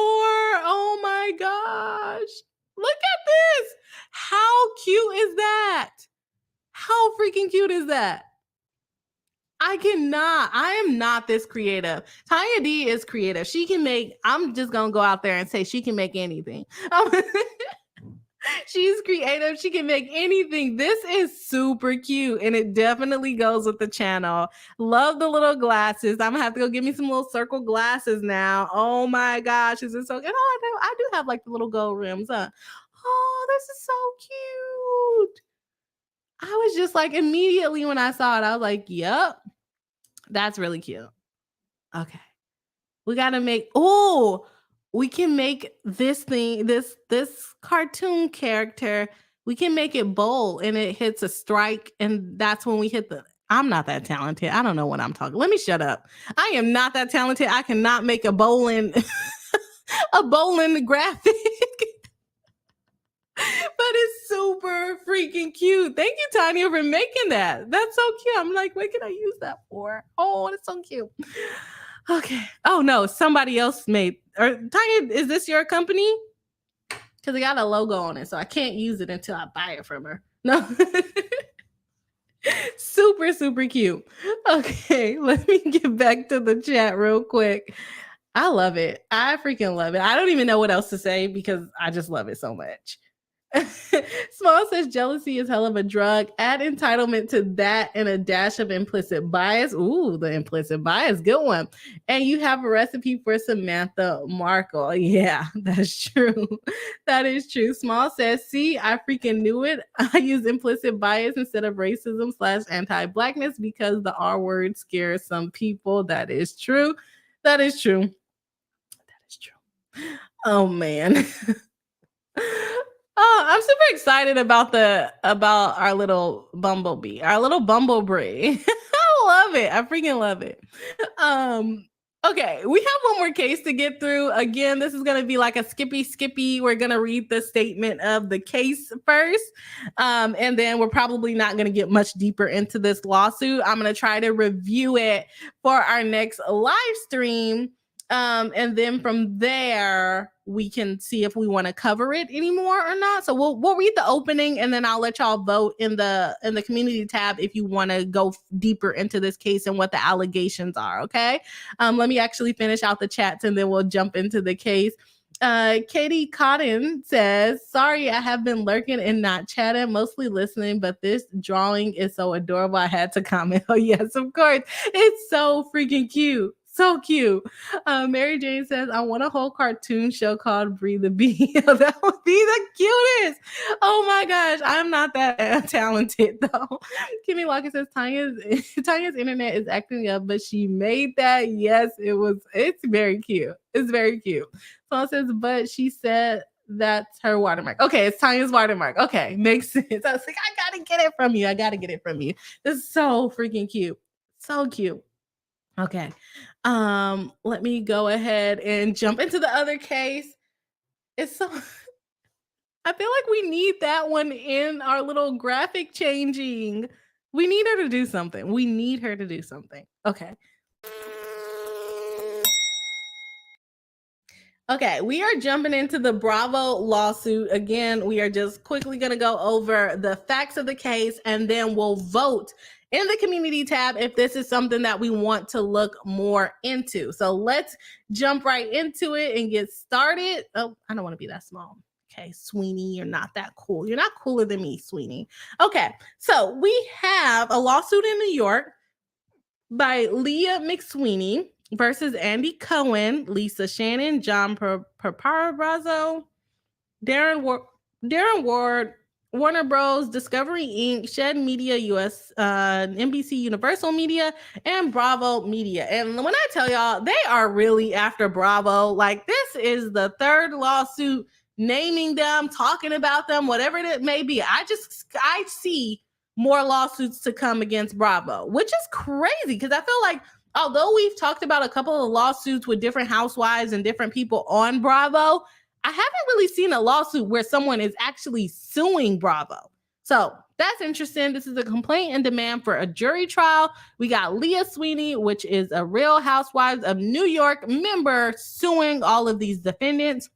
[SPEAKER 1] Oh my gosh. Look at this. How cute is that? How freaking cute is that? I am not this creative. TawnyaD is creative. She can make, I'm just going to go out there and say she can make anything. She's creative. She can make anything. This is super cute and it definitely goes with the channel. Love the little glasses. I'm going to have to go get me some little circle glasses now. Oh my gosh. Is this so good? Oh, I do have like the little gold rims, huh? Oh, this is so cute. I was just like, immediately when I saw it, I was like, yep, that's really cute. Okay. We got to make, we can make this thing, this cartoon character, we can make it bowl and it hits a strike. And that's when we hit I'm not that talented. I don't know what I'm talking. Let me shut up. I am not that talented. I cannot make a bowling, a bowling graphic. But it's super freaking cute. Thank you, Tanya, for making that. That's so cute. I'm like, what can I use that for? Oh, it's so cute. Okay. Oh no, somebody else made. Or Tanya, is this your company? Because it got a logo on it, so I can't use it until I buy it from her. No. Super, super cute. Okay, let me get back to the chat real quick. I love it. I freaking love it. I don't even know what else to say because I just love it so much. Small says jealousy is hell of a drug. Add entitlement to that and a dash of implicit bias. Ooh, the implicit bias, good one. And you have a recipe for Samantha Markle. Yeah, that's true. That is true. Small says, see, I freaking knew it. I use implicit bias instead of racism / anti-blackness because the R word scares some people. That is true. That is true. That is true. Oh man. Oh, I'm super excited about our little bumblebee, our little bumblebee. I love it. I freaking love it. Okay, we have one more case to get through. Again, this is going to be like a skippy. We're going to read the statement of the case first. And then we're probably not going to get much deeper into this lawsuit. I'm going to try to review it for our next live stream. And then from there, we can see if we want to cover it anymore or not. So we'll read the opening and then I'll let y'all vote in the community tab if you want to go deeper into this case and what the allegations are. Okay. Let me actually finish out the chats and then we'll jump into the case. Katie Cotton says, sorry, I have been lurking and not chatting, mostly listening, but this drawing is so adorable. I had to comment. Oh yes, of course. It's so freaking cute. So cute. Mary Jane says, I want a whole cartoon show called BriHive. That would be the cutest. Oh my gosh. I'm not that talented though. Kimmy Walker says, Tanya's internet is acting up, but she made that. Yes, it's very cute. It's very cute. Someone says, but she said that's her watermark. Okay, it's Tanya's watermark. Okay, makes sense. I was like, I gotta get it from you. This is so freaking cute. So cute. Okay. Let me go ahead and jump into the other case. It's so I feel like we need that one in our little graphic changing. We need her to do something. Okay. Okay, we are jumping into the Bravo lawsuit. Again, we are just quickly going to go over the facts of the case and then we'll vote in the community tab if this is something that we want to look more into. So let's jump right into it and get started. Oh, I don't want to be that small. Okay, Sweeney, you're not that cool. You're not cooler than me, Sweeney. Okay, so we have a lawsuit in New York by Leah McSweeney versus Andy Cohen, Lisa Shannon, John Paparazzo, Darren Ward, Warner Bros, Discovery Inc., Shed Media US, NBC Universal Media, and Bravo Media. And when I tell y'all, they are really after Bravo. Like, this is the third lawsuit naming them, talking about them, whatever it may be. I see more lawsuits to come against Bravo, which is crazy because I feel like although we've talked about a couple of lawsuits with different housewives and different people on Bravo, I haven't really seen a lawsuit where someone is actually suing Bravo. So that's interesting. This is a complaint and demand for a jury trial. We got Leah McSweeney, which is a Real Housewives of New York member, suing all of these defendants.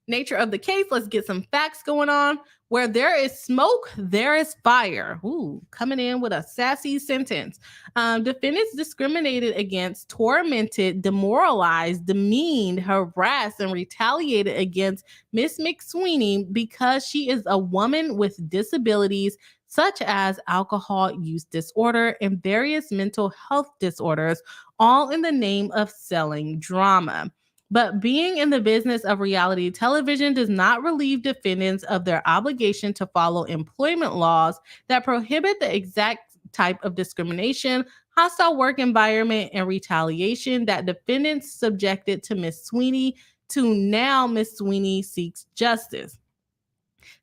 [SPEAKER 1] Nature of the case, let's get some facts going on. Where there is smoke, there is fire. Ooh, coming in with a sassy sentence. Defendants discriminated against, tormented, demoralized, demeaned, harassed, and retaliated against Miss McSweeney because she is a woman with disabilities such as alcohol use disorder and various mental health disorders, all in the name of selling drama. But being in the business of reality television does not relieve defendants of their obligation to follow employment laws that prohibit the exact type of discrimination, hostile work environment, and retaliation that defendants subjected to Miss McSweeney to. Now Miss McSweeney seeks justice.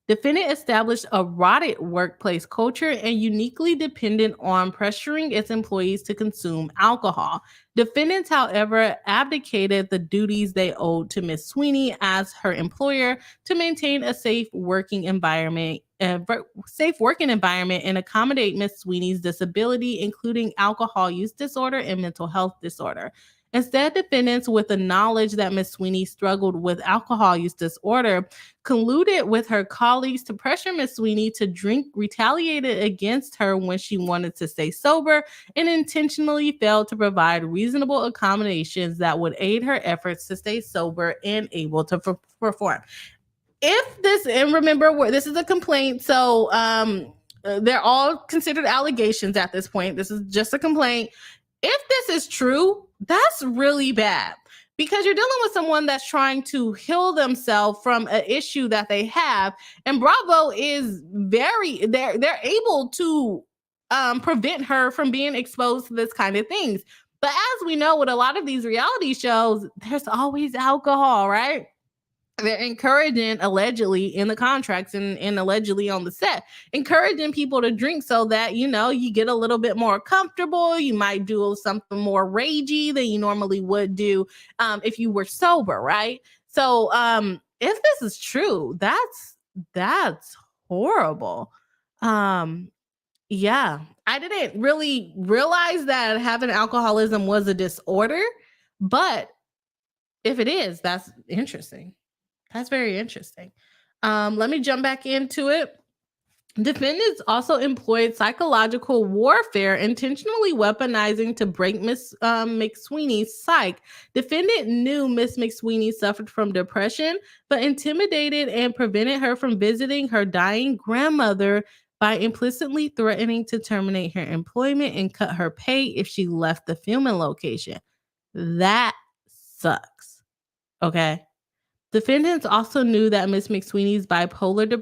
[SPEAKER 1] Defendant established a rotted workplace culture and uniquely dependent on pressuring its employees to consume alcohol. Defendants, however, abdicated the duties they owed to Miss McSweeney as her employer to maintain a safe working environment and accommodate Miss McSweeney's disability, including alcohol use disorder and mental health disorder. Instead, defendants, with the knowledge that Miss McSweeney struggled with alcohol use disorder, colluded with her colleagues to pressure Miss McSweeney to drink, retaliated against her when she wanted to stay sober, and intentionally failed to provide reasonable accommodations that would aid her efforts to stay sober and able to perform. If this, and remember, this is a complaint, so they're all considered allegations at this point. This is just a complaint. If this is true, that's really bad because you're dealing with someone that's trying to heal themselves from an issue that they have. And Bravo is they're able to prevent her from being exposed to this kind of things. But as we know, with a lot of these reality shows, there's always alcohol, right? They're encouraging, allegedly in the contracts and allegedly on the set, encouraging people to drink so that, you get a little bit more comfortable. You might do something more ragey than you normally would do if you were sober, right? So if this is true, that's horrible. Yeah, I didn't really realize that having alcoholism was a disorder, but if it is, that's interesting. That's very interesting. Let me jump back into it. Defendants also employed psychological warfare, intentionally weaponizing to break Miss McSweeney's psyche. Defendant knew Miss McSweeney suffered from depression, but intimidated and prevented her from visiting her dying grandmother by implicitly threatening to terminate her employment and cut her pay if she left the filming location. That sucks. Okay. Defendants also knew that Miss McSweeney's bipolar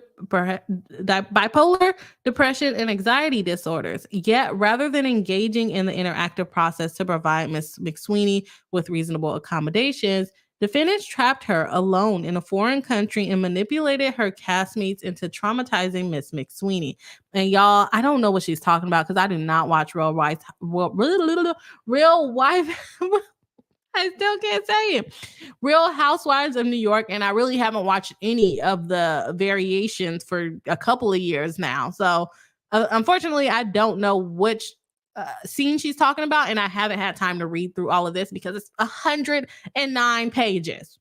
[SPEAKER 1] depression and anxiety disorders. Yet, rather than engaging in the interactive process to provide Miss McSweeney with reasonable accommodations, defendants trapped her alone in a foreign country and manipulated her castmates into traumatizing Miss McSweeney. And y'all, I don't know what she's talking about because I do not watch Real Wife. I still can't say it. Real Housewives of New York, and I really haven't watched any of the variations for a couple of years now. So, unfortunately, I don't know which scene she's talking about, and I haven't had time to read through all of this because it's 109 pages.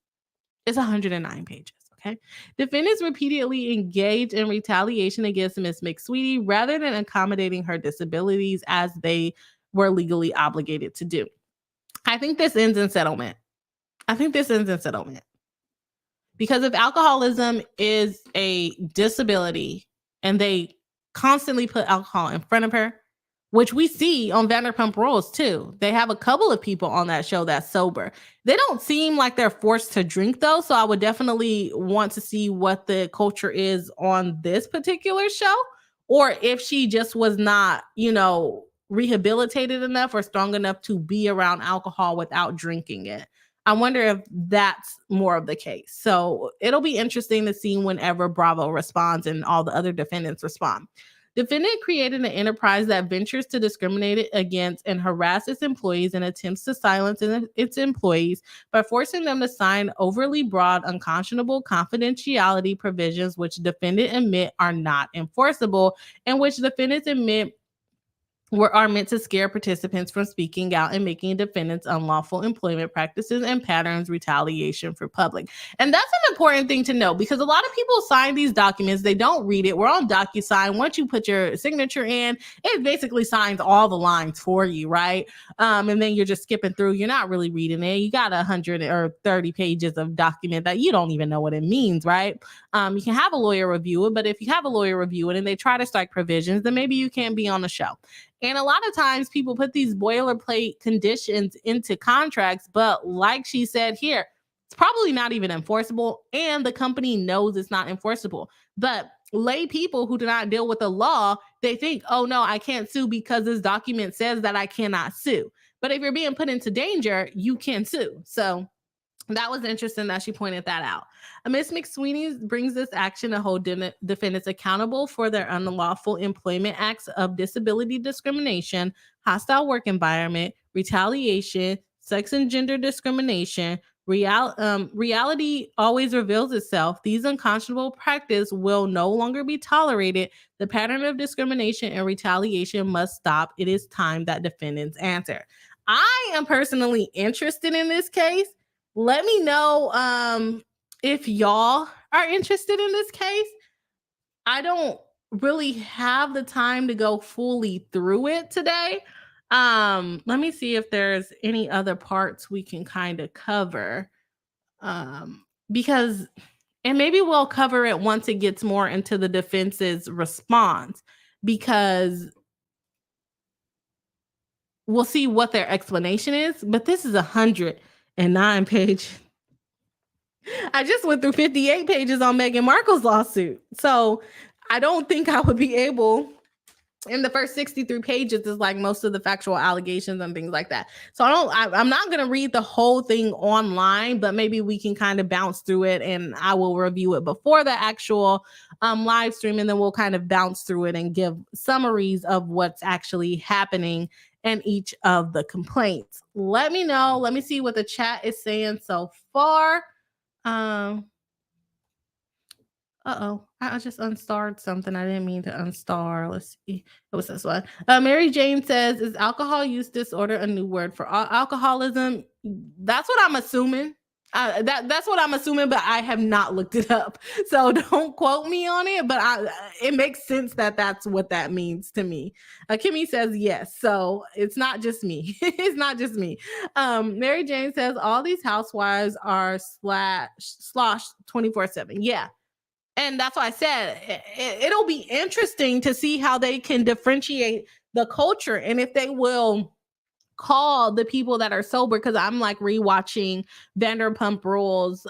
[SPEAKER 1] It's 109 pages. Okay. Defendants repeatedly engaged in retaliation against Miss McSweeney rather than accommodating her disabilities as they were legally obligated to do. I think this ends in settlement. Because if alcoholism is a disability and they constantly put alcohol in front of her, which we see on Vanderpump Rules too. They have a couple of people on that show that's sober. They don't seem like they're forced to drink though. So I would definitely want to see what the culture is on this particular show, or if she just was not, rehabilitated enough or strong enough to be around alcohol without drinking it. I wonder if that's more of the case. So it'll be interesting to see whenever Bravo responds and all the other defendants respond. Defendant created an enterprise that ventures to discriminate against and harass its employees and attempts to silence its employees by forcing them to sign overly broad, unconscionable confidentiality provisions which defendants admit are not enforceable, and which defendants admit are meant to scare participants from speaking out and making defendants unlawful employment practices and patterns retaliation for public. And that's an important thing to know, because a lot of people sign these documents, they don't read it. We're on DocuSign. Once you put your signature in, it basically signs all the lines for you, right? And then you're just skipping through. You're not really reading it. You got 100 or 30 pages of document that you don't even know what it means, right? You can have a lawyer review it, but if you have a lawyer review it and they try to strike provisions, then maybe you can't be on the show. And a lot of times people put these boilerplate conditions into contracts, but like she said here, it's probably not even enforceable, and the company knows it's not enforceable. But lay people who do not deal with the law, they think, oh no, I can't sue because this document says that I cannot sue. But if you're being put into danger, you can sue. So that was interesting that she pointed that out. Ms. McSweeney brings this action to hold defendants accountable for their unlawful employment acts of disability discrimination, hostile work environment, retaliation, sex and gender discrimination. Reality always reveals itself. These unconscionable practices will no longer be tolerated. The pattern of discrimination and retaliation must stop. It is time that defendants answer. I am personally interested in this case. Let me know if y'all are interested in this case. I don't really have the time to go fully through it today. Let me see if there's any other parts we can kind of cover. Because, and maybe we'll cover it once it gets more into the defense's response, because we'll see what their explanation is. But this is 109 page. I just went through 58 pages on Meghan Markle's lawsuit. So I don't think I would be able, in the first 63 pages is like most of the factual allegations and things like that. So I'm not going to read the whole thing online, but maybe we can kind of bounce through it, and I will review it before the actual live stream. And then we'll kind of bounce through it and give summaries of what's actually happening in each of the complaints. Let me know. Let me see what the chat is saying so far. I just unstarred something. I didn't mean to unstar. Let's see. It was this one. Mary Jane says, is alcohol use disorder a new word for alcoholism? That's what I'm assuming. That's what I'm assuming, but I have not looked it up. So don't quote me on it, but it makes sense that that's what that means to me. Kimmy says yes. So it's not just me. It's not just me. Mary Jane says all these housewives are sloshed 24/7. Yeah. And that's why I said it'll be interesting to see how they can differentiate the culture, and if they will call the people that are sober, because I'm like rewatching Vanderpump Rules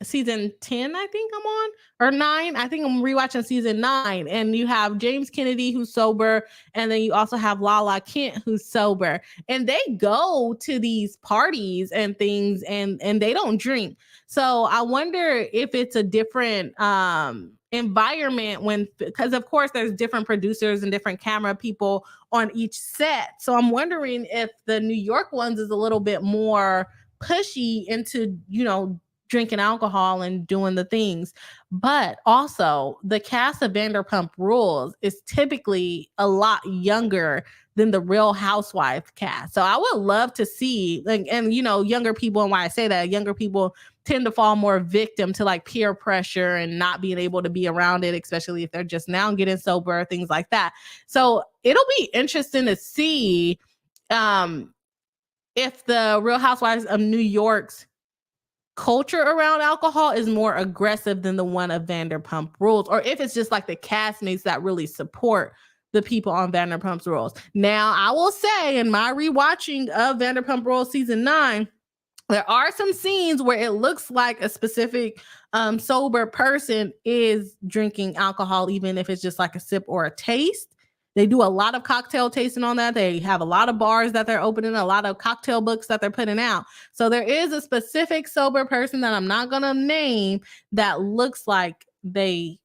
[SPEAKER 1] season 10, I think I'm on, or 9. I think I'm rewatching season 9, and you have James Kennedy who's sober, and then you also have Lala Kent who's sober, and they go to these parties and things, and they don't drink. So I wonder if it's a different environment because of course there's different producers and different camera people on each set. So I'm wondering if the New York ones is a little bit more pushy into, drinking alcohol and doing the things. But also the cast of Vanderpump Rules is typically a lot younger than the Real Housewives cast. So I would love to see, younger people, and why I say that, younger people tend to fall more victim to like peer pressure and not being able to be around it, especially if they're just now getting sober, things like that. So it'll be interesting to see if the Real Housewives of New York's culture around alcohol is more aggressive than the one of Vanderpump Rules, or if it's just like the castmates that really support the people on Vanderpump Rules. Now, I will say in my rewatching of Vanderpump Rules season 9, there are some scenes where it looks like a specific sober person is drinking alcohol, even if it's just like a sip or a taste. They do a lot of cocktail tasting on that. They have a lot of bars that they're opening, a lot of cocktail books that they're putting out. So there is a specific sober person that I'm not going to name that looks like they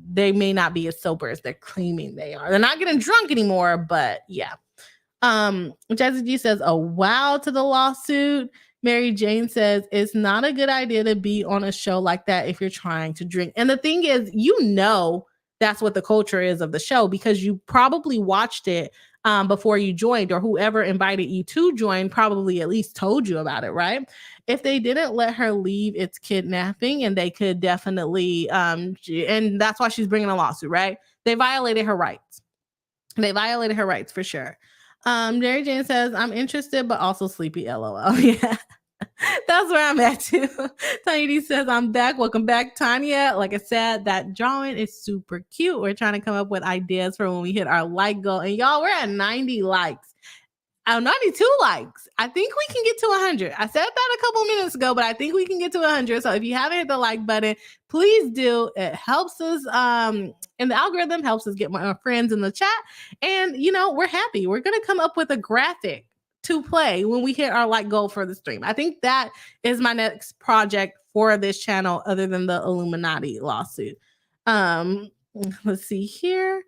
[SPEAKER 1] they may not be as sober as they're claiming they are. They're not getting drunk anymore, but yeah. Jazzy G says, "Oh wow" to the lawsuit. Mary Jane says, "It's not a good idea to be on a show like that if you're trying to drink." And the thing is, that's what the culture is of the show, because you probably watched it before you joined, or whoever invited you to join probably at least told you about it, right? If they didn't let her leave, it's kidnapping, and they could definitely, and that's why she's bringing a lawsuit, right? They violated her rights. They violated her rights for sure. Mary Jane says, "I'm interested, but also sleepy, LOL." Yeah. That's where I'm at too. TawnyaD says, "I'm back. Welcome back, Tanya." Like I said, that drawing is super cute. We're trying to come up with ideas for when we hit our like goal. And y'all, we're at 90 likes. 92 likes. I think we can get to 100. I said that a couple minutes ago, but I think we can get to 100. So if you haven't hit the like button, please do. It helps us, and the algorithm helps us get more friends in the chat. And, we're happy. We're going to come up with a graphic to play when we hit our like goal for the stream. I think that is my next project for this channel, other than the Illuminati lawsuit. Let's see here.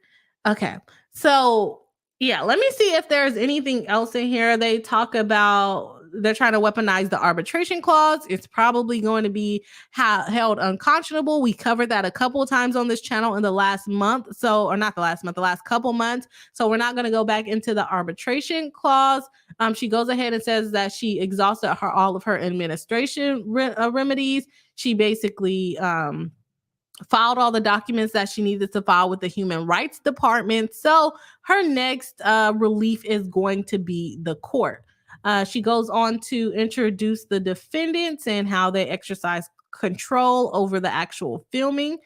[SPEAKER 1] Okay. So yeah, let me see if there's anything else in here. They talk about they're trying to weaponize the arbitration clause. It's probably going to be held unconscionable. We covered that a couple of times on this channel in the last month. So, or not the last month, the last couple months. So we're not going to go back into the arbitration clause. She goes ahead and says that she exhausted all of her administration remedies. She basically filed all the documents that she needed to file with the Human Rights Department. So her next relief is going to be the court. She goes on to introduce the defendants and how they exercise control over the actual filming.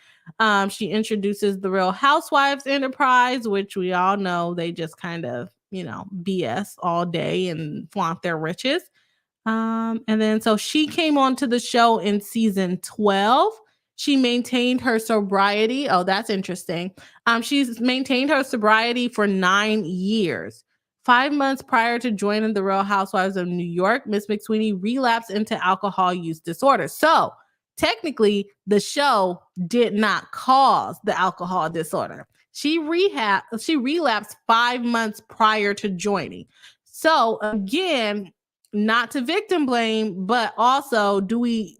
[SPEAKER 1] She introduces the Real Housewives enterprise, which we all know they just kind of, BS all day and flaunt their riches. And then so she came onto the show in season 12. She maintained her sobriety. Oh, that's interesting. She's maintained her sobriety for 9 years. 5 months prior to joining the Real Housewives of New York, Miss McSweeney relapsed into alcohol use disorder. So technically, the show did not cause the alcohol disorder. She relapsed 5 months prior to joining. So again, not to victim blame, but also do we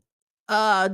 [SPEAKER 1] I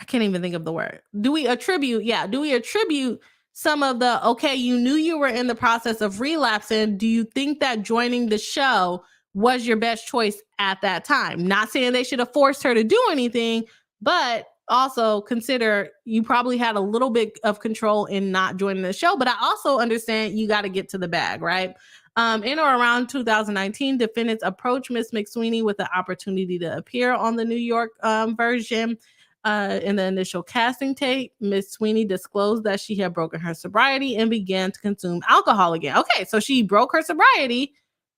[SPEAKER 1] can't even think of the word. Do we attribute some of the, okay, you knew you were in the process of relapsing. Do you think that joining the show was your best choice at that time? Not saying they should have forced her to do anything, but also consider you probably had a little bit of control in not joining the show. But I also understand you got to get to the bag, right? In or around 2019, defendants approached Miss McSweeney with the opportunity to appear on the New York version. In the initial casting tape, Miss Sweeney disclosed that she had broken her sobriety and began to consume alcohol again. Okay, so she broke her sobriety,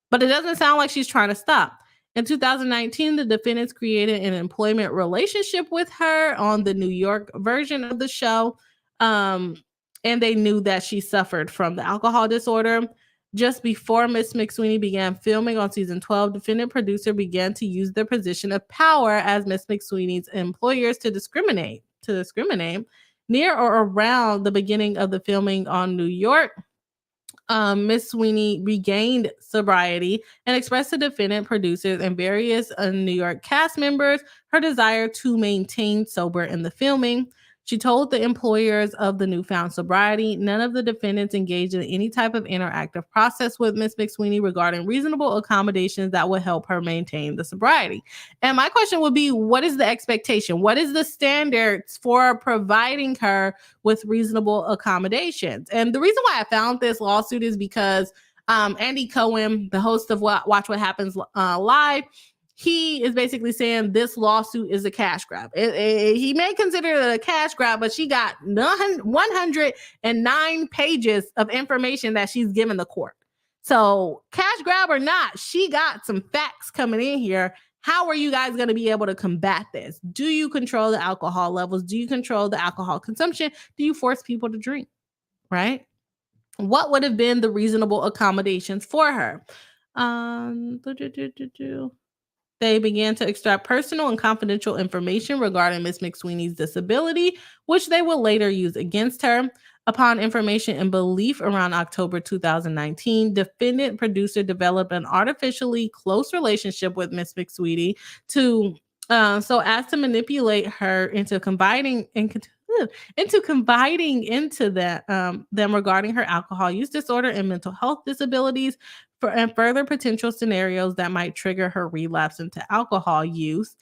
[SPEAKER 1] but it doesn't sound like she's trying to stop. In 2019, the defendants created an employment relationship with her on the New York version of the show, and they knew that she suffered from the alcohol disorder. Just before Miss McSweeney began filming on season 12, defendant producer began to use their position of power as Miss McSweeney's employers to discriminate. Near or around the beginning of the filming on New York, Miss Sweeney regained sobriety and expressed to defendant producers and various New York cast members her desire to maintain sober in the filming. She told the employers of the newfound sobriety, none of the defendants engaged in any type of interactive process with Miss McSweeney regarding reasonable accommodations that would help her maintain the sobriety. And my question would be, what is the expectation? What is the standards for providing her with reasonable accommodations? And the reason why I found this lawsuit is because Andy Cohen, the host of Watch What Happens Live, he is basically saying this lawsuit is a cash grab. He may consider it a cash grab, but she got 109 pages of information that she's given the court. So cash grab or not, she got some facts coming in here. How are you guys going to be able to combat this? Do you control the alcohol levels? Do you control the alcohol consumption? Do you force people to drink? Right? What would have been the reasonable accommodations for her? They began to extract personal and confidential information regarding Ms. McSweeney's disability, which they will later use against her. Upon information and belief around October 2019, defendant producer developed an artificially close relationship with Ms. McSweeney so as to manipulate her into confiding into them regarding her alcohol use disorder and mental health disabilities and further potential scenarios that might trigger her relapse into alcohol use.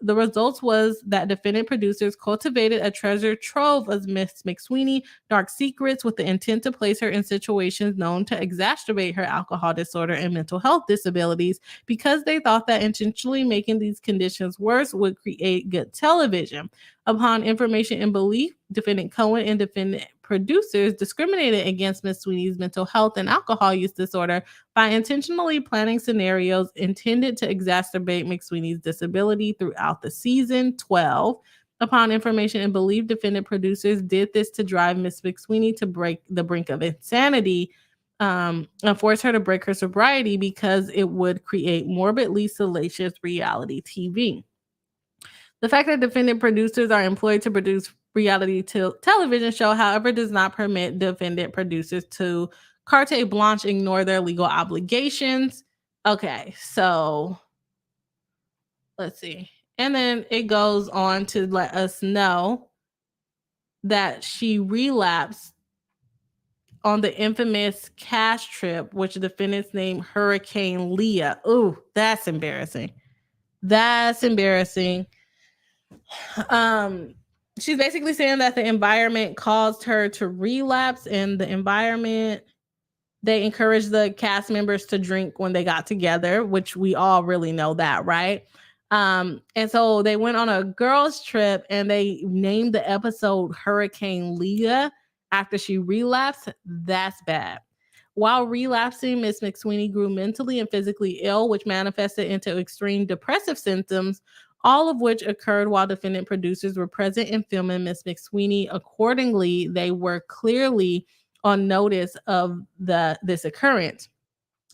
[SPEAKER 1] The results was that defendant producers cultivated a treasure trove of Miss McSweeney dark secrets with the intent to place her in situations known to exacerbate her alcohol disorder and mental health disabilities because they thought that intentionally making these conditions worse would create good television. Upon information and belief, defendant Cohen and defendant producers discriminated against Ms. Sweeney's mental health and alcohol use disorder by intentionally planning scenarios intended to exacerbate McSweeney's disability throughout the season 12. Upon information and belief, defendant producers did this to drive Ms. McSweeney to break the brink of insanity and force her to break her sobriety because it would create morbidly salacious reality TV. The fact that defendant producers are employed to produce reality television show, however, does not permit defendant producers to carte blanche ignore their legal obligations. Okay, so let's see. And then it goes on to let us know that she relapsed on the infamous cash trip, which the defendant's named Hurricane Leah. Ooh, that's embarrassing. That's embarrassing. She's basically saying that the environment caused her to relapse, and the environment, they encouraged the cast members to drink when they got together, which we all really know that, right? And so they went on a girls trip and they named the episode Hurricane Leah after she relapsed. That's bad. While relapsing, Ms. McSweeney grew mentally and physically ill, which manifested into extreme depressive symptoms, all of which occurred while defendant producers were present in filming Ms. McSweeney. Accordingly, they were clearly on notice of this occurrence.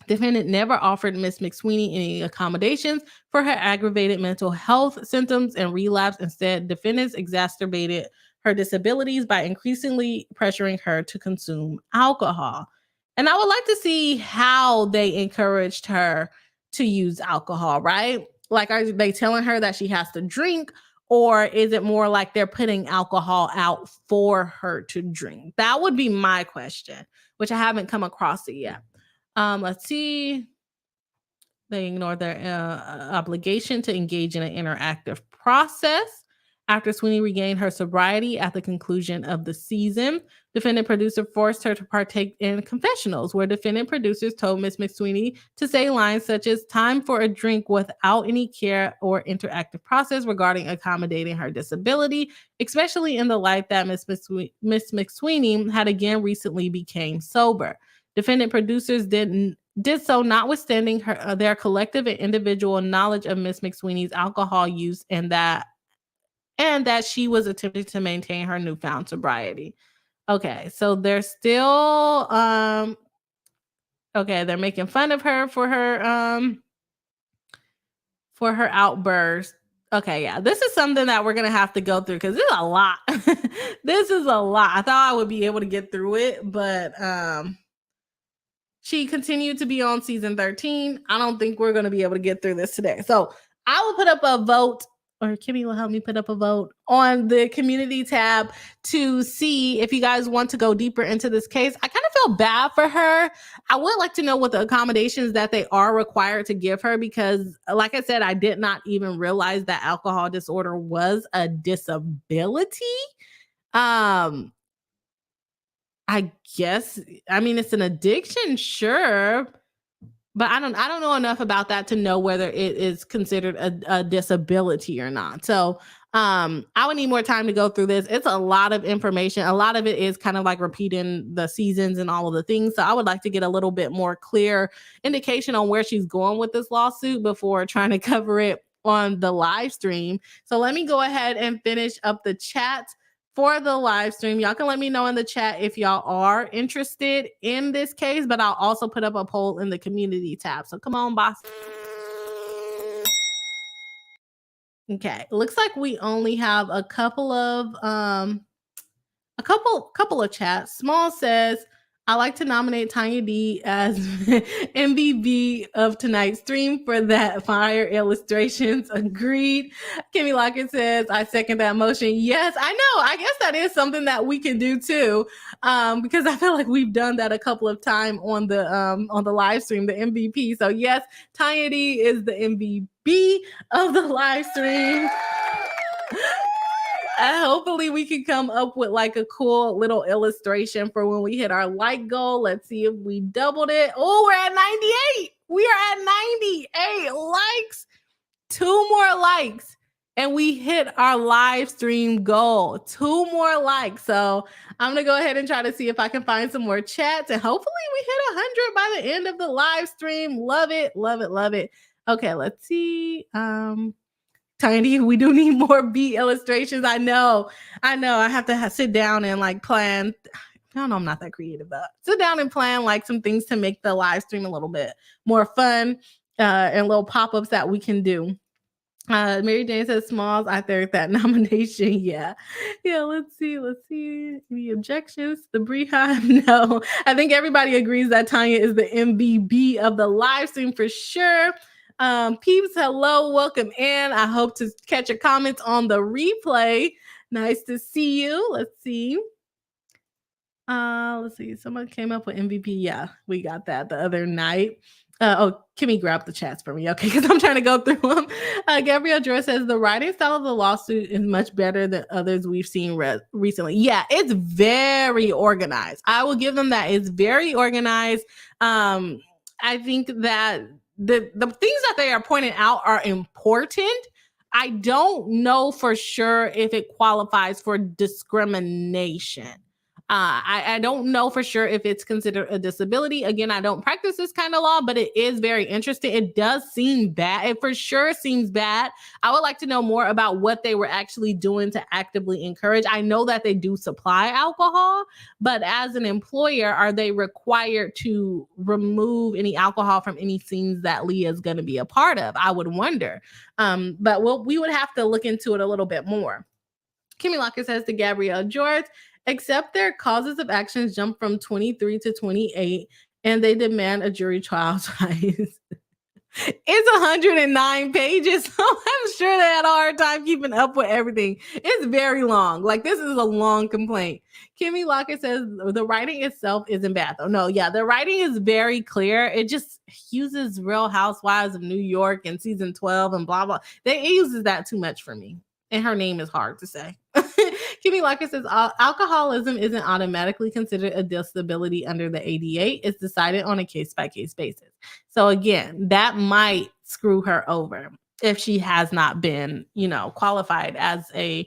[SPEAKER 1] Defendant never offered Ms. McSweeney any accommodations for her aggravated mental health symptoms and relapse. Instead, defendants exacerbated her disabilities by increasingly pressuring her to consume alcohol. And I would like to see how they encouraged her to use alcohol, right? Like, are they telling her that she has to drink, or is it more like they're putting alcohol out for her to drink? That would be my question, which I haven't come across it yet. Let's see. They ignored their obligation to engage in an interactive process. After Sweeney regained her sobriety at the conclusion of the season, defendant producer forced her to partake in confessionals, where defendant producers told Ms. McSweeney to say lines such as "time for a drink" without any care or interactive process regarding accommodating her disability, especially in the light that Ms. McSweeney had again recently became sober. Defendant producers did so notwithstanding their collective and individual knowledge of Ms. McSweeney's alcohol use and that she was attempting to maintain her newfound sobriety. Okay, so they're still they're making fun of her for her outburst. Okay, yeah, this is something that we're gonna have to go through because this is a lot. This is a lot. I thought I would be able to get through it, but she continued to be on season 13. I don't think we're gonna be able to get through this today. So I will put up a vote, or Kimmy will help me put up a vote on the community tab to see if you guys want to go deeper into this case. I kind of feel bad for her. I would like to know what the accommodations that they are required to give her, because like I said, I did not even realize that alcohol disorder was a disability. I guess, I mean, it's an addiction, sure, but I don't know enough about that to know whether it is considered a disability or not. So I would need more time to go through this. It's a lot of information. A lot of it is kind of like repeating the seasons and all of the things. So I would like to get a little bit more clear indication on where she's going with this lawsuit before trying to cover it on the live stream. So let me go ahead and finish up the chat for the live stream. Y'all can let me know in the chat if y'all are interested in this case, but I'll also put up a poll in the community tab. So come on, boss. Okay, looks like we only have a couple of chats. Small says, I like to nominate TawnyaD as MVBee of tonight's stream for that fire illustrations. Agreed. Kimmy Lockett says, I second that motion. Yes, I know. I guess that is something that we can do too. Because I feel like we've done that a couple of times on the live stream, the MVP. So yes, TawnyaD is the MVP of the live stream. Hopefully we can come up with like a cool little illustration for when we hit our like goal. Let's see if we doubled it. Oh, we're at 98. We are at 98 likes. 2 more likes. And we hit our live stream goal. 2 more likes. So I'm going to go ahead and try to see if I can find some more chats. And hopefully we hit 100 by the end of the live stream. Love it. Love it. Love it. Okay, let's see. Tiny, we do need more beat illustrations. I know. I have to sit down and like plan. I don't know. I'm not that creative, but sit down and plan like some things to make the live stream a little bit more fun and little pop-ups that we can do. Mary Jane says, Smalls, I third that nomination. Yeah. Let's see. Any objections? The BriHive? No. I think everybody agrees that Tanya is the MVB of the live stream for sure. Peeps, hello, welcome in. I hope to catch your comments on the replay. Nice to see you. Let's see. Someone came up with MVP. Yeah, we got that the other night. Kimmy grabbed the chats for me, okay, because I'm trying to go through them. Gabrielle Joy says the writing style of the lawsuit is much better than others we've seen recently. Yeah, it's very organized. I will give them that. It's very organized. I think that the things that they are pointing out are important. I don't know for sure if it qualifies for discrimination. I don't know for sure if it's considered a disability. Again, I don't practice this kind of law, but it is very interesting. It does seem bad. It for sure seems bad. I would like to know more about what they were actually doing to actively encourage. I know that they do supply alcohol, but as an employer, are they required to remove any alcohol from any scenes that Leah is going to be a part of? I would wonder. But we would have to look into it a little bit more. Kimmy Locker says to Gabrielle George, except their causes of actions jump from 23 to 28, and they demand a jury trial twice. It's 109 pages, so I'm sure they had a hard time keeping up with everything. It's very long. Like, this is a long complaint. Kimmy Lockett says the writing itself isn't bad, though. No, yeah, the writing is very clear. It just uses Real Housewives of New York and season 12 and blah, blah. It uses that too much for me. And her name is hard to say. Kimmy Lockett says alcoholism isn't automatically considered a disability under the ADA. It's decided on a case-by-case basis. So again, that might screw her over if she has not been, qualified as it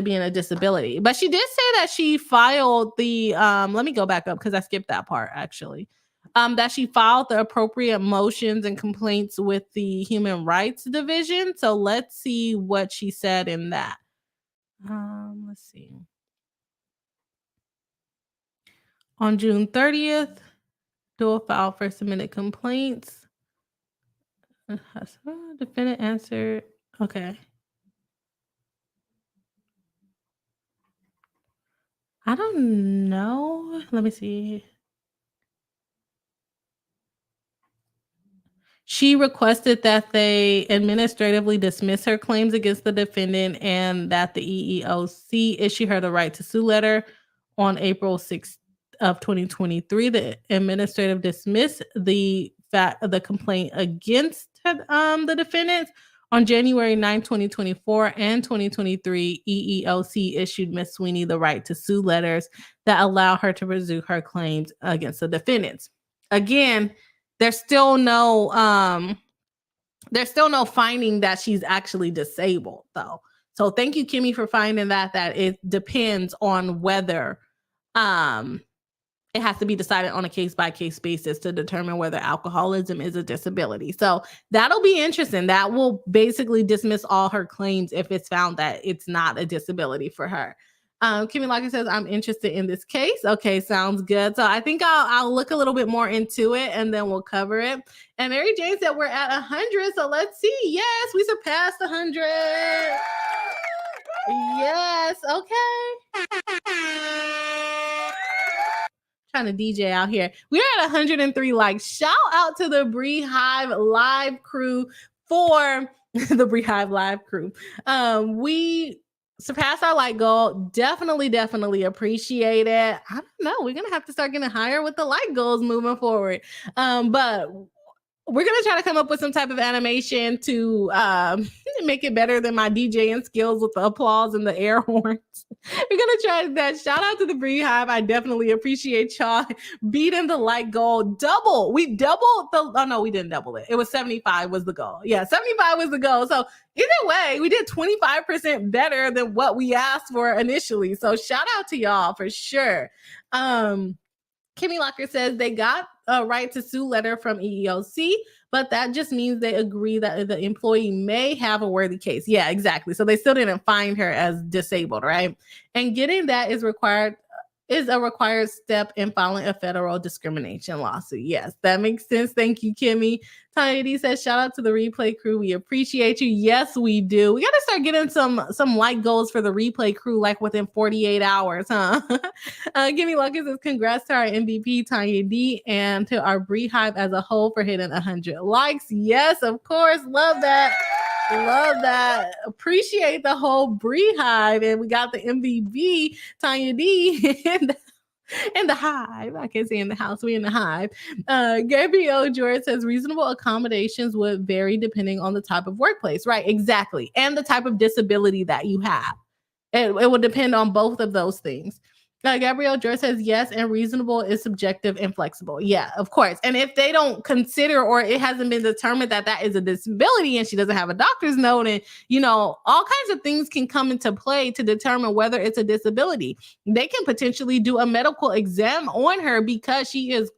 [SPEAKER 1] being a disability. But she did say that she filed the let me go back up because I skipped that part actually. That she filed the appropriate motions and complaints with the Human Rights Division. So let's see what she said in that. Let's see. On June 30th, dual file for submitted complaints. Defendant answered. Okay. I don't know. Let me see. She requested that they administratively dismiss her claims against the defendant and that the EEOC issue her the right to sue letter on April 6th of 2023. The administrative dismiss the complaint against the defendants. On January 9, 2024 and 2023, EEOC issued Ms. Sweeney the right to sue letters that allow her to pursue her claims against the defendants. Again, there's still no finding that she's actually disabled, though. So thank you, Kimmy, for finding that it depends on whether it has to be decided on a case-by-case basis to determine whether alcoholism is a disability. So that'll be interesting. That will basically dismiss all her claims if it's found that it's not a disability for her. Kimmy Lockett says, I'm interested in this case. Okay, sounds good. So I think I'll look a little bit more into it and then we'll cover it. And Mary Jane said we're at 100. So let's see. Yes, we surpassed 100. Yes, okay. Trying to DJ out here. We're at 103 likes. Shout out to the BriHive Live crew for the BriHive Live crew. We surpassed our like goal. Definitely appreciate it. I don't know. We're gonna have to start getting higher with the like goals moving forward. But we're gonna try to come up with some type of animation to make it better than my DJing skills with the applause and the air horns. We're gonna try that. Shout out to the BriHive. I definitely appreciate y'all beating the like goal. We doubled the. Oh no, we didn't double it. It was 75 was the goal. Yeah, 75 was the goal. So either way, we did 25% better than what we asked for initially. So shout out to y'all for sure. Kimmy Locker says they got a right to sue letter from EEOC, but that just means they agree that the employee may have a worthy case. Yeah, exactly. So they still didn't find her as disabled, right? And getting that is a required step in filing a federal discrimination lawsuit. Yes, that makes sense. Thank you, Kimmy. TawnyaD says, shout out to the replay crew. We appreciate you. Yes, we do. We got to start getting some like goals for the replay crew, like within 48 hours, huh? Kimmy Lucas says, congrats to our MVP, TawnyaD, and to our BriHive as a whole for hitting 100 likes. Yes, of course. Love that. Love that. Appreciate the whole BriHive. And we got the MVBee, TawnyaD, in the hive. I can't say in the house. We in the hive. Gabrielle George says reasonable accommodations would vary depending on the type of workplace. Right, exactly. And the type of disability that you have. It would depend on both of those things. Gabrielle George says yes, and reasonable is subjective and flexible. Yeah, of course. And if they don't consider, or it hasn't been determined that that is a disability and she doesn't have a doctor's note, and all kinds of things can come into play to determine whether it's a disability. They can potentially do a medical exam on her because she is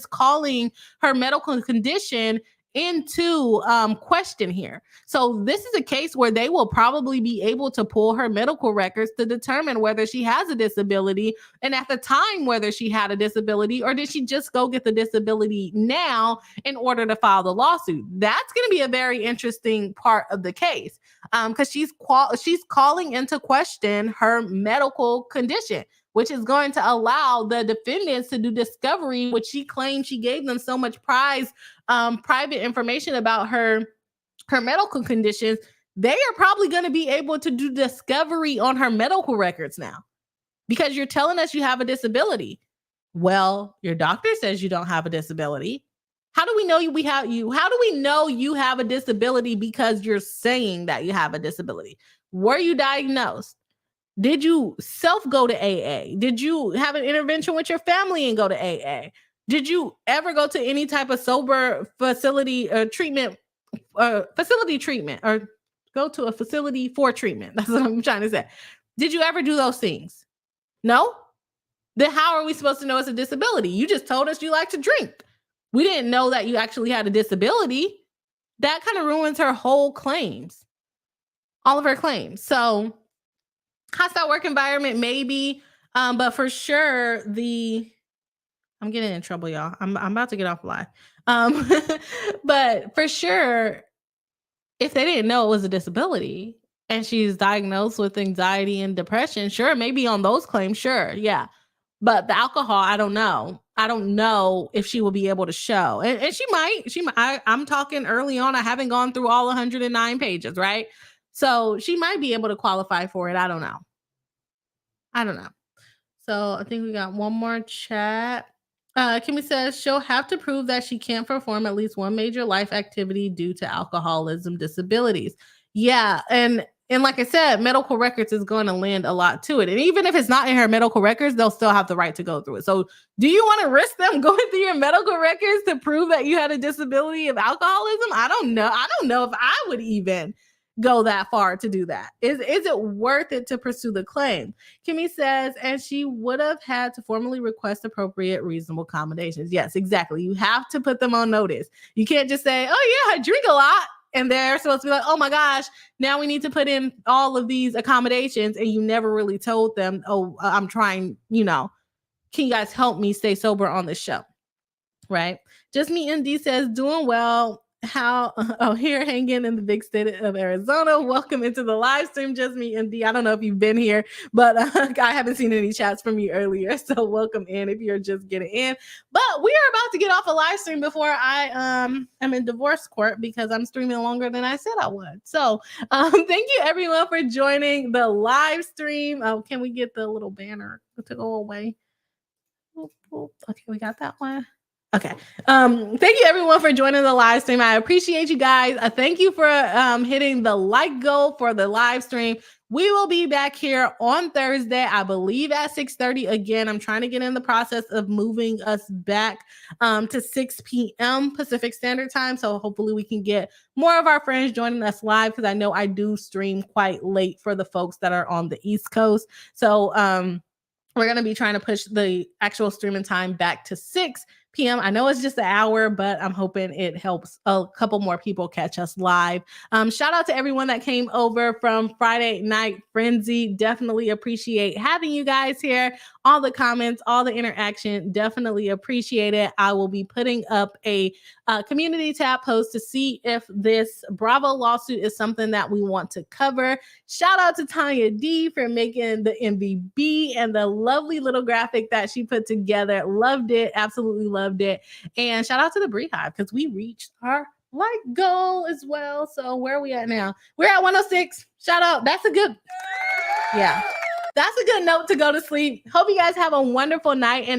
[SPEAKER 1] calling her medical condition into question here. So this is a case where they will probably be able to pull her medical records to determine whether she has a disability, and at the time whether she had a disability, or did she just go get the disability now in order to file the lawsuit. That's going to be a very interesting part of the case, because she's calling into question her medical condition, which is going to allow the defendants to do discovery, which she claims she gave them so much private information about her medical conditions. They are probably going to be able to do discovery on her medical records now, because you're telling us you have a disability. Well, your doctor says you don't have a disability. How do we know How do we know you have a disability because you're saying that you have a disability? Were you diagnosed? Did you go to AA? Did you have an intervention with your family and go to AA? Did you ever go to any type of sober facility treatment, or go to a facility for treatment? That's what I'm trying to say. Did you ever do those things? No? Then how are we supposed to know it's a disability? You just told us you like to drink. We didn't know that you actually had a disability. That kind of ruins her whole claims. All of her claims. So hostile work environment, maybe, but for sure I'm getting in trouble, y'all. I'm about to get off live. But for sure, if they didn't know it was a disability and she's diagnosed with anxiety and depression, sure, maybe on those claims, sure, yeah. But the alcohol, I don't know. I don't know if she will be able to show. And she might. I'm talking early on. I haven't gone through all 109 pages, right? So she might be able to qualify for it. I don't know. So I think we got one more chat. Kimmy says she'll have to prove that she can't perform at least one major life activity due to alcoholism disabilities. Yeah, and like I said, medical records is going to lend a lot to it. And even if it's not in her medical records, they'll still have the right to go through it. So do you want to risk them going through your medical records to prove that you had a disability of alcoholism? I don't know. I don't know if I would even go that far to do that. Is it worth it to pursue the claim? Kimmy says, and she would have had to formally request appropriate reasonable accommodations. Yes, exactly. You have to put them on notice. You can't just say, oh yeah, I drink a lot. and they're supposed to be like, oh my gosh, now we need to put in all of these accommodations, and you never really told them, oh, I'm trying, can you guys help me stay sober on the show? Right? Just Me MD says, doing well. Here hanging in the big state of Arizona. Welcome into the live stream, Just Me MD. I don't know if you've been here, but I haven't seen any chats from you earlier, so welcome in if you're just getting in. But we are about to get off a live stream before I am in divorce court because I'm streaming longer than I said I would. So thank you everyone for joining the live stream. Can we get the little banner to go away? Okay, we got that one. Okay. Thank you everyone for joining the live stream. I appreciate you guys. Thank you for hitting the like goal for the live stream. We will be back here on Thursday, I believe at 6:30. Again, I'm trying to get in the process of moving us back to 6 p.m. Pacific Standard Time. So hopefully we can get more of our friends joining us live, because I know I do stream quite late for the folks that are on the East Coast. So we're going to be trying to push the actual streaming time back to 6 p.m. I know it's just an hour, but I'm hoping it helps a couple more people catch us live. Shout out to everyone that came over from Friday Night Frenzy. Definitely appreciate having you guys here. All the comments, all the interaction, definitely appreciate it. I will be putting up a community tab post to see if this Bravo lawsuit is something that we want to cover. Shout out to TawnyaD for making the MVBee and the lovely little graphic that she put together. Loved it. Absolutely loved it. And shout out to the BriHive, because we reached our like goal as well. So where are we at now? We're at 106. Shout out. That's a good note to go to sleep. Hope you guys have a wonderful night, and